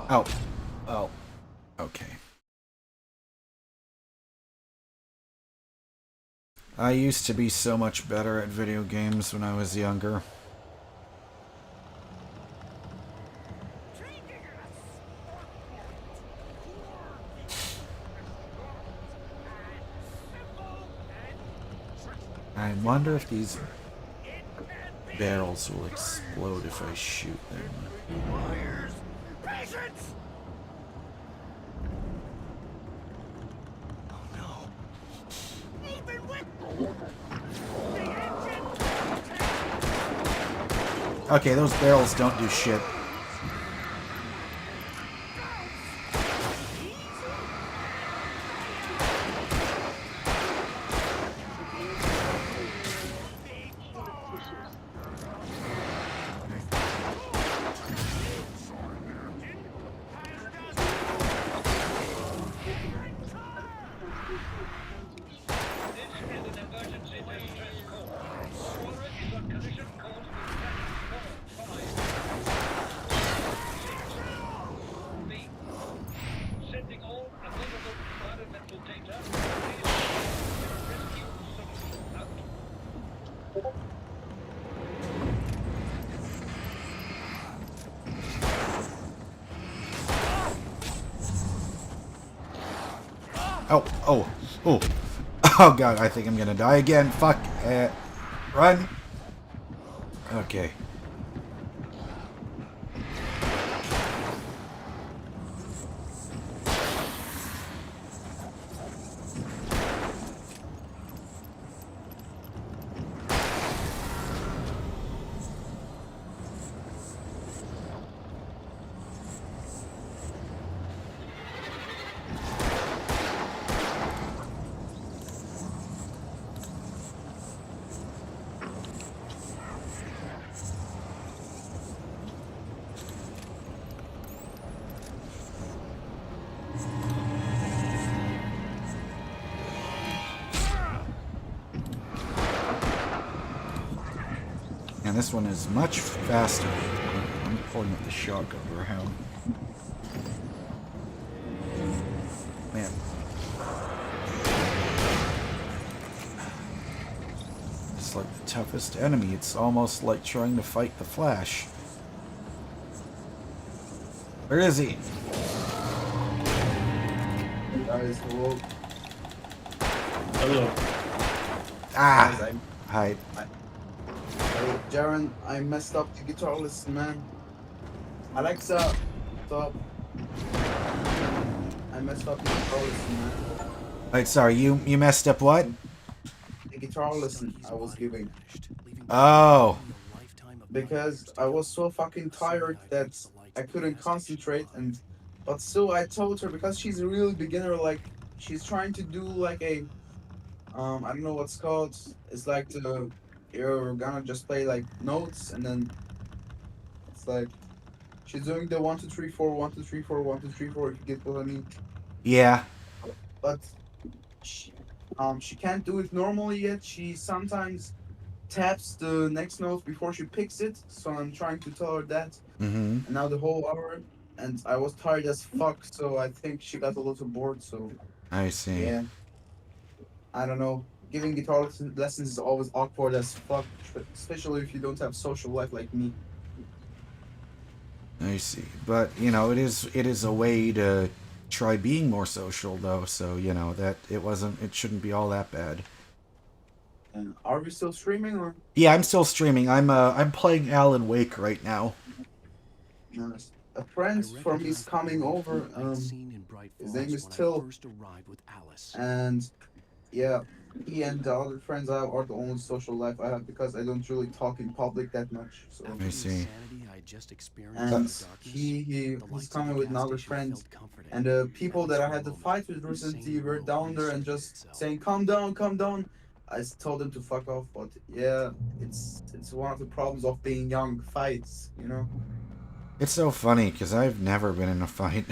Oh. Oh. Okay. I used to be so much better at video games when I was younger. I wonder if these barrels will explode if I shoot them. Okay, those barrels don't do shit. Oh, oh, oh. Oh god, I think I'm gonna die again. Fuck. Run. Okay. And this one is much faster. I'm pulling up the shotgun round. Man. It's like the toughest enemy. It's almost like trying to fight the Flash. Where is he? Guys, hello. Hello. Ah! Hi. Hey, Jaren, I messed up the guitar list, man. Alexa, stop. I messed up the guitar list, man. Wait, sorry, you messed up what? The guitar lesson I was giving. Oh. Because I was so fucking tired that I couldn't concentrate, and but still I told her, because she's a real beginner, like she's trying to do like a I don't know what's called. It's like you're gonna just play like notes, and then it's like she's doing the 1 2 3 4 1 2 3 4 1 2 3 4. If you get what I mean. Yeah. But she, she can't do it normally yet. She sometimes taps the next note before she picks it. So I'm trying to tell her that. Mm-hmm. And now the whole hour, and I was tired as fuck. So I think she got a little bored. So I see. yeah, I don't know. Giving guitar lessons is always awkward as fuck, especially if you don't have social life like me. I see. But, it is a way to try being more social though, so, that it shouldn't be all that bad. Are we still streaming or? Yeah, I'm still streaming. I'm playing Alan Wake right now. Nice. A friend from me is coming over. His name is Till. And yeah, he and the other friends I have are the only social life I have, because I don't really talk in public that much. So I see. and he's coming with another friend, and the people that I had to fight with recently were down there and just saying, calm down, calm down. Told them to fuck off, but yeah, it's one of the problems of being young, fights, you know. It's so funny because I've never been in a fight.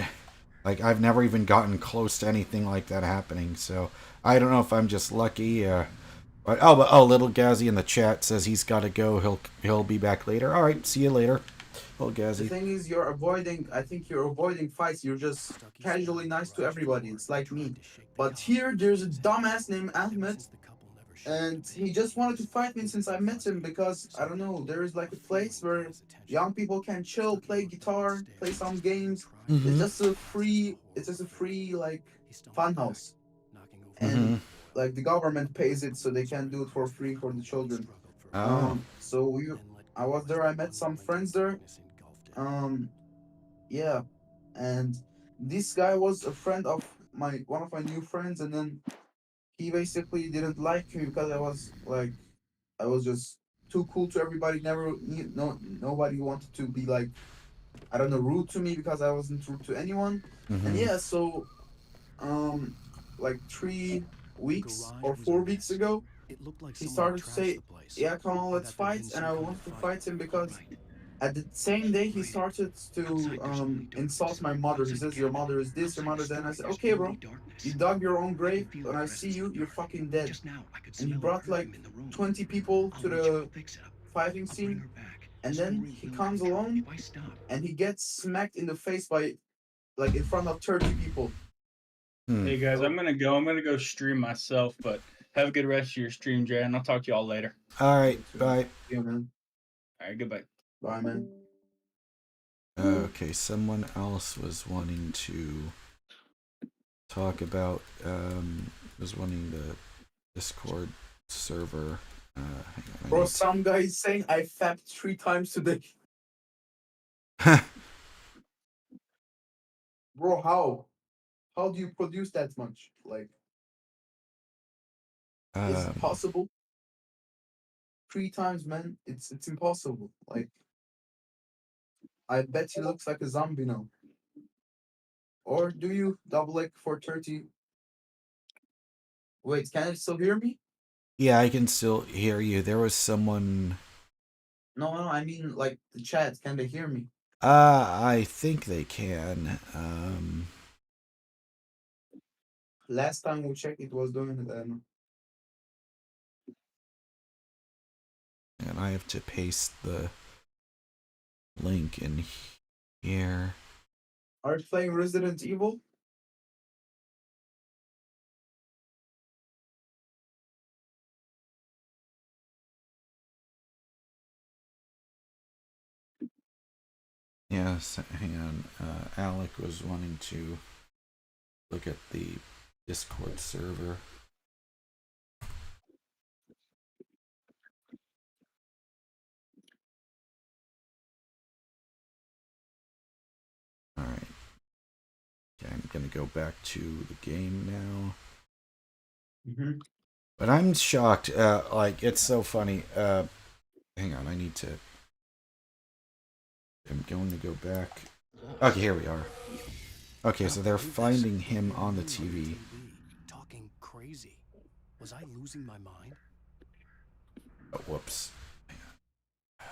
Like, I've never even gotten close to anything like that happening. So I don't know if I'm just lucky. Little Gazzy in the chat says he's got to go. He'll be back later. All right, see you later, little The Gazzy. thing is, I think you're avoiding fights. You're just casually nice to everybody. It's like me. But here, there's a dumbass named Ahmed, and he just wanted to fight me since I met him, because I don't know, there is like a place where young people can chill, play guitar, play some games. Mm-hmm. It's just a free like fun house, Mm-hmm. and like the government pays it, so they can do it for free for the children. Oh. I was there. I met some friends there. Um, yeah, and this guy was a friend of one of my new friends, and then he basically didn't like me because I was just too cool to everybody. Nobody wanted to be like, I don't know, rude to me, because I wasn't rude to anyone. And Mm-hmm. yeah, so um, like 3 weeks or 4 weeks ago, he started to say, "Yeah, come on, let's fight." And I wanted to fight him because at the same day he started to insult my mother. He says, "Your mother is this, your mother is that." And I said, "Okay, bro, you dug your own grave. When I see you, you're fucking dead." And he brought like 20 people to the fighting scene, and then he comes alone and he gets smacked in the face by like in front of 30 people. Hey guys, I'm gonna go. I'm gonna go stream myself, but have a good rest of your stream, Jay, and I'll talk to y'all later. All right, bye. Yeah, man. All right, goodbye. Bye, man. Okay, someone else was wanting to talk about was wanting the Discord server. Hang on, Bro, some guy is saying I fapped 3 times today. Bro, how? How do you produce that much? Like, is it possible? 3 times, man. It's impossible. Like, I bet he looks like a zombie now. Or do you double egg for 30? Wait, can you still hear me? Yeah, I can still hear you. There was someone. No, I mean like the chat. Can they hear me? I think they can. Last time we checked, it was doing it. And I have to paste the link in here. Are you playing Resident Evil? Yes, hang on. Alec was wanting to look at the Discord server. Alright. Okay, I'm gonna go back to the game now. Mm-hmm. But I'm shocked. Like, it's so funny. Hang on, I need to. I'm going to go back. Okay, here we are. Okay, so they're finding him on the TV. Talking crazy. Was I losing my mind? Oh, whoops. Hang on.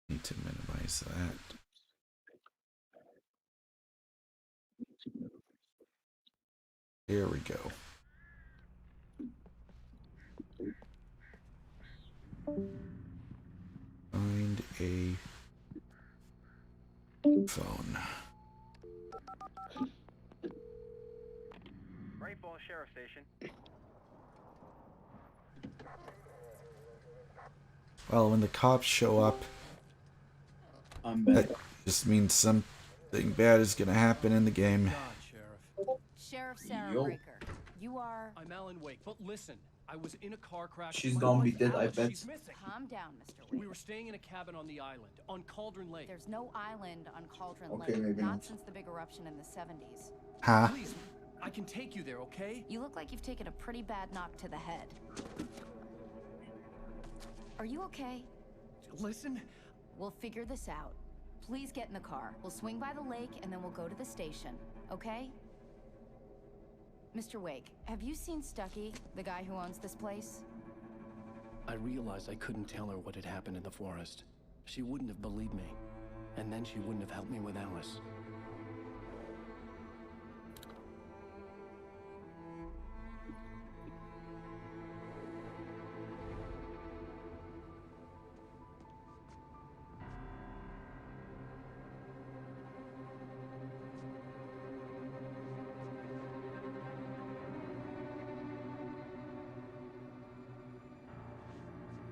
Need to minimize that. Here we go. Find a phone. Great Falls Sheriff Station. Well, when the cops show up, I'm back. that just means something bad is gonna happen in the game. God, Sheriff. Sheriff Sarah Yo. Breaker. You are... I'm Alan Wake, but listen. I was in a car crash. She's My gonna be wife, dead, I Alice, bet. she's missing. Calm down, Mr. Wake. We were staying in a cabin on the island, on Cauldron Lake. There's no island on Cauldron Okay, Lake. maybe Not not. since the big eruption in the 70s. Huh? Please, I can take you there, okay? You look like you've taken a pretty bad knock to the head. Are you okay? Listen. We'll figure this out. Please get in the car. We'll swing by the lake and then we'll go to the station, okay? Mr. Wake, have you seen Stucky, the guy who owns this place? I realized I couldn't tell her what had happened in the forest. She wouldn't have believed me. And then she wouldn't have helped me with Alice.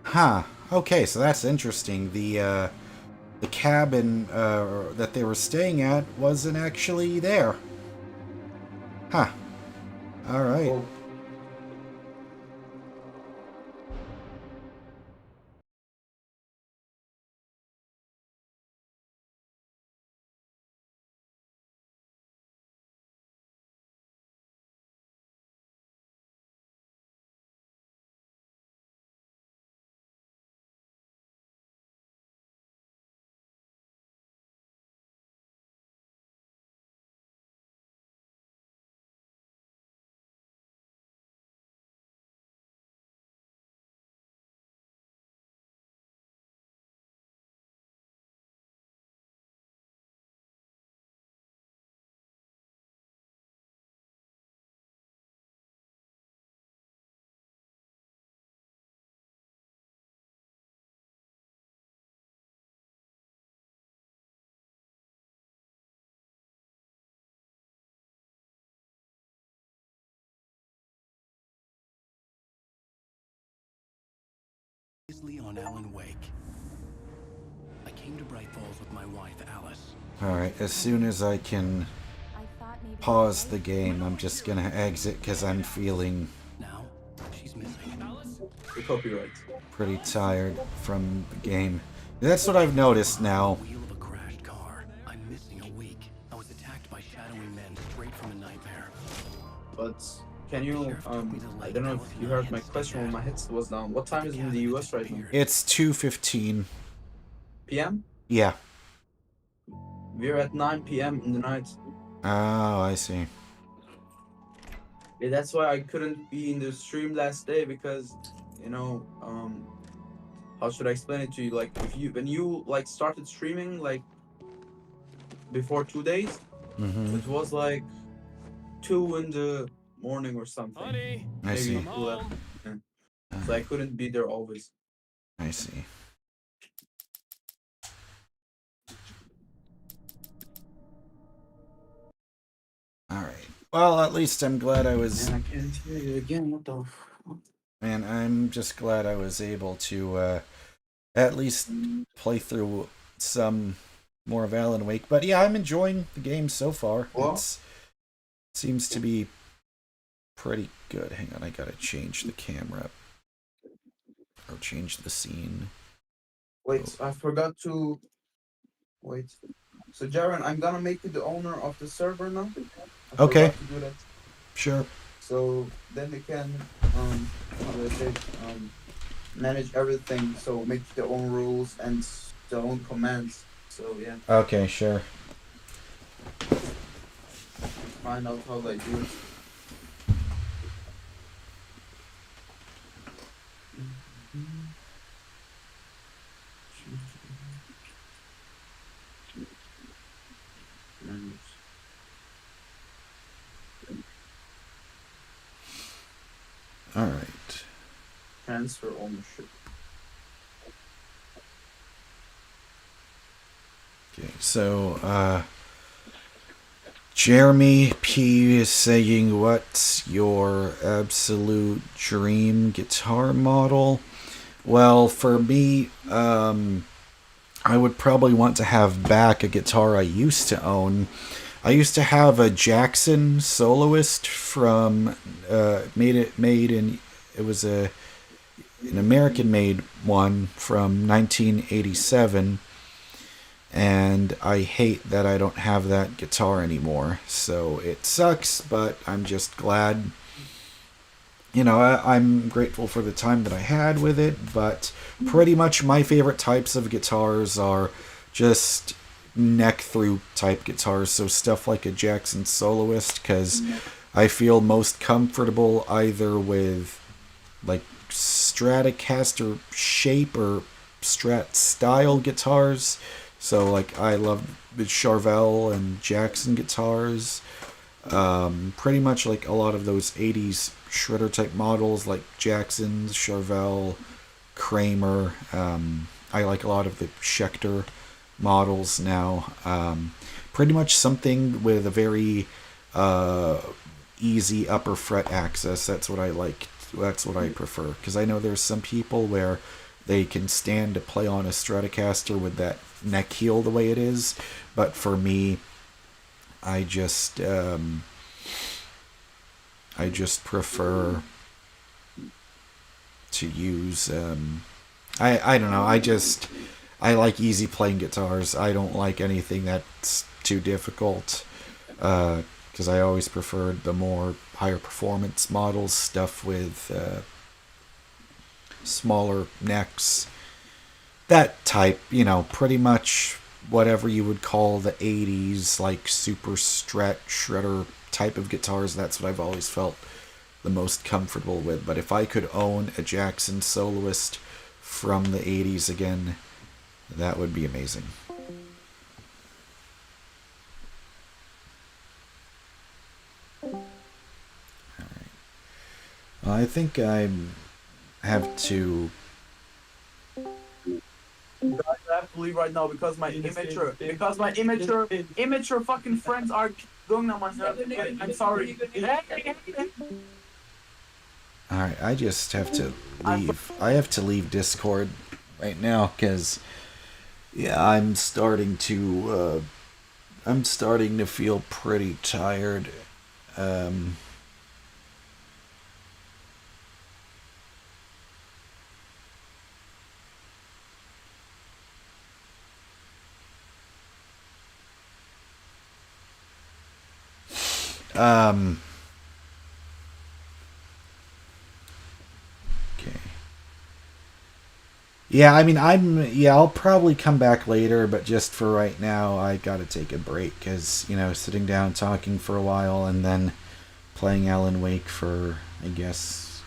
Huh. Okay, so that's interesting. The cabin that they were staying at wasn't actually there. Huh. All right. Oh. On Alan Wake. I came to Bright Falls with my wife, Alice. All right. As soon as I can pause the game, I'm just gonna exit because I'm feeling Now, she's missing. Alice? The copyright. pretty tired from the game. That's what I've noticed now. Wheel of a crashed car. I'm missing a week. I was attacked by shadowy men straight from a nightmare. But can you, I don't know if you heard my question when my headset was down. What time is it in the US right now? It's 2:15 PM? Yeah. We're at 9 PM in the night. Oh, I see. Yeah, that's why I couldn't be in the stream last day because, you know, how should I explain it to you? Like, when you like started streaming like before 2 days, it was like 2 in the morning or something. Honey, I see. Maybe 2 yeah. So I couldn't be there always. I see. All right. Well, at least I'm glad I was. And I can't hear you again. What the? And I'm just glad I was able to at least play through some more of Alan Wake. But yeah, I'm enjoying the game so far. Well, It seems to be pretty good. Hang on, I gotta change the camera. Or change the scene. wait, I forgot to. Wait. So Jaren, I'm gonna make you the owner of the server now. I Okay. forgot to do that. Sure. so then they can how do I say manage everything. So make their own rules and their own commands. So yeah, Okay, sure. find out how they do it. All right. Transfer ownership. Okay, so Jeremy P is saying, what's your absolute dream guitar model? Well, for me, I would probably want to have back a guitar I used to own. I used to have a Jackson Soloist from it was an American made one from 1987, and I hate that I don't have that guitar anymore. So it sucks, but I'm just glad. You know, I'm grateful for the time that I had with it, but pretty much my favorite types of guitars are just neck through type guitars, so stuff like a Jackson Soloist, because I feel most comfortable either with like Stratocaster shape or Strat style guitars. So like I love the Charvel and Jackson guitars. Pretty much like a lot of those 80s shredder type models like Jackson's, Charvel, Kramer. I like a lot of the Schecter models now. Pretty much something with a very easy upper fret access. That's what I like. That's what I prefer. Because I know there's some people where they can stand to play on a Stratocaster with that neck heel the way it is. But for me, I just prefer to use I don't know, I like easy playing guitars. I don't like anything that's too difficult, because I always preferred the more higher performance models, stuff with smaller necks, that type, you know, pretty much whatever you would call the 80s, like super stretch shredder type of guitars. That's what I've always felt the most comfortable with. But if I could own a Jackson Soloist from the 80s again, that would be amazing. Alright. Well, I think I have to... Guys, I have to leave right now because my immature fucking friends are going on my nerves. I'm sorry. Alright, I just have to leave. I have to leave Discord right now because, yeah, I'm starting to feel pretty tired. Okay. Yeah, I mean, I'll probably come back later, but just for right now, I gotta take a break, because, you know, sitting down talking for a while and then playing Alan Wake for, I guess,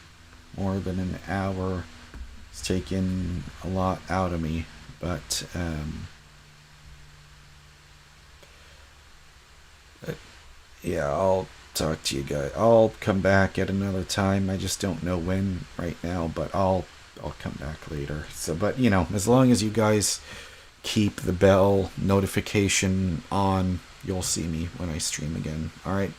more than an hour, it's taken a lot out of me, but yeah, I'll talk to you guys. I'll come back at another time. I just don't know when right now, but I'll come back later. So, but you know, as long as you guys keep the bell notification on, you'll see me when I stream again. All right.